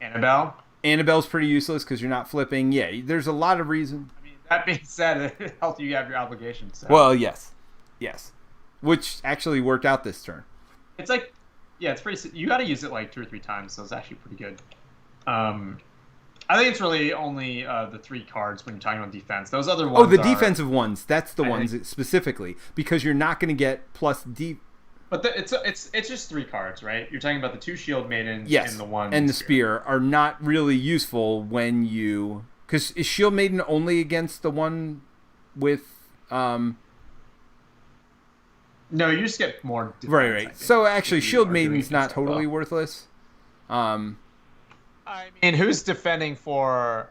Annabelle's pretty useless because you're not flipping. Yeah, there's a lot of reason. That being said, it helped you have your obligations. So. Well, yes. Which actually worked out this turn. It's like, yeah, it's pretty. You got to use it like 2 or 3 times, so it's actually pretty good. I think it's really only the 3 cards when you're talking about defense. Those other ones. Oh, the defensive ones. That's the ones specifically because you're not going to get plus D. But it's just 3 cards, right? You're talking about the 2 Shield Maidens and the 1 and the Spear are not really useful when you. Because is Shield Maiden only against the one with... No, you just get more defense, Right. So actually, Shield Maiden's not totally worthless. I mean, who's defending for...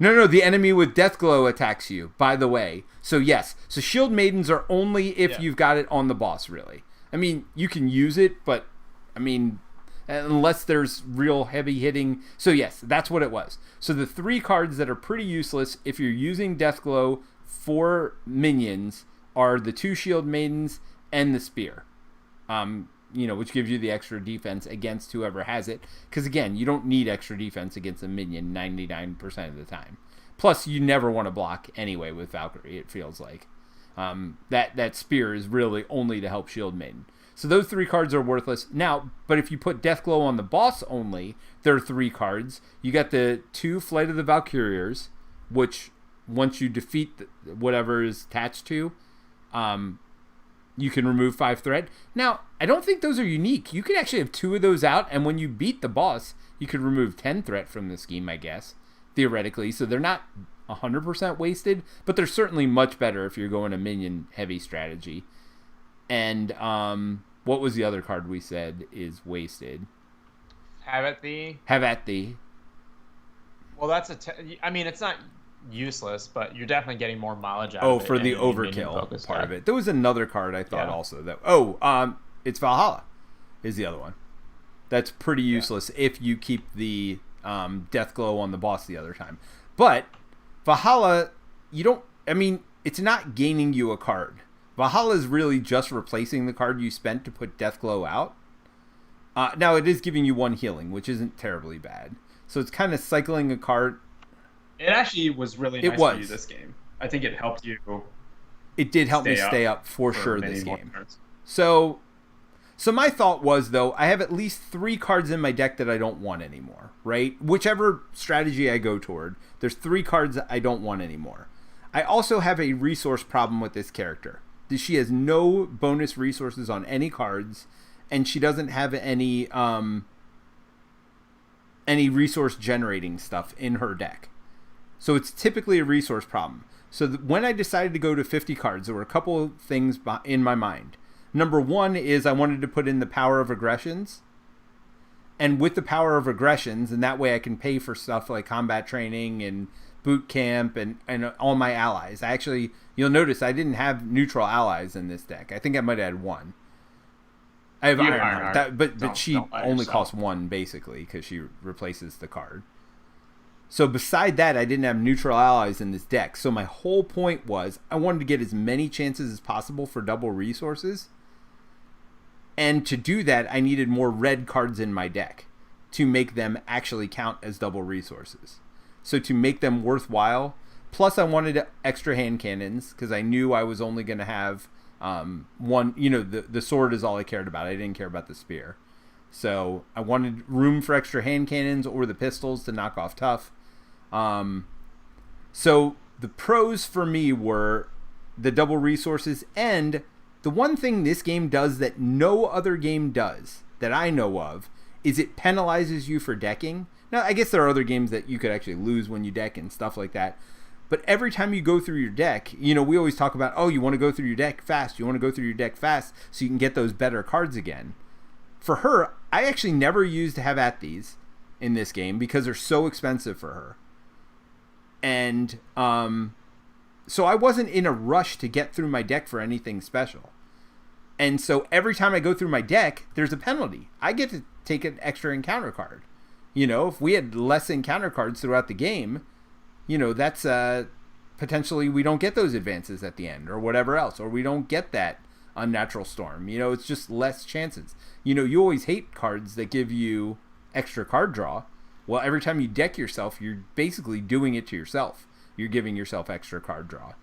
No, the enemy with Death Glow attacks you, by the way. So yes, so Shield Maidens are only if you've got it on the boss, really. I mean, you can use it, but, I mean... Unless there's real heavy hitting. So yes, that's what it was. So the 3 cards that are pretty useless if you're using Deathglow for minions are the 2 Shield Maidens and the Spear. Which gives you the extra defense against whoever has it. Because again, you don't need extra defense against a minion 99% of the time. Plus, you never want to block anyway with Valkyrie, it feels like. That Spear is really only to help Shield Maiden. So those 3 cards are worthless. Now, but if you put Deathglow on the boss only, there are 3 cards. You got the 2 Flight of the Valkyriers, which once you defeat whatever is attached to, you can remove 5 threat. Now, I don't think those are unique. You could actually have 2 of those out, and when you beat the boss, you could remove 10 threat from the scheme, I guess, theoretically. So they're not 100% wasted, but they're certainly much better if you're going a minion-heavy strategy. And what was the other card we said is wasted? Have at thee. Well, that's I mean, it's not useless, but you're definitely getting more mileage out of it. Oh, for the overkill part of it. There was another card I thought also that... it's Valhalla is the other one. That's pretty useless if you keep the Deathglow on the boss the other time. But Valhalla, it's not gaining you a card. Valhalla is really just replacing the card you spent to put Deathglow out. Now, it is giving you 1 healing, which isn't terribly bad. So it's kind of cycling a card. It actually was really nice for you this game. I think it helped you. It did help me stay up for sure this game. So my thought was, though, I have at least 3 cards in my deck that I don't want anymore, right? Whichever strategy I go toward, there's 3 cards that I don't want anymore. I also have a resource problem with this character. She has no bonus resources on any cards, and she doesn't have any resource generating stuff in her deck. So it's typically a resource problem. So when I decided to go to 50 cards, there were a couple of things in my mind. Number 1 is I wanted to put in the power of aggressions. And with the power of aggressions, and that way I can pay for stuff like combat training and boot camp and all my allies. You'll notice I didn't have neutral allies in this deck. I think I might have had 1. I have You have Ironheart. Ironheart. But she Don't lie to only yourself. costs 1 basically because she replaces the card. So beside that, I didn't have neutral allies in this deck. So my whole point was I wanted to get as many chances as possible for double resources. And to do that, I needed more red cards in my deck to make them actually count as double resources. So to make them worthwhile, plus I wanted extra hand cannons because I knew I was only going to have one. The sword is all I cared about. I didn't care about the spear. So I wanted room for extra hand cannons or the pistols to knock off tough. So the pros for me were the double resources, and the one thing this game does that no other game does that I know of is it penalizes you for decking. Now, I guess there are other games that you could actually lose when you deck and stuff like that. But every time you go through your deck, we always talk about, you want to go through your deck fast. You want to go through your deck fast so you can get those better cards again. For her, I actually never used to have at these in this game because they're so expensive for her. And so I wasn't in a rush to get through my deck for anything special. And so every time I go through my deck, there's a penalty. I get to take an extra encounter card. If we had less encounter cards throughout the game, that's potentially we don't get those advances at the end or whatever else, or we don't get that unnatural storm. It's just less chances. You always hate cards that give you extra card draw. Well, every time you deck yourself, you're basically doing it to yourself. You're giving yourself extra card draw.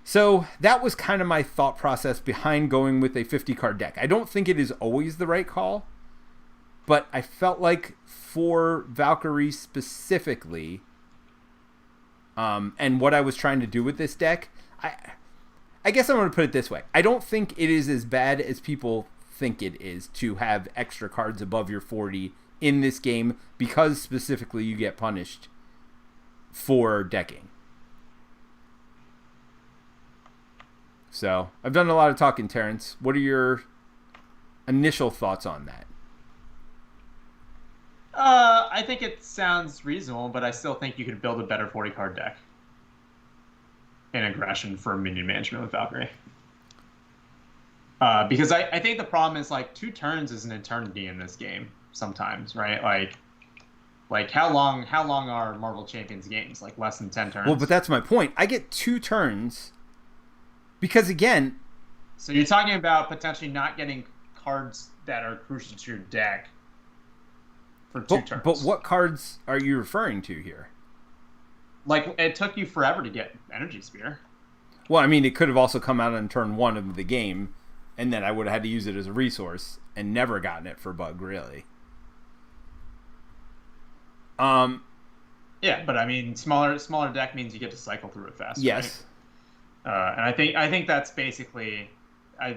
So that was kind of my thought process behind going with a 50-card deck. I don't think it is always the right call, but I felt like for Valkyrie specifically, and what I was trying to do with this deck, I guess I'm going to put it this way. I don't think it is as bad as people think it is to have extra cards above your 40 in this game because specifically you get punished for decking. So, I've done a lot of talking, Terence. What are your initial thoughts on that? I think it sounds reasonable, but I still think you could build a better 40-card deck in aggression for minion management with Valkyrie. Because I think the problem is, 2 turns is an eternity in this game sometimes, right? Like how long are Marvel Champions games? Less than 10 turns? Well, but that's my point. I get 2 turns because, again... So you're talking about potentially not getting cards that are crucial to your deck for 2 turns. But what cards are you referring to here? It took you forever to get Energy Spear. Well, I mean, it could have also come out on turn 1 of the game, and then I would have had to use it as a resource and never gotten it for bug, really. Yeah, but I mean, smaller deck means you get to cycle through it faster. Yes. Right? And I think that's basically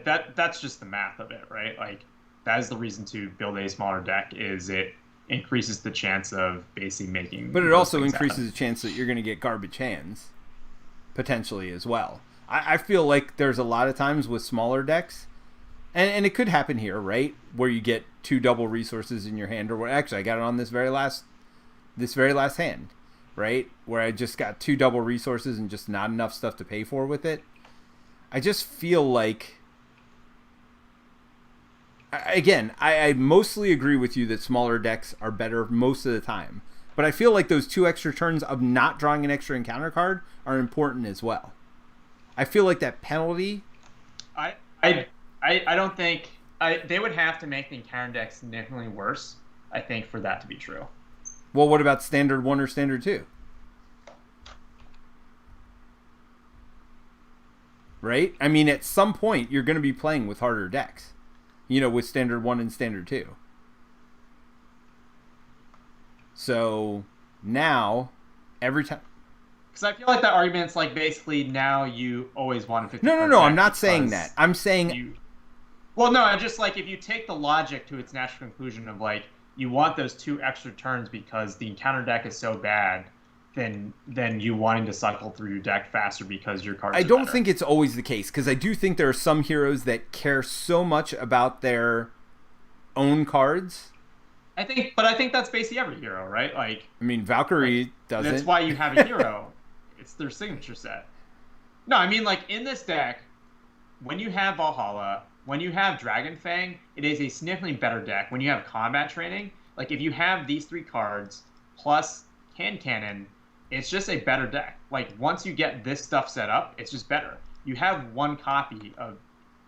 that's just the math of it, right? That is the reason to build a smaller deck is it increases the chance of basically making. But it also increases the chance that you're going to get garbage hands, potentially as well. I feel like there's a lot of times with smaller decks, and it could happen here, right, where you get 2 double resources in your hand, or actually I got it on this very last hand, right, where I just got 2 double resources and just not enough stuff to pay for with it. I just feel like, again, I mostly agree with you that smaller decks are better most of the time, but I feel like those 2 extra turns of not drawing an extra encounter card are important as well. I feel like that penalty. I don't think they would have to make the encounter deck significantly worse, I think, for that to be true. Well, what about standard 1 or standard 2? Right? I mean, at some point, you're going to be playing with harder decks. With standard 1 and standard 2. So, now, every time... Because I feel like that argument's basically now you always want a 50. No, I'm not saying that. I'm saying... Well, no, just if you take the logic to its natural conclusion of you want those 2 extra turns because the encounter deck is so bad, then you wanting to cycle through your deck faster because your cards. I don't think it's always the case because I do think there are some heroes that care so much about their own cards. I think that's basically every hero, right? I mean, Valkyrie doesn't. That's why you have a hero. It's their signature set. No, I mean in this deck, when you have Valhalla, when you have Dragon Fang, it is a significantly better deck. When you have combat training, like if you have these 3 cards plus hand cannon, it's just a better deck. Like once you get this stuff set up, it's just better. You have 1 copy of.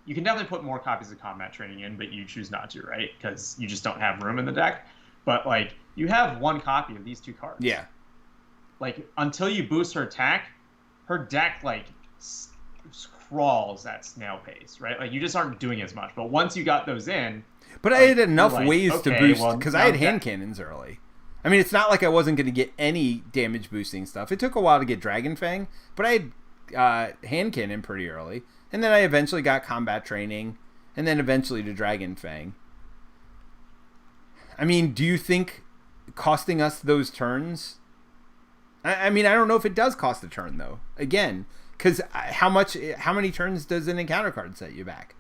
You can definitely put more copies of combat training in, but you choose not to, right? Because you just don't have room in the deck. But like you have 1 copy of these 2 cards. Yeah. Like until you boost her attack, her deck like crawls at snail pace, right? Like you just aren't doing as much. But once you got those in, but like, I had enough ways to boost because well, I had hand cannons early. I mean, it's not like I wasn't going to get any damage boosting stuff. It took a while to get Dragon Fang, but I had hand cannon pretty early, and then I eventually got combat training, and then eventually to Dragon Fang. I mean, do you think costing us those turns? I mean, I don't know if it does cost a turn though. Again, because how many turns does an encounter card set you back?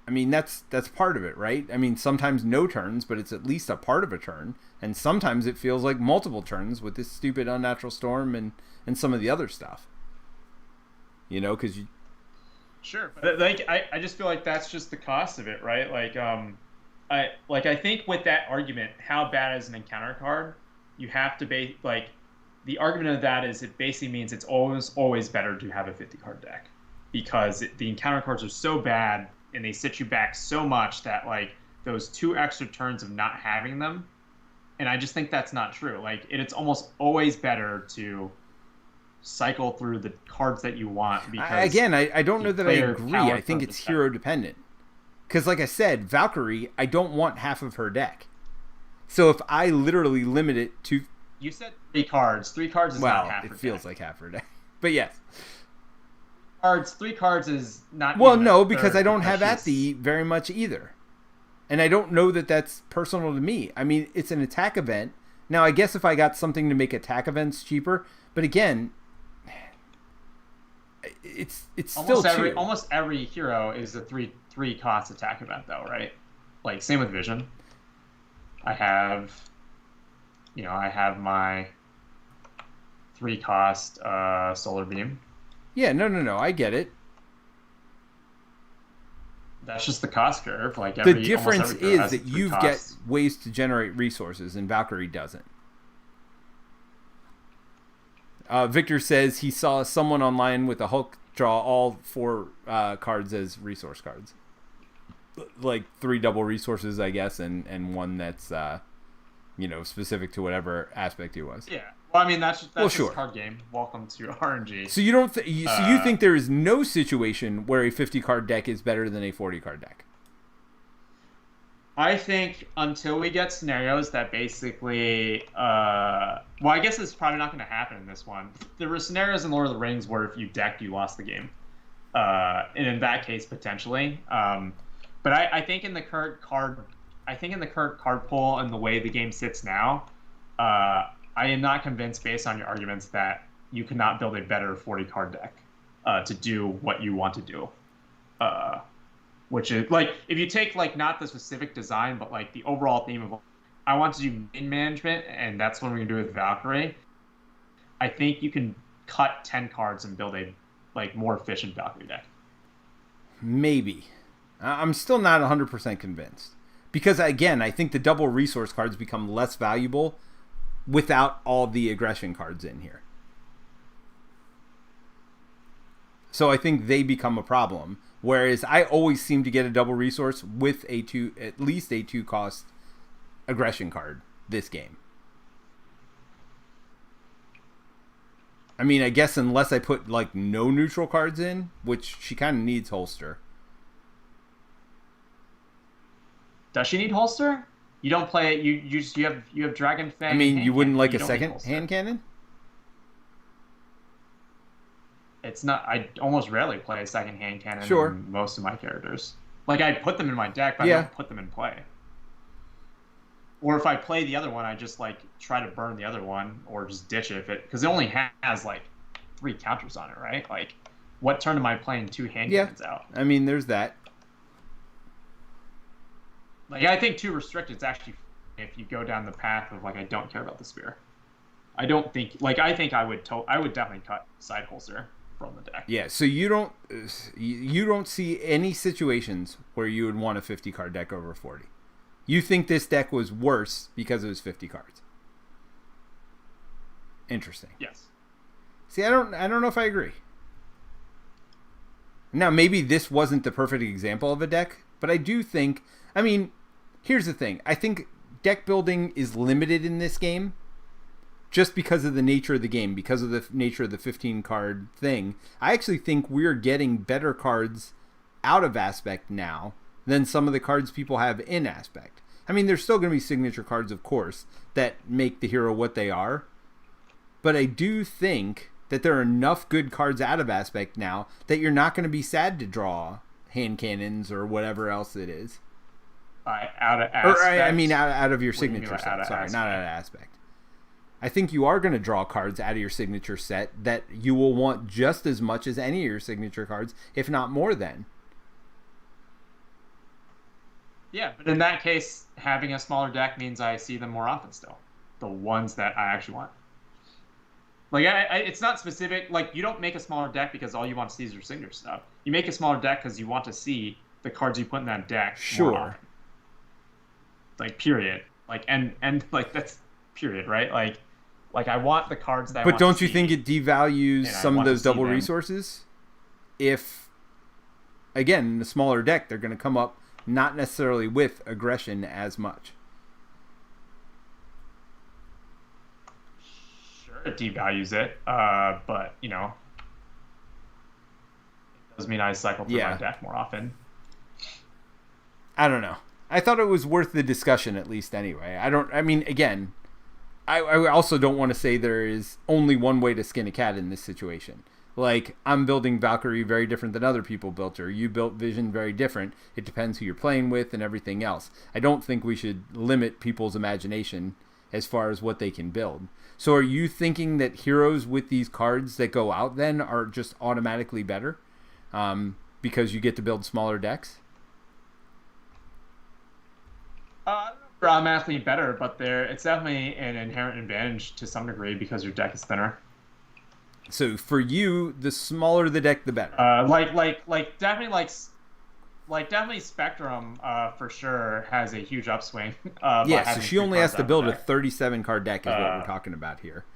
I mean, that's part of it, right? I mean, sometimes no turns, but it's at least a part of a turn, and sometimes it feels like multiple turns with this stupid Unnatural Storm and some of the other stuff. You know, because you. Sure, but like I just feel like that's just the cost of it, right? Like I think with that argument, how bad is an encounter card? You have to the argument of that is it basically means it's always better to have a 50 card deck because the encounter cards are so bad and they sit you back so much that like those 2 extra turns of not having them, and I just think that's not true. Like it's almost always better to cycle through the cards that you want because again, I don't know that I agree. I think it's hero dependent because like I said, Valkyrie, I don't want half of her deck. So if I literally limit it to... You said 3 cards. 3 cards is not half her deck. It feels like half her deck. But yes. 3 cards is not... Well, no, because I don't have Atthi very much either. And I don't know that that's personal to me. I mean, it's an attack event. Now, I guess if I got something to make attack events cheaper, but again, it's still cheap. Almost every hero is a 3 cost attack event, though, right? Like, same with Vision. I have my 3 cost Solar Beam. Yeah, no, I get it. That's just the cost curve. Like the difference is that you get ways to generate resources, and Valkyrie doesn't. Victor says he saw someone online with a Hulk draw all 4 cards as resource cards. Like 3 double resources, I guess, and 1 that's specific to whatever aspect it was. Yeah. Well, I mean that's sure. Just a card game. Welcome to RNG. So you don't so you think there is no situation where a 50 card deck is better than a 40 card deck? I think until we get scenarios that basically well, I guess it's probably not going to happen in this one. There were scenarios in Lord of the Rings where if you decked, you lost the game. And in that case, potentially. But I think in the current card pool and the way the game sits now, I am not convinced, based on your arguments, that you cannot build a better 40 card deck to do what you want to do. Which is like if you take like not the specific design, but like the overall theme of I want to do main management, and that's what we're gonna do with Valkyrie. I think you can cut 10 cards and build a like more efficient Valkyrie deck. Maybe. I'm still not 100% convinced. Because, again, I think the double resource cards become less valuable without all the aggression cards in here. So I think they become a problem. Whereas I always seem to get a double resource with at least a 2 cost aggression card this game. I mean, I guess unless I put like no neutral cards in, which she kind of needs holster. Does she need holster? You don't play it. You have Dragon Fang. I mean, you wouldn't like a second hand cannon? It's not. I almost rarely play a second hand cannon. Sure. In most of my characters, like I put them in my deck, but I don't put them in play. Or if I play the other one, I just like try to burn the other one, or just ditch it because it only has like 3 counters on it, right? Like, what turn am I playing 2 hand cannons out? I mean, there's that. Like, I think 2 restricted is actually if you go down the path of like I don't care about the spear. I don't think like I think I would definitely cut side holster. from the deck. Yeah, so you don't see any situations where you would want a 50 card deck over 40. You think this deck was worse because it was 50 cards. Interesting. Yes. See, I don't know if I agree. Now, maybe this wasn't the perfect example of a deck, but I do think, I mean, here's the thing. I think deck building is limited in this game just because of the nature of the game, because of the nature of the 15 card thing. I actually think we're getting better cards out of Aspect now than some of the cards people have in Aspect. I mean, there's still going to be signature cards, of course, that make the hero what they are. But I do think that there are enough good cards out of Aspect now that you're not going to be sad to draw hand cannons or whatever else it is. Out of Aspect? I mean, out of your signature set. Sorry, not out of Aspect. I think you are going to draw cards out of your signature set that you will want just as much as any of your signature cards, if not more than. Yeah, but in that case, having a smaller deck means I see them more often still. The ones that I actually want. Like, it's not specific. Like, you don't make a smaller deck because all you want to see is your signature stuff. You make a smaller deck because you want to see the cards you put in that deck more often. Like, period. Like, and like, that's period, right? Like I want the cards that I want to see. But don't you think it devalues some of those double resources? If, again, in a smaller deck, they're going to come up not necessarily with aggression as much. Sure, it devalues it, but, you know, it does mean I cycle through my deck more often. I don't know. I thought it was worth the discussion at least anyway. I mean, again, I also don't want to say there is only one way to skin a cat in this situation. Like, I'm building Valkyrie very different than other people built her. You built Vision very different. It depends who you're playing with and everything else. I don't think we should limit people's imagination as far as what they can build. So are you thinking that heroes with these cards that go out then are just automatically better because you get to build smaller decks? I don't know if they're automatically better, but it's definitely an inherent advantage to some degree because your deck is thinner. So for you, the smaller the deck, the better. Definitely Spectrum for sure has a huge upswing. Yeah, so she only has to build a 37 card deck is what we're talking about here.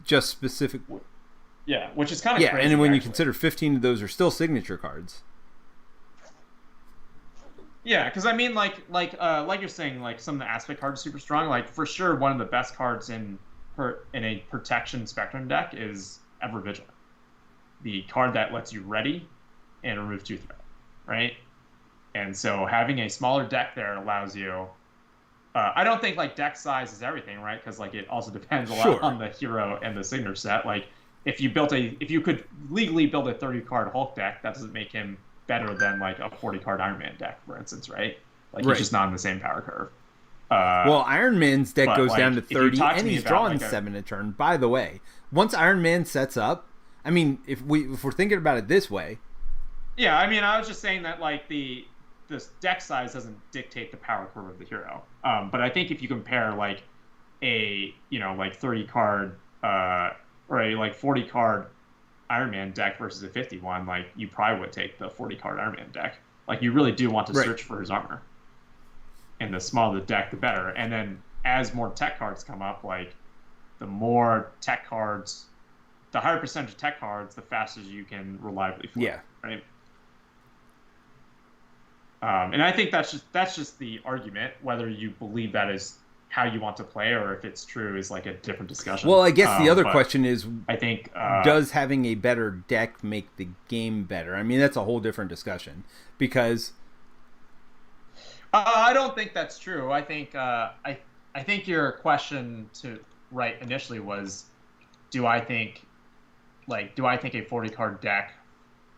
Just specific. Yeah, which is kind of crazy. And when you consider 15 of those are still signature cards. Yeah, because I mean, like you're saying, like some of the Aspect cards are super strong. Like for sure, one of the best cards in a protection Spectrum deck is Ever Vigilant, the card that lets you ready and remove 2 threat, right? And so having a smaller deck there allows you. I don't think like deck size is everything, right? Because like it also depends a lot on the hero and the signature set. Like if you could legally build a 30-card Hulk deck, that doesn't make him better than like a 40-card Iron Man deck, for instance, right? Like he's just not in the same power curve. Well, Iron Man's deck goes down to 30, and he's drawing 7 a turn. By the way, once Iron Man sets up, I mean, if we're thinking about it this way, yeah, I mean, I was just saying that like this deck size doesn't dictate the power curve of the hero. But I think if you compare like a 30-card or a like 40-card Iron Man deck versus a 51, like you probably would take the 40-card Iron Man deck. Like you really do want to search for his armor. And the smaller the deck, the better. And then as more tech cards come up, like the more tech cards, the higher percentage of tech cards, the faster you can reliably flip. Yeah. Right. And I think that's just the argument. Whether you believe that is how you want to play or if it's true is like a different discussion. Well, I guess the other question is, I think does having a better deck make the game better? I mean, that's a whole different discussion because. I don't think that's true. I think I think your question initially was, do I think a 40-card deck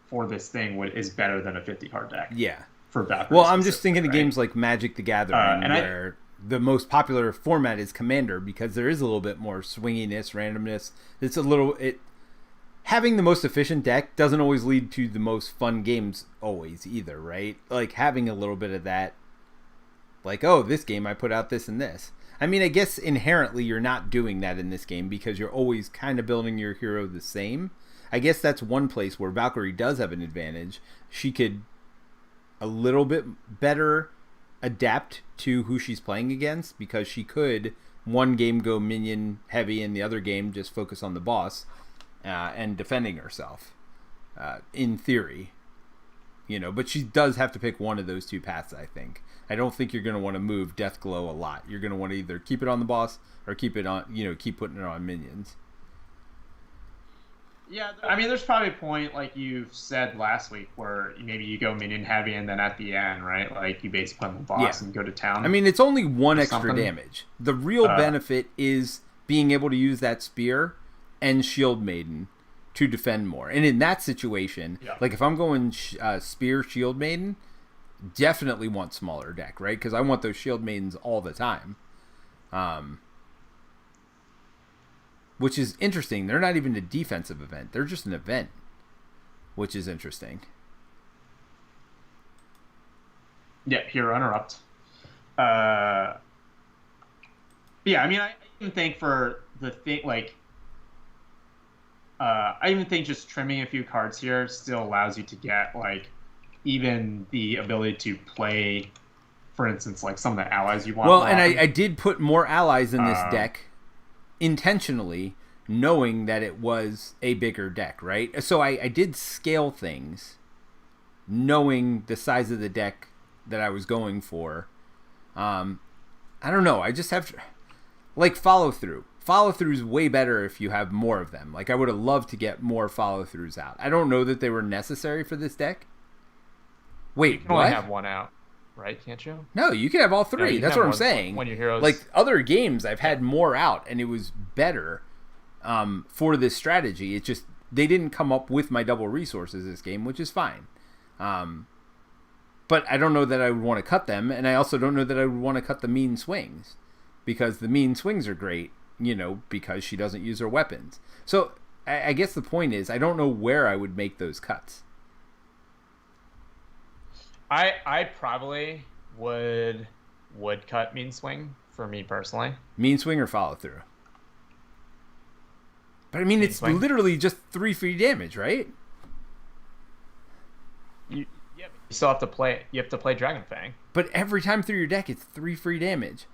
for this thing is better than a 50-card deck? Yeah. For Valkyrie. Well, I'm just thinking of games like Magic the Gathering where the most popular format is Commander because there is a little bit more swinginess, randomness. Having the most efficient deck doesn't always lead to the most fun games always either, right? Like having a little bit of that. Like, oh, this game I put out this and this. I mean, I guess inherently you're not doing that in this game because you're always kind of building your hero the same. I guess that's one place where Valkyrie does have an advantage. She could a little bit better adapt to who she's playing against, because she could one game go minion heavy and the other game just focus on the boss and defending herself, in theory. But she does have to pick one of those two paths, I think. I don't think you're going to want to move Deathglow a lot. You're going to want to either keep it on the boss or keep it on, keep putting it on minions. Yeah, I mean, there's probably a point, like you said last week, where maybe you go minion heavy and then at the end, right? Like you basically play the boss and go to town. I mean, it's only one extra damage. The real benefit is being able to use that spear and Shield Maiden to defend more. And in that situation, like if I'm going spear Shield Maiden, definitely want smaller deck, right? Because I want those Shield Maidens all the time. Which is interesting. They're not even a defensive event. They're just an event, which is interesting. Yeah, hero interrupt. Yeah, I mean, I even think for the thing, like, I even think just trimming a few cards here still allows you to get, like, even the ability to play, for instance, like some of the allies you want. Well, and I did put more allies in this deck intentionally, knowing that it was a bigger deck, right? So I did scale things, knowing the size of the deck that I was going for. I don't know. I just have, like, follow through. Follow through is way better if you have more of them. Like, I would have loved to get more follow throughs out. I don't know that they were necessary for this deck. Wait, you can only have one out, right? Can't you? No, you can have all three. That's what I'm saying. When your heroes, like other games, I've had more out, and it was better for this strategy. It just, they didn't come up with my double resources this game, which is fine. But I don't know that I would want to cut them, and I also don't know that I would want to cut the mean swings, because the mean swings are great, because she doesn't use her weapons. So I guess the point is, I don't know where I would make those cuts. I probably would cut mean swing for me personally. Mean swing or follow through? But I mean, it's literally just 3 free damage, right? You still have to play. You have to play Dragon Fang. But every time through your deck, it's 3 free damage.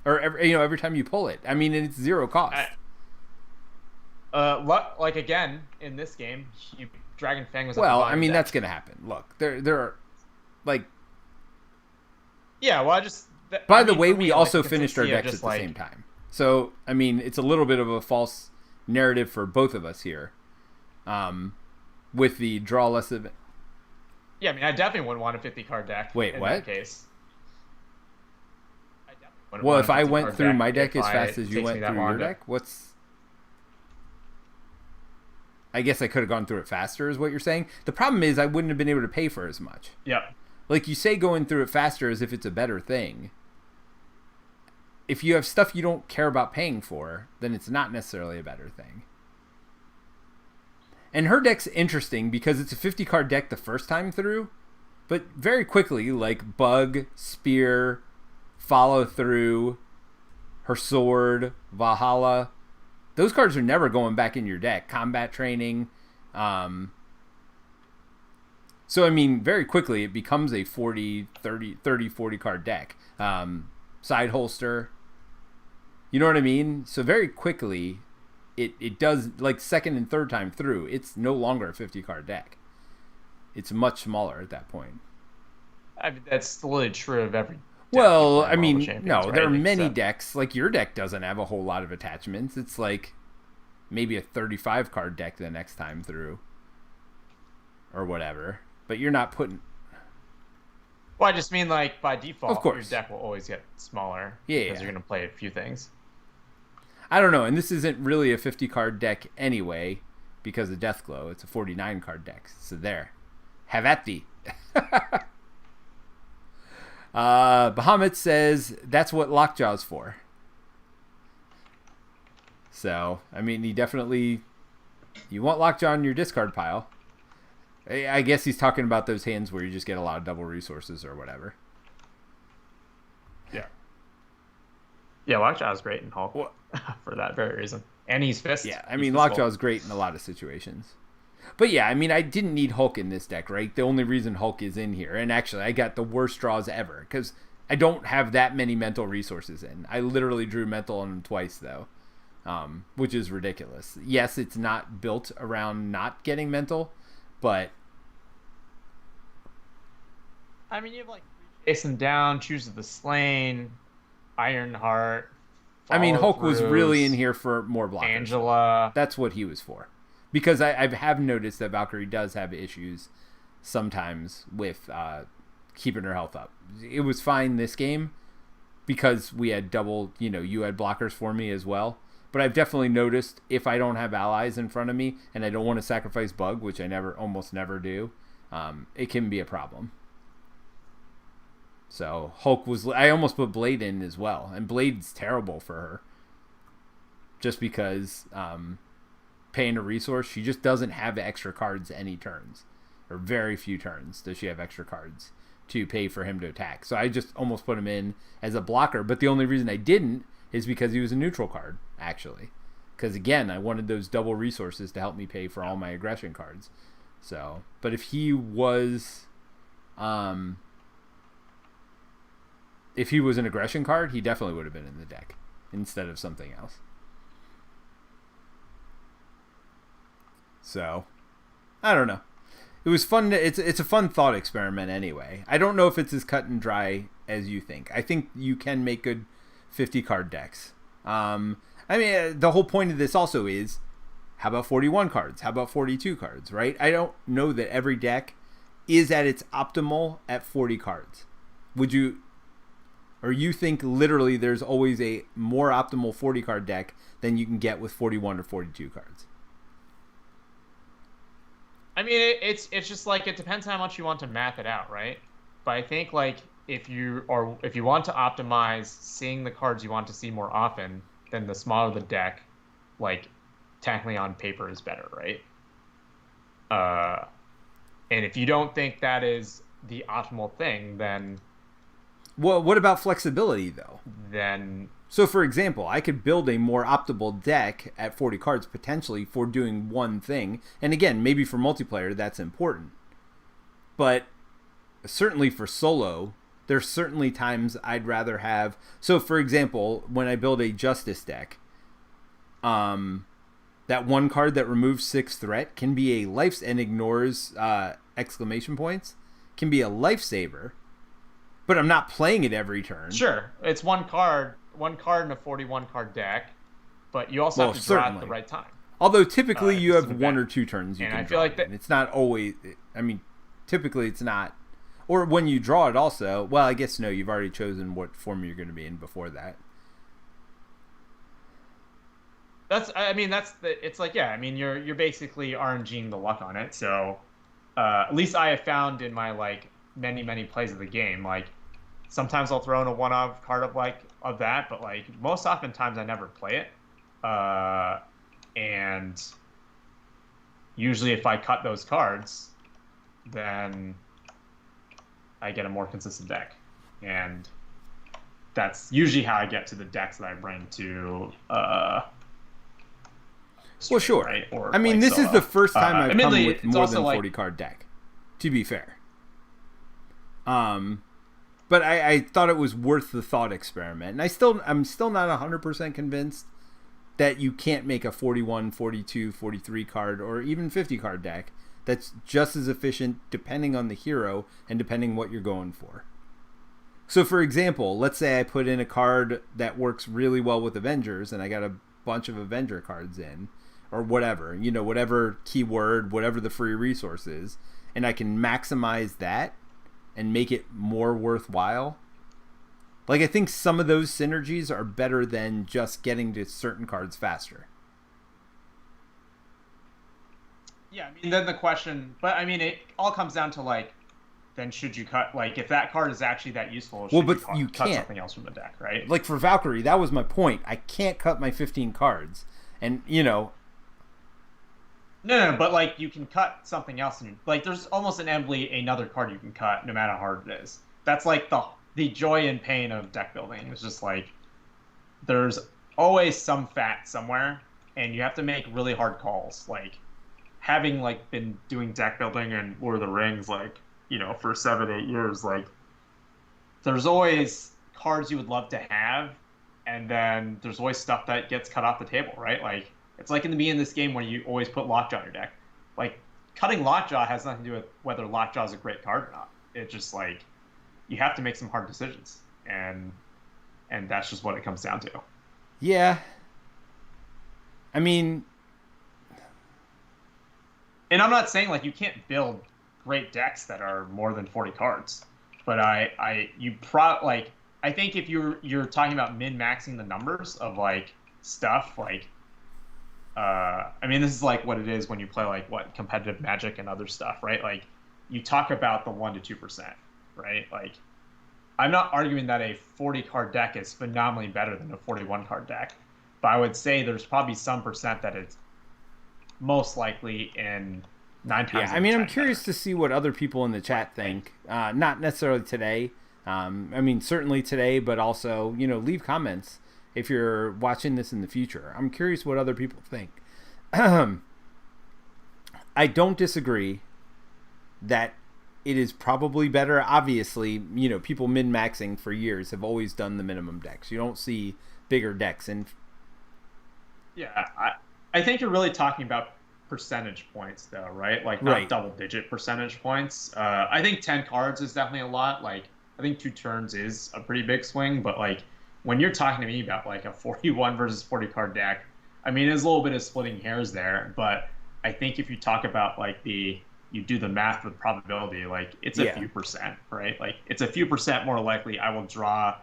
Or every time you pull it. I mean, and it's 0 cost. Like again in this game, Dragon Fang was. Well, I mean, that's gonna happen. Look, there are, like. Yeah, well, I just. By the way, we also finished our decks at the same time. So, I mean, it's a little bit of a false narrative for both of us here. With the draw less of. Yeah, I mean, I definitely wouldn't want a 50-card deck. Wait, in what? That case. Well, if I went through my deck as fast as you went through your deck, what's... I guess I could have gone through it faster, is what you're saying. The problem is I wouldn't have been able to pay for as much. Yep. Like, you say going through it faster as if it's a better thing. If you have stuff you don't care about paying for, then it's not necessarily a better thing. And her deck's interesting because it's a 50-card deck the first time through, but very quickly, like Bug, Spear, Follow Through, her Sword, Valhalla, those cards are never going back in your deck. Combat Training. So, I mean, very quickly, it becomes a 40 card deck. Side Holster. You know what I mean? So, very quickly, it does, like, second and third time through, it's no longer a 50-card deck. It's much smaller at that point. I mean, that's literally true of every. Well, I mean, no, right? there are many decks. Like, your deck doesn't have a whole lot of attachments. It's like maybe a 35-card deck the next time through. Or whatever. But you're not putting... Well, I just mean, like, by default, of course, your deck will always get smaller. Yeah, because you're going to play a few things. I don't know, and this isn't really a 50-card deck anyway, because of Deathglow. It's a 49-card deck. So there. Have at thee. Bahamut says that's what Lockjaw's for. So, I mean, you want Lockjaw in your discard pile. I guess he's talking about those hands where you just get a lot of double resources or whatever. Yeah. Yeah, Lockjaw is great in Hulk for that very reason. And he's fist. Yeah, I He's mean, fistable. Lockjaw is great in a lot of situations. But yeah, I mean, I didn't need Hulk in this deck, right? The only reason Hulk is in here, and actually, I got the worst draws ever because I don't have that many mental resources in. I literally drew mental on him twice, though, which is ridiculous. Yes, it's not built around not getting mental, but I mean, you have like chase him down, choose the slain, Ironheart. I mean, Hulk was really in Follow-throughs, here for more blockers. Angela. That's what he was for. Because I have noticed that Valkyrie does have issues sometimes with keeping her health up. It was fine this game because we had double, you had blockers for me as well. But I've definitely noticed if I don't have allies in front of me and I don't want to sacrifice Bug, which I almost never do, it can be a problem. So Hulk I almost put Blade in as well. And Blade's terrible for her. Just because paying a resource, she just doesn't have extra cards any turns. Or very few turns does she have extra cards to pay for him to attack. So I just almost put him in as a blocker. But the only reason I didn't is because he was a neutral card, actually. Because again, I wanted those double resources to help me pay for all my aggression cards. So, but if he was... if he was an aggression card, he definitely would have been in the deck instead of something else. So, I don't know. It was fun. It's a fun thought experiment anyway. I don't know if it's as cut and dry as you think. I think you can make good 50-card decks. I mean, the whole point of this also is, how about 41 cards? How about 42 cards, right? I don't know that every deck is at its optimal at 40 cards. Would you... Or you think literally there's always a more optimal 40-card deck than you can get with 41 or 42 cards? I mean, it's just like it depends how much you want to math it out, right? But I think like if you want to optimize seeing the cards you want to see more often, then the smaller the deck, like technically on paper is better, right? And if you don't think that is the optimal thing, then well, what about flexibility though? Then so for example, I could build a more optimal deck at 40 cards potentially for doing one thing. And again, maybe for multiplayer that's important. But certainly for solo, there's certainly times I'd rather have... So for example, when I build a Justice deck, that one card that removes 6 threat can be a life and ignores exclamation points, can be a lifesaver. But I'm not playing it every turn. Sure, it's one card in a 41-card deck, but you also have to draw it at the right time. Although typically you have 1 or 2 turns you can draw. Like that... It's not always... I mean, typically it's not... Or when you draw it also... Well, I guess no, you've already chosen what form you're going to be in before that. It's like, yeah, I mean, you're basically RNGing the luck on it, so... at least I have found in my, like, many plays of the game, like, sometimes I'll throw in a one-off card of that, but like most oftentimes I never play it. And usually if I cut those cards, then I get a more consistent deck. And that's usually how I get to the decks that I bring to well, sure. Right? Or I mean, like this is the first time I've come with more than like, 40-card deck, to be fair. But I thought it was worth the thought experiment. And I'm still not 100% convinced that you can't make a 41, 42, 43 card or even 50 card deck that's just as efficient depending on the hero and depending what you're going for. So for example, let's say I put in a card that works really well with Avengers and I got a bunch of Avenger cards in or whatever, whatever keyword, whatever the free resource is, and I can maximize that and make it more worthwhile. Like, I think some of those synergies are better than just getting to certain cards faster. Yeah, I mean, then the question... But, I mean, it all comes down to, like, then should you cut... Like, if that card is actually that useful, should you cut something else from the deck, right? Like, for Valkyrie, that was my point. I can't cut my 15 cards. And, No, but like you can cut something else, and like there's almost inevitably another card you can cut, no matter how hard it is. That's like the joy and pain of deck building. It's just like there's always some fat somewhere, and you have to make really hard calls. Like having like been doing deck building and Lord of the Rings, like for 7-8 years, like there's always cards you would love to have, and then there's always stuff that gets cut off the table, right? Like it's like in the beginning of this game when you always put Lockjaw in your deck. Like cutting Lockjaw has nothing to do with whether Lockjaw is a great card or not. It's just like you have to make some hard decisions, and that's just what it comes down to. Yeah. I mean, and I'm not saying like you can't build great decks that are more than 40 cards, but I think if you're talking about min-maxing the numbers of like stuff like I mean, this is like what it is when you play like what competitive Magic and other stuff, right? Like you talk about the 1 to 2%, right? Like I'm not arguing that a 40 card deck is phenomenally better than a 41 card deck, but I would say there's probably some percent that it's most likely in 9 times. Yeah, I mean, I'm curious to see what other people in the chat think. Not necessarily today. I mean, certainly today, but also, leave comments if you're watching this in the future. I'm curious what other people think. I don't disagree that it is probably better. Obviously, people min-maxing for years have always done the minimum decks. You don't see bigger decks. And yeah, I think you're really talking about percentage points, though, right? Like not double-digit percentage points. I think 10 cards is definitely a lot. Like I think 2 turns is a pretty big swing, but like when you're talking to me about like a 41 versus 40 card deck, I mean, there's a little bit of splitting hairs there, but I think if you talk about like you do the math with probability, like it's a few percent, right? Like it's a few percent more likely I will draw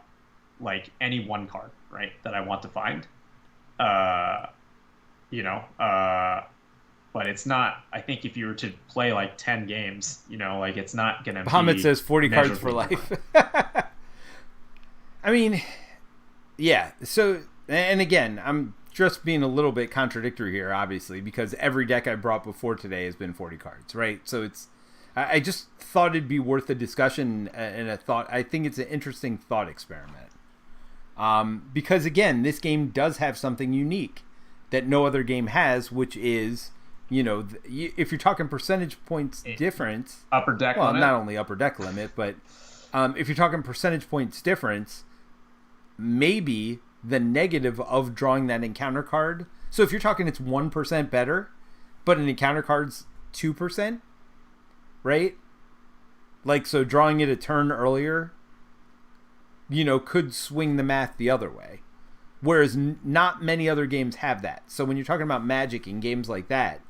like any one card, right, that I want to find. But it's not, I think if you were to play like 10 games, like it's not going to be. Bahamut says 40 cards for life. I mean, yeah. So, and again, I'm just being a little bit contradictory here, obviously, because every deck I brought before today has been 40 cards, right? So I just thought it'd be worth a discussion and I think it's an interesting thought experiment. Because again, this game does have something unique that no other game has, which is, if you're talking percentage points difference, upper deck limit. Not only upper deck limit, but if you're talking percentage points difference, maybe the negative of drawing that encounter card. So if you're talking it's 1% better, but an encounter card's 2%, right? Like, so drawing it a turn earlier, could swing the math the other way. Whereas not many other games have that. So when you're talking about Magic in games like that,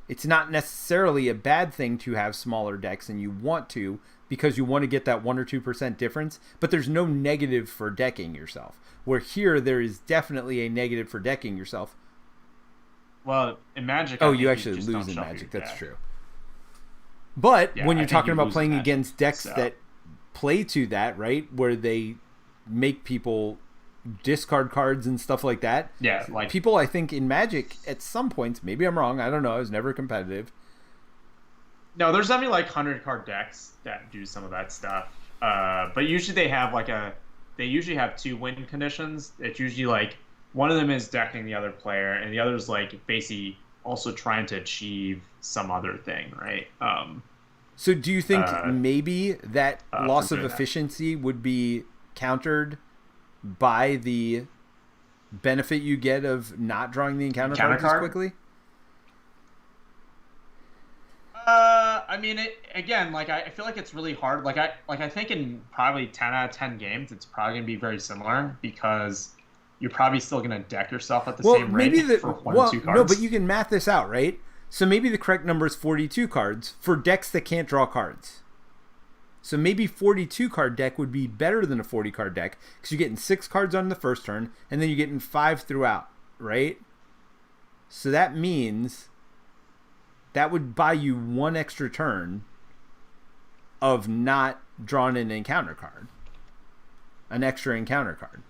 it's not necessarily a bad thing to have smaller decks, and you want to because you want to get that 1 or 2% difference, but there's no negative for decking yourself. Where here, there is definitely a negative for decking yourself. Well, in Magic... you actually lose in Magic, that's true. But when you're talking about playing against decks that play to that, right, where they make people discard cards and stuff like that. Yeah, like people, I think in Magic at some points, maybe I'm wrong, I don't know, I was never competitive. No, there's definitely like 100 card decks that do some of that stuff. But usually they usually have 2 win conditions. It's usually like one of them is decking the other player, and the other is like basically also trying to achieve some other thing, right? So do you think maybe that loss of efficiency would be countered by the benefit you get of not drawing the encounter cards as quickly? I mean, again, like I feel like it's really hard. Like I think in probably 10 out of 10 games, it's probably gonna be very similar because you're probably still gonna deck yourself at the same rate for 1 or 2 cards. No, but you can math this out, right? So maybe the correct number is 42 cards for decks that can't draw cards. So maybe 42 card deck would be better than a 40 card deck because you're getting 6 cards on the first turn and then you're getting 5 throughout, right? So that means that would buy you 1 extra turn of not drawing an encounter card. An extra encounter card.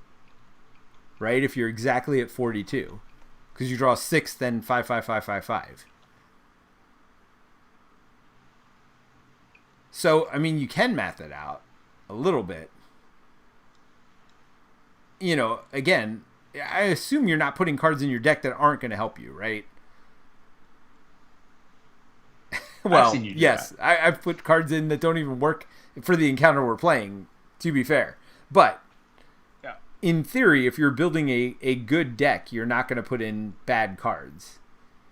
Right? If you're exactly at 42. Because you draw 6, then 5, 5, 5, 5, 5. So, I mean, you can math it out a little bit. Again, I assume you're not putting cards in your deck that aren't going to help you, right? Well, I've seen you do yes, that. I've put cards in that don't even work for the encounter we're playing, to be fair. But Yeah. in theory, if you're building a good deck, you're not going to put in bad cards.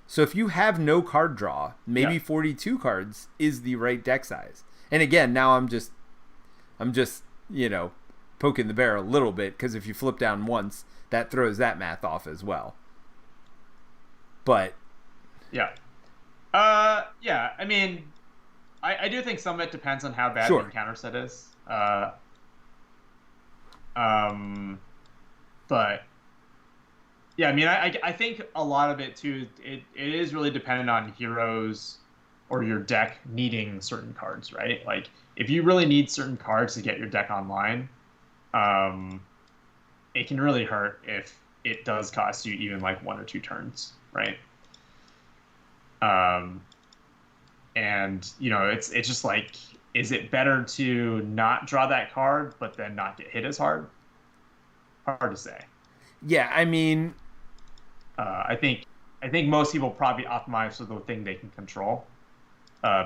So if you have no card draw, maybe 42 cards is the right deck size. And again, now I'm just poking the bear a little bit, because if you flip down once, that throws that math off as well. But Yeah. Yeah. I mean, I do think some of it depends on how bad Sure. the encounter set is. But yeah, I mean, I think a lot of it too. It is really dependent on heroes or your deck needing certain cards, right? Like if you really need certain cards to get your deck online, it can really hurt if it does cost you even like 1 or 2 turns, right? And it's just like, is it better to not draw that card but then not get hit as hard? Hard to say. yeah, I mean, I think most people probably optimize for the thing they can control,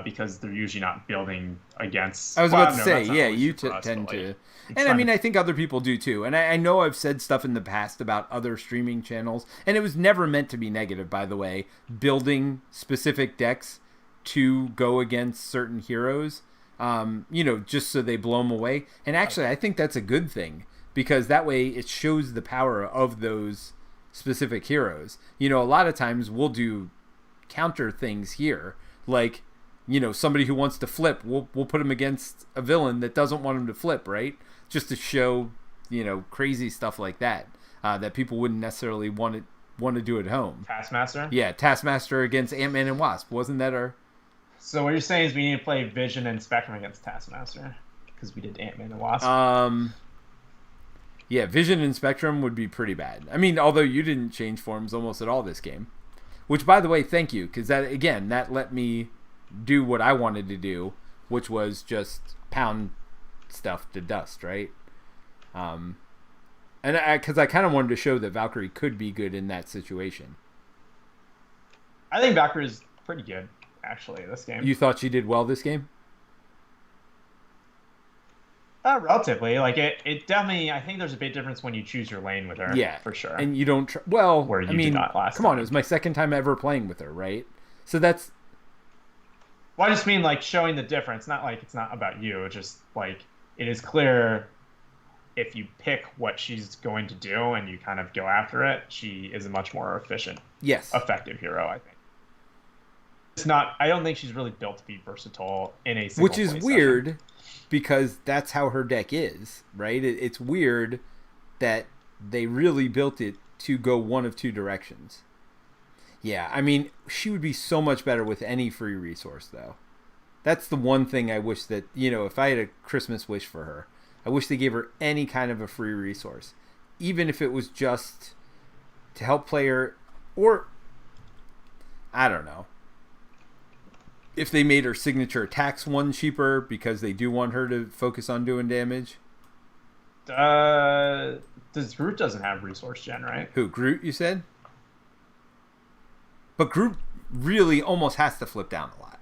because they're usually not building against. I was about to no, say, that's not yeah, always you true for us, tend but, to. like, And I mean, I think other people do too. And I know I've said stuff in the past about other streaming channels, and it was never meant to be negative, by the way, building specific decks to go against certain heroes, just so they blow them away. And actually, I think that's a good thing, because that way it shows the power of those specific heroes. A lot of times we'll do counter things here, like, somebody who wants to flip, we'll put him against a villain that doesn't want him to flip, right? Just to show, crazy stuff like that, that people wouldn't necessarily want to do at home. Taskmaster. Yeah, Taskmaster against Ant-Man and Wasp. Wasn't that our... So what you're saying is we need to play Vision and Spectrum against Taskmaster, because we did Ant-Man and Wasp. Yeah, Vision and Spectrum would be pretty bad. I mean, although you didn't change forms almost at all this game. Which, by the way, thank you, because that let me do what I wanted to do, which was just pound stuff to dust, right? And because I kind of wanted to show that Valkyrie could be good in that situation. I think Valkyrie is pretty good, actually, this game. You thought she did well this game? Relatively. Like, it definitely, I think there's a big difference when you choose your lane with her. Yeah. For sure. And you don't... well, Where you I mean, did not last come on, time. it was my second time ever playing with her, right? So that's... Well, I just mean, like, showing the difference. Not like it's not about you. It's just, like, it is clear if you pick what she's going to do and you kind of go after it, she is a much more efficient, effective hero, I think. It's not... I don't think she's really built to be versatile in a single Which is play weird, session. because that's how her deck is, right? It's weird that they really built it to go one of two directions. Yeah, I mean, she would be so much better with any free resource, though. That's the one thing I wish that, if I had a Christmas wish for her, I wish they gave her any kind of a free resource. Even if it was just to help play her, or, I don't know. If they made her signature attacks one cheaper, because they do want her to focus on doing damage. Groot doesn't have resource gen, right? Who, Groot, you said? But Groot really almost has to flip down a lot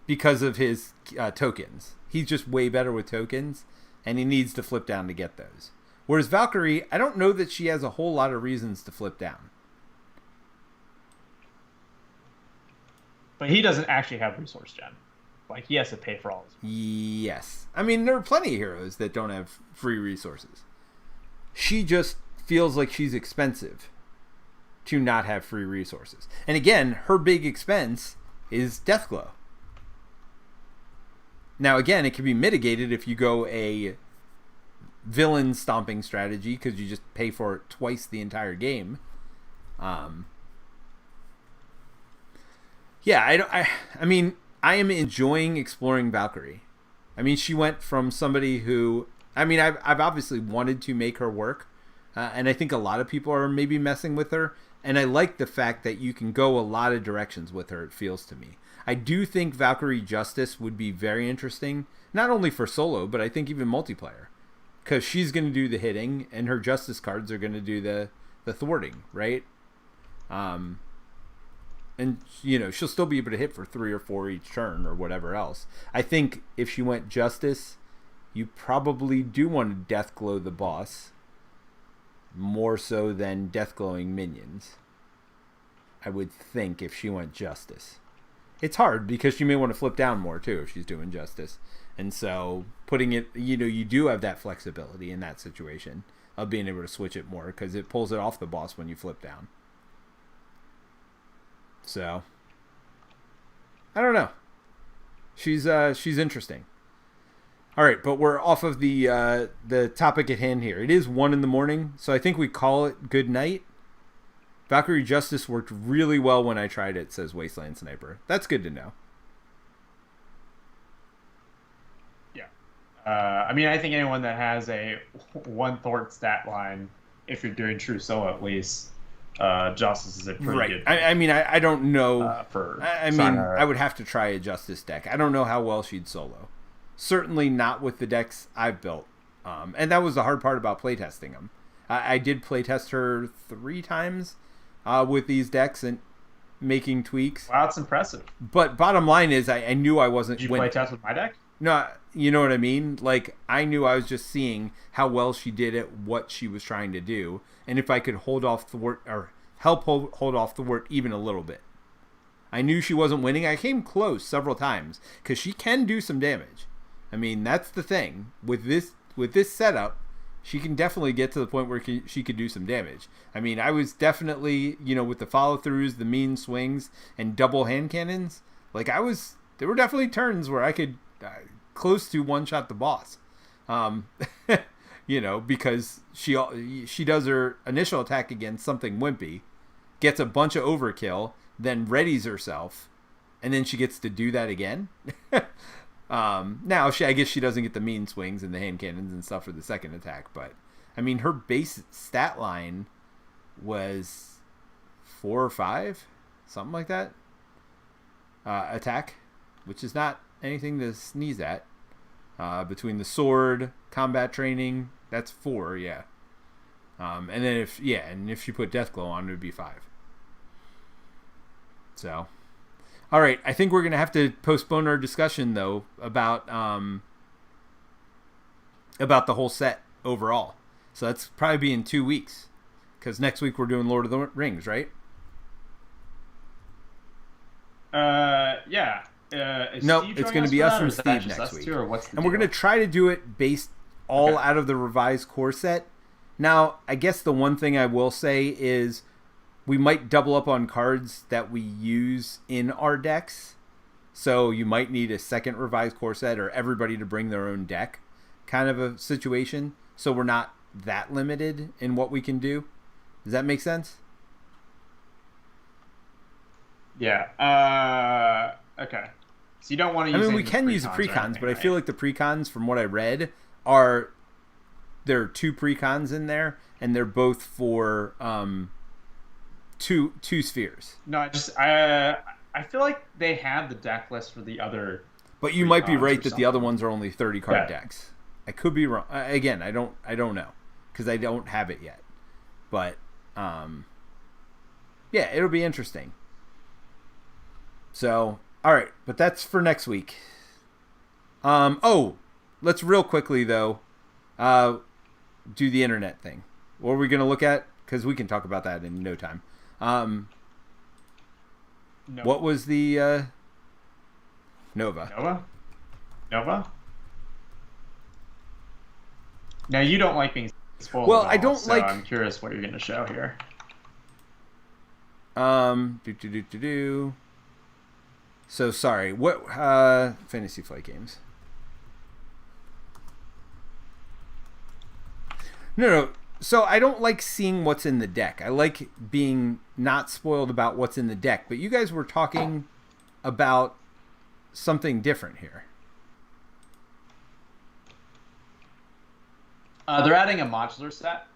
because of his tokens. He's just way better with tokens, and he needs to flip down to get those. Whereas Valkyrie, I don't know that she has a whole lot of reasons to flip down. But he doesn't actually have resource gen. Like, he has to pay for all his... Yes. I mean, there are plenty of heroes that don't have free resources. She just feels like she's expensive to not have free resources. And again, her big expense is Deathglow. Now, again, it can be mitigated if you go a villain stomping strategy, because you just pay for it twice the entire game. Yeah, I mean, I am enjoying exploring Valkyrie. I mean, she went from somebody who... I mean, I've obviously wanted to make her work, and I think a lot of people are maybe messing with her, and I like the fact that you can go a lot of directions with her, it feels to me. I do think Valkyrie Justice would be very interesting, not only for solo, but I think even multiplayer. because she's going to do the hitting, and her justice cards are going to do the thwarting, right? And she'll still be able to hit for 3 or 4 each turn or whatever else. I think if she went justice, you probably do want to death glow the boss more so than death glowing minions. I would think if she went justice. It's hard because she may want to flip down more too if she's doing justice. And so putting it, you do have that flexibility in that situation of being able to switch it more because it pulls it off the boss when you flip down. So I don't know. She's interesting. All right, but we're off of the topic at hand here. It is 1 a.m, so I think we call it good night. Valkyrie Justice worked really well when I tried it, says Wasteland Sniper. That's good to know. Yeah. I mean, I think anyone that has a 1 Thort stat line, if you're doing true solo at least, Justice is a pretty good. I mean, I don't know. I would have to try a Justice deck. I don't know how well she'd solo. Certainly not with the decks I've built. And that was the hard part about playtesting them. I did playtest her 3 times with these decks and making tweaks. Wow, that's impressive. But bottom line is I knew I wasn't Did you playtest with my deck? No, you know what I mean? Like, I knew I was just seeing how well she did at what she was trying to do. And if I could hold off thwart or help hold off thwart even a little bit. I knew she wasn't winning. I came close several times because she can do some damage. I mean, that's the thing. With this setup, she can definitely get to the point where she could do some damage. I mean, I was definitely, with the follow-throughs, the mean swings, and double hand cannons, there were definitely turns where I could close to one-shot the boss. Because she does her initial attack against something wimpy, gets a bunch of overkill, then readies herself, and then she gets to do that again. Now, I guess she doesn't get the mean swings and the hand cannons and stuff for the second attack, but I mean, her base stat line was 4 or 5, something like that. Attack, which is not anything to sneeze at. Between the sword, combat training, that's 4, yeah. And then if you put Deathglow on, it would be 5. So. All right, I think we're going to have to postpone our discussion, though, about the whole set overall. So that's probably be in 2 weeks, because next week we're doing Lord of the Rings, right? Yeah. No, it's going to be us and Steve next week. And we're going to try to do it based all out of the revised core set. Now, I guess the one thing I will say is we might double up on cards that we use in our decks. So you might need a second revised core set or everybody to bring their own deck kind of a situation. So we're not that limited in what we can do. Does that make sense? Yeah. Okay. So you don't want to use we can use the precons, but I feel like the precons, from what I read, there are 2 precons in there, and they're both for two spheres. No, I feel like they have the deck list for the other. But you might be right that the other ones are only 30 card decks. I could be wrong. Again, I don't know because I don't have it yet. But it'll be interesting. So, all right, but that's for next week. Let's real quickly though do the internet thing. What are we going to look at? Because we can talk about that in no time. No. What was the Nova? Now, you don't like being spoiled. Well, I don't like. I'm curious what you're going to show here. So sorry. What Fantasy Flight Games? No. So I don't like seeing what's in the deck. I like being not spoiled about what's in the deck. But you guys were talking about something different here. They're adding a modular set.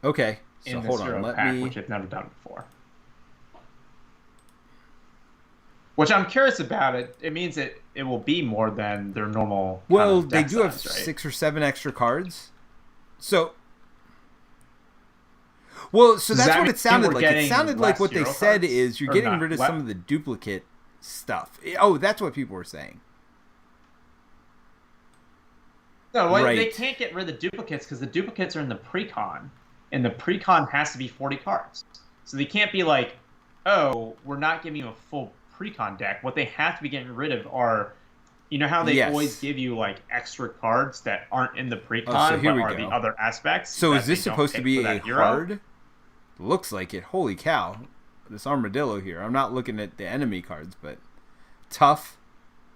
Okay. So hold on. Let me. Which I've never done before. Which I'm curious about. It means it will be more than their normal. Well, kind of they deck do have size, right? 6 or 7 extra cards. So that's Does that what mean it sounded we're like. It getting sounded like less what they hero said cards? is you're Or getting not? rid of What? some of the duplicate stuff. Oh, that's what people were saying. No, well, Right. they can't get rid of the duplicates because the duplicates are in the pre-con, and the pre-con has to be 40 cards. So they can't be like, oh, we're not giving you a full pre-con deck. What they have to be getting rid of are, you know how they Yes. always give you like extra cards that aren't in the pre-con Oh, so here but we are go. the other aspects. So that is this they don't supposed to pick be for a that hero. hard? Looks like it. Holy cow. This armadillo here. I'm not looking at the enemy cards, but tough.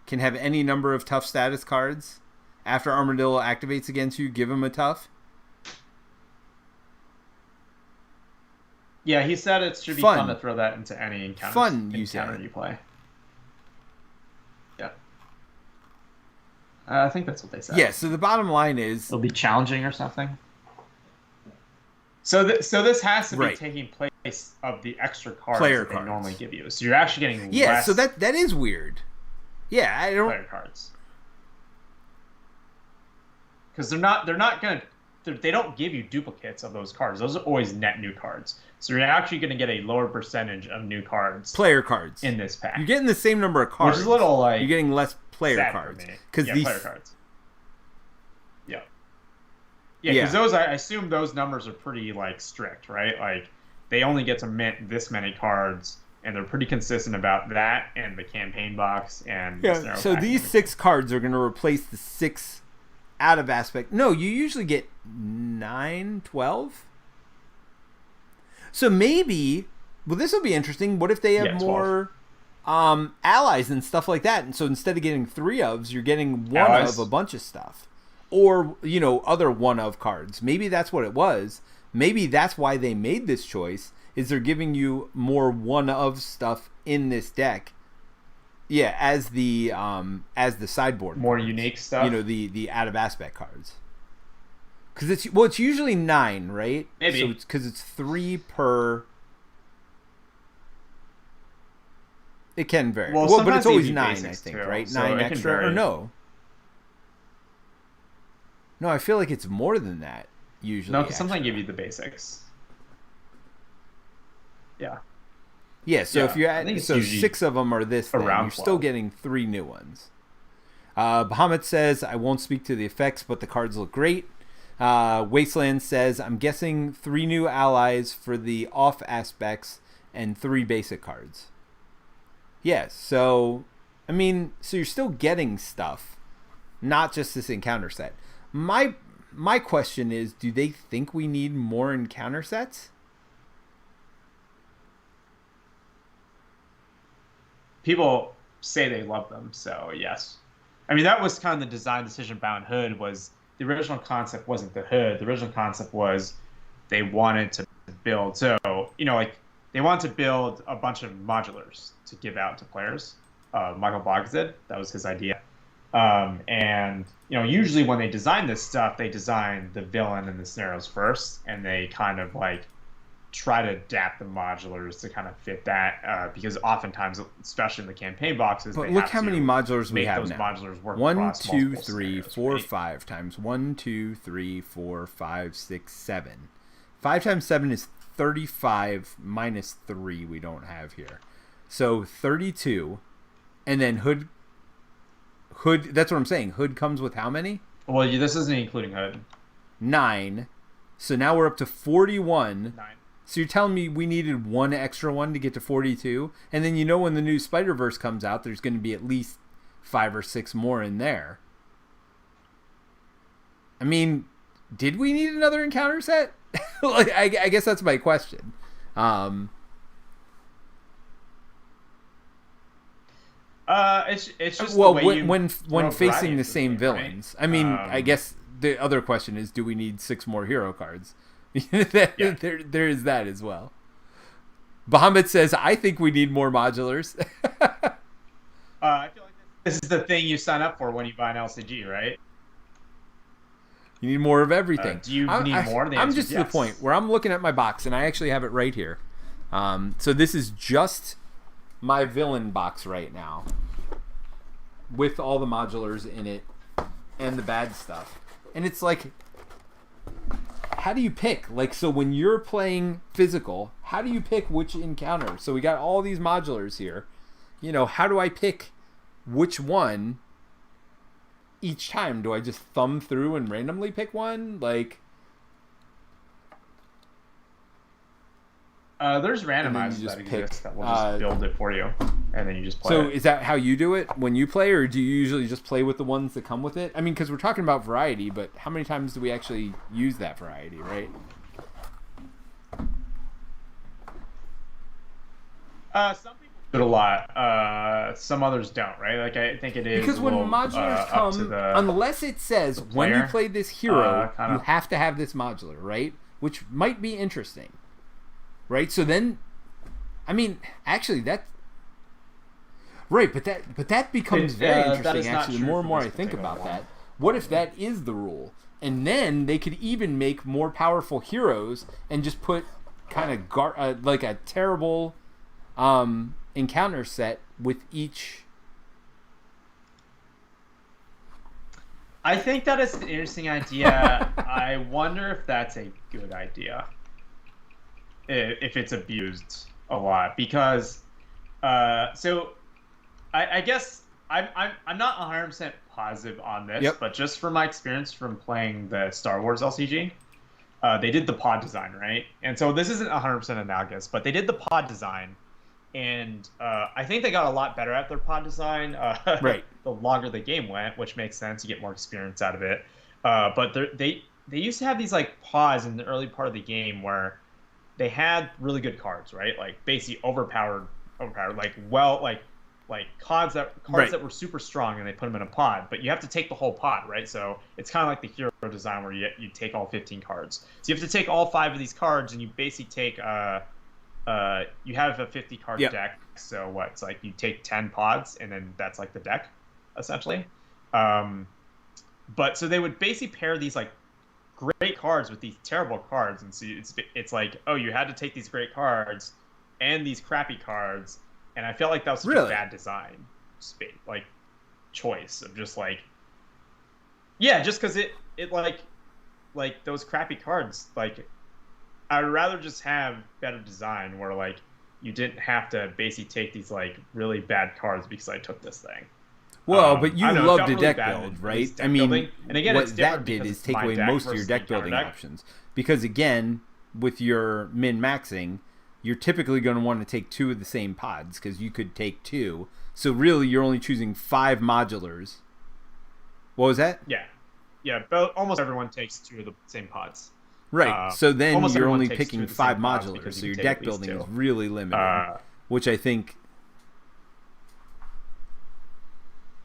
Can have any number of tough status cards. After armadillo activates against you, give him a tough. Yeah, he said it should be fun to throw that into any encounter you play. Yeah. I think that's what they said. Yeah, so the bottom line is... It'll be challenging or something. So this has to be Right. taking place of the extra cards Player that they cards. normally give you. So you're actually getting Yeah, less so that is weird. Yeah, I don't... player cards. Because they don't give you duplicates of those cards. Those are always net new cards. So you're actually going to get a lower percentage of new cards. Player cards. In this pack. You're getting the same number of cards. Which is a little like... You're getting less player sad cards. for me. Because yeah, player cards. Yeah. Yeah, because those, I assume those numbers are pretty, like, strict, right? Like, they only get to mint this many cards, and they're pretty consistent about that, and the campaign box, and... Yeah, so these 6 cards are going to replace the 6 out of aspect. No, you usually get 9, 12? So maybe... Well, this will be interesting. What if they have more allies and stuff like that? And so instead of getting 3 ofs, you're getting 1 of a bunch of stuff. Or, you know, other 1 of cards. Maybe that's what it was. Maybe that's why they made this choice, is they're giving you more 1 of stuff in this deck. Yeah, as the sideboard. More cards. unique stuff. You know, the out of aspect cards. Because it's usually 9, right? Maybe. So because it's 3 per. It can vary. Well, but it's always 9, I think, too, right? so 9 it can extra, vary. or no? No, I feel like it's more than that usually. No, because sometimes give you the basics. Yeah. Yeah, so if you add, so 6 of them are this, then around you're still getting 3 new ones. Bahamut says, I won't speak to the effects, but the cards look great. Wasteland says, I'm guessing 3 new allies for the off aspects and 3 basic cards. Yeah, so, I mean, so you're still getting stuff, not just this encounter set. My question is, do they think we need more encounter sets? People say they love them, so yes. I mean, that was kind of the design decision behind Hood. Was the original concept wasn't the Hood. The original concept was they wanted to build. So, you know, like they wanted to build a bunch of modulars to give out to players. Michael Boggs did. That was his idea. And, you know, usually when they design this stuff, they design the villain and the scenarios first, and they kind of like try to adapt the modulars to kind of fit that, because oftentimes, especially in the campaign boxes, but they look have how to many modulars we make have those now. modulars work 1, across 2, multiple 3, scenarios, 4, right? 5 times 1, 2, 3, 4, 5, 6, 7. 5 times 7 is 35 minus 3 we don't have here. So 32. And then Hood, that's what I'm saying. Hood comes with how many? Well, this isn't including Hood. 9. So now we're up to 41. 9. So you're telling me we needed 1 extra one to get to 42? And then you know when the new Spider-Verse comes out, there's going to be at least 5 or 6 more in there. I mean, did we need another encounter set? Like, I guess that's my question. It's just well, the way when facing the into same game, villains. right? I mean, I guess the other question is, do we need 6 more hero cards? There is that as well. Bahamut says, I think we need more modulars. I feel like this is the thing you sign up for when you buy an LCG, right? You need more of everything. Do you need more? I'm just to the point where I'm looking at my box, and I actually have it right here. So this is just my villain box right now with all the modulars in it and the bad stuff. And it's like, how do you pick? Like, so when you're playing physical, how do you pick which encounter? So we got all these modulars here. You know, how do I pick which one each time? Do I just thumb through and randomly pick one? Like, there's randomizers that exist that will just build it for you, and then you just play it. So is that how you do it when you play, or do you usually just play with the ones that come with it? I mean, because we're talking about variety, but how many times do we actually use that variety, right? Some people do it a lot. Some others don't, right? Like, I think it is because when modulars come, unless it says when you play this hero, you have to have this modular, right? Which might be interesting. Right, so then, I mean, actually, that, right, but that becomes very interesting. Actually, the more and more I think about that, what if that is the rule, and then they could even make more powerful heroes and just put kind of like a terrible encounter set with each. I think that is an interesting idea. I wonder if that's a good idea. If it's abused a lot, because so I guess I'm not 100% positive on this, but just from my experience from playing the Star Wars LCG, they did the pod design, right? And so this isn't 100% analogous, but they did the pod design, and I think they got a lot better at their pod design right. the longer the game went, which makes sense. You get more experience out of it. But they used to have these like pods in the early part of the game where they had really good cards, right? Like basically overpowered, like cards that were super strong, and they put them in a pod. But you have to take the whole pod, right? So it's kind of like the hero design where you take all 15 cards. So you have to take all 5 of these cards, and you basically take you have a 50 card deck. So what? It's like you take 10 pods, and then that's like the deck, essentially. But so they would basically pair these like great cards with these terrible cards, and so it's like, oh, you had to take these great cards and these crappy cards, and I felt like that was such a bad design like choice of just like, yeah, just because it like those crappy cards, like I'd rather just have better design where like you didn't have to basically take these like really bad cards because I took this thing. Well, but you love to really deck build, right? I mean, and again, what that did is take away most of your deck building options. Because again, with your min-maxing, you're typically going to want to take 2 of the same pods, because you could take 2. So really, you're only choosing 5 modulars. What was that? Yeah, but almost everyone takes 2 of the same pods. Right, so then you're only picking 5 modulars, so your deck building is really limited, which I think...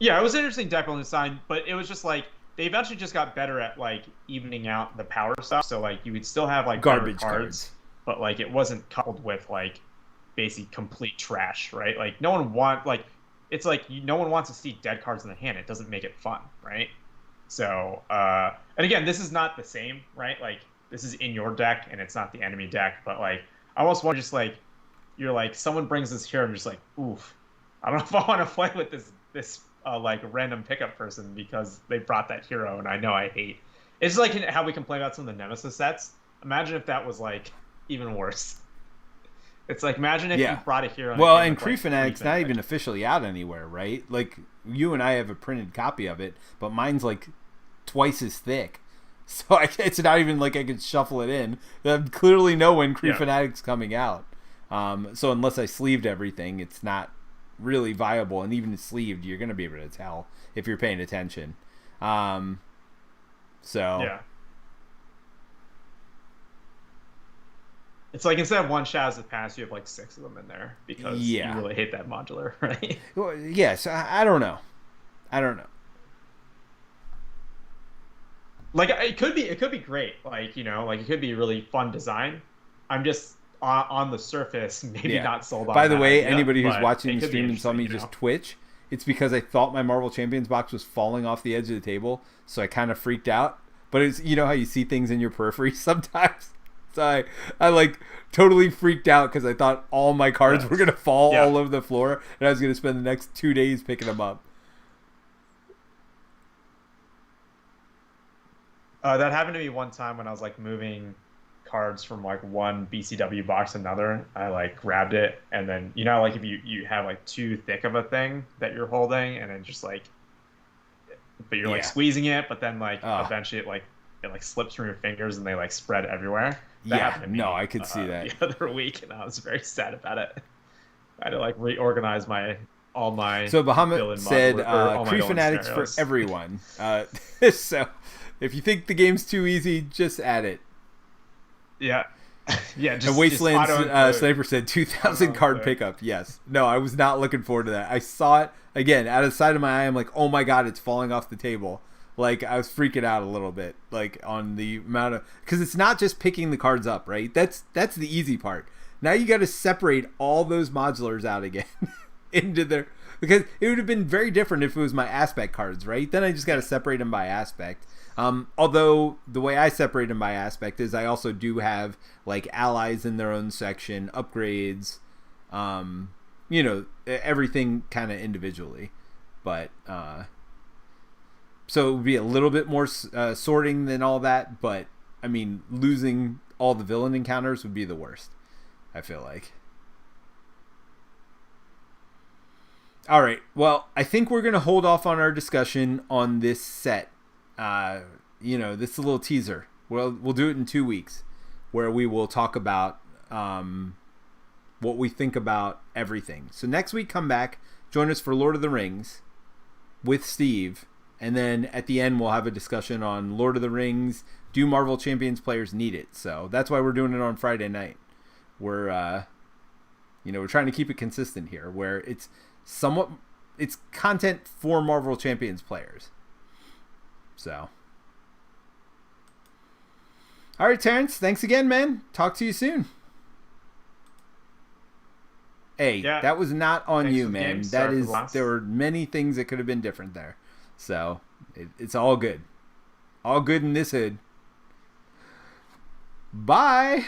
Yeah, it was an interesting deck building design, but it was just like they eventually just got better at like evening out the power stuff. So like you would still have like garbage cards, but like it wasn't coupled with like basically complete trash, right? Like no one wants to see dead cards in the hand. It doesn't make it fun, right? So and again, this is not the same, right? Like this is in your deck and it's not the enemy deck, but like I almost want to just like you're like someone brings this here and I'm just like, oof, I don't know if I want to play with this like random pickup person because they brought that hero and I know I hate. It's like how we complain about some of the Nemesis sets. Imagine if that was like even worse. It's like imagine if you brought a hero. Well, and Kree Fanatic's not even officially out anywhere, right? Like you and I have a printed copy of it, but mine's like twice as thick, so it's not even like I could shuffle it in. I clearly know when Kree Fanatic's coming out. So unless I sleeved everything, it's not really viable, and even sleeved you're going to be able to tell if you're paying attention. It's like instead of 1 Shadows of the Past, you have like 6 of them in there because you really hate that modular, right? Well, yes, I don't know. Like it could be great. Like like it could be a really fun design. I'm just on the surface, maybe not sold on. By the way, idea, anybody who's watching the stream and saw me just twitch, it's because I thought my Marvel Champions box was falling off the edge of the table, so I kind of freaked out. But it's how you see things in your periphery sometimes. So I like totally freaked out because I thought all my cards were gonna fall all over the floor, and I was gonna spend the next 2 days picking them up. That happened to me one time when I was like moving cards from like one BCW box to another. I like grabbed it, and then like if you have like too thick of a thing that you're holding, and then just like, but you're like squeezing it, but then like eventually it like slips from your fingers and they like spread everywhere. That happened to me, no, I could see that the other week, and I was very sad about it. I had to like reorganize all my. So Bahamut said, "Kree fanatics for everyone." So if you think the game's too easy, just add it. Yeah. Yeah. Just, and Wasteland Sniper said 2,000 card pickup. Yes. No, I was not looking forward to that. I saw it again out of the side of my eye. I'm like, oh my god, it's falling off the table. Like I was freaking out a little bit, like on the amount of, because it's not just picking the cards up, right? That's the easy part. Now you got to separate all those modulars out again into their, because it would have been very different if it was my aspect cards, right? Then I just got to separate them by aspect. Although the way I separate them by aspect is I also do have like allies in their own section, upgrades, everything kind of individually. But so it would be a little bit more sorting than all that. But I mean, losing all the villain encounters would be the worst, I feel like. All right. Well, I think we're going to hold off on our discussion on this set. This is a little teaser. We'll do it in 2 weeks, where we will talk about what we think about everything. So next week, come back, join us for Lord of the Rings with Steve, and then at the end we'll have a discussion on Lord of the Rings. Do Marvel Champions players need it? So that's why we're doing it on Friday night. We're we're trying to keep it consistent here, where it's content for Marvel Champions players. So, all right, Terence, thanks again, man. Talk to you soon. Hey, that was not on you, man. There were many things that could have been different there. So, it's all good. All good in this hood. Bye.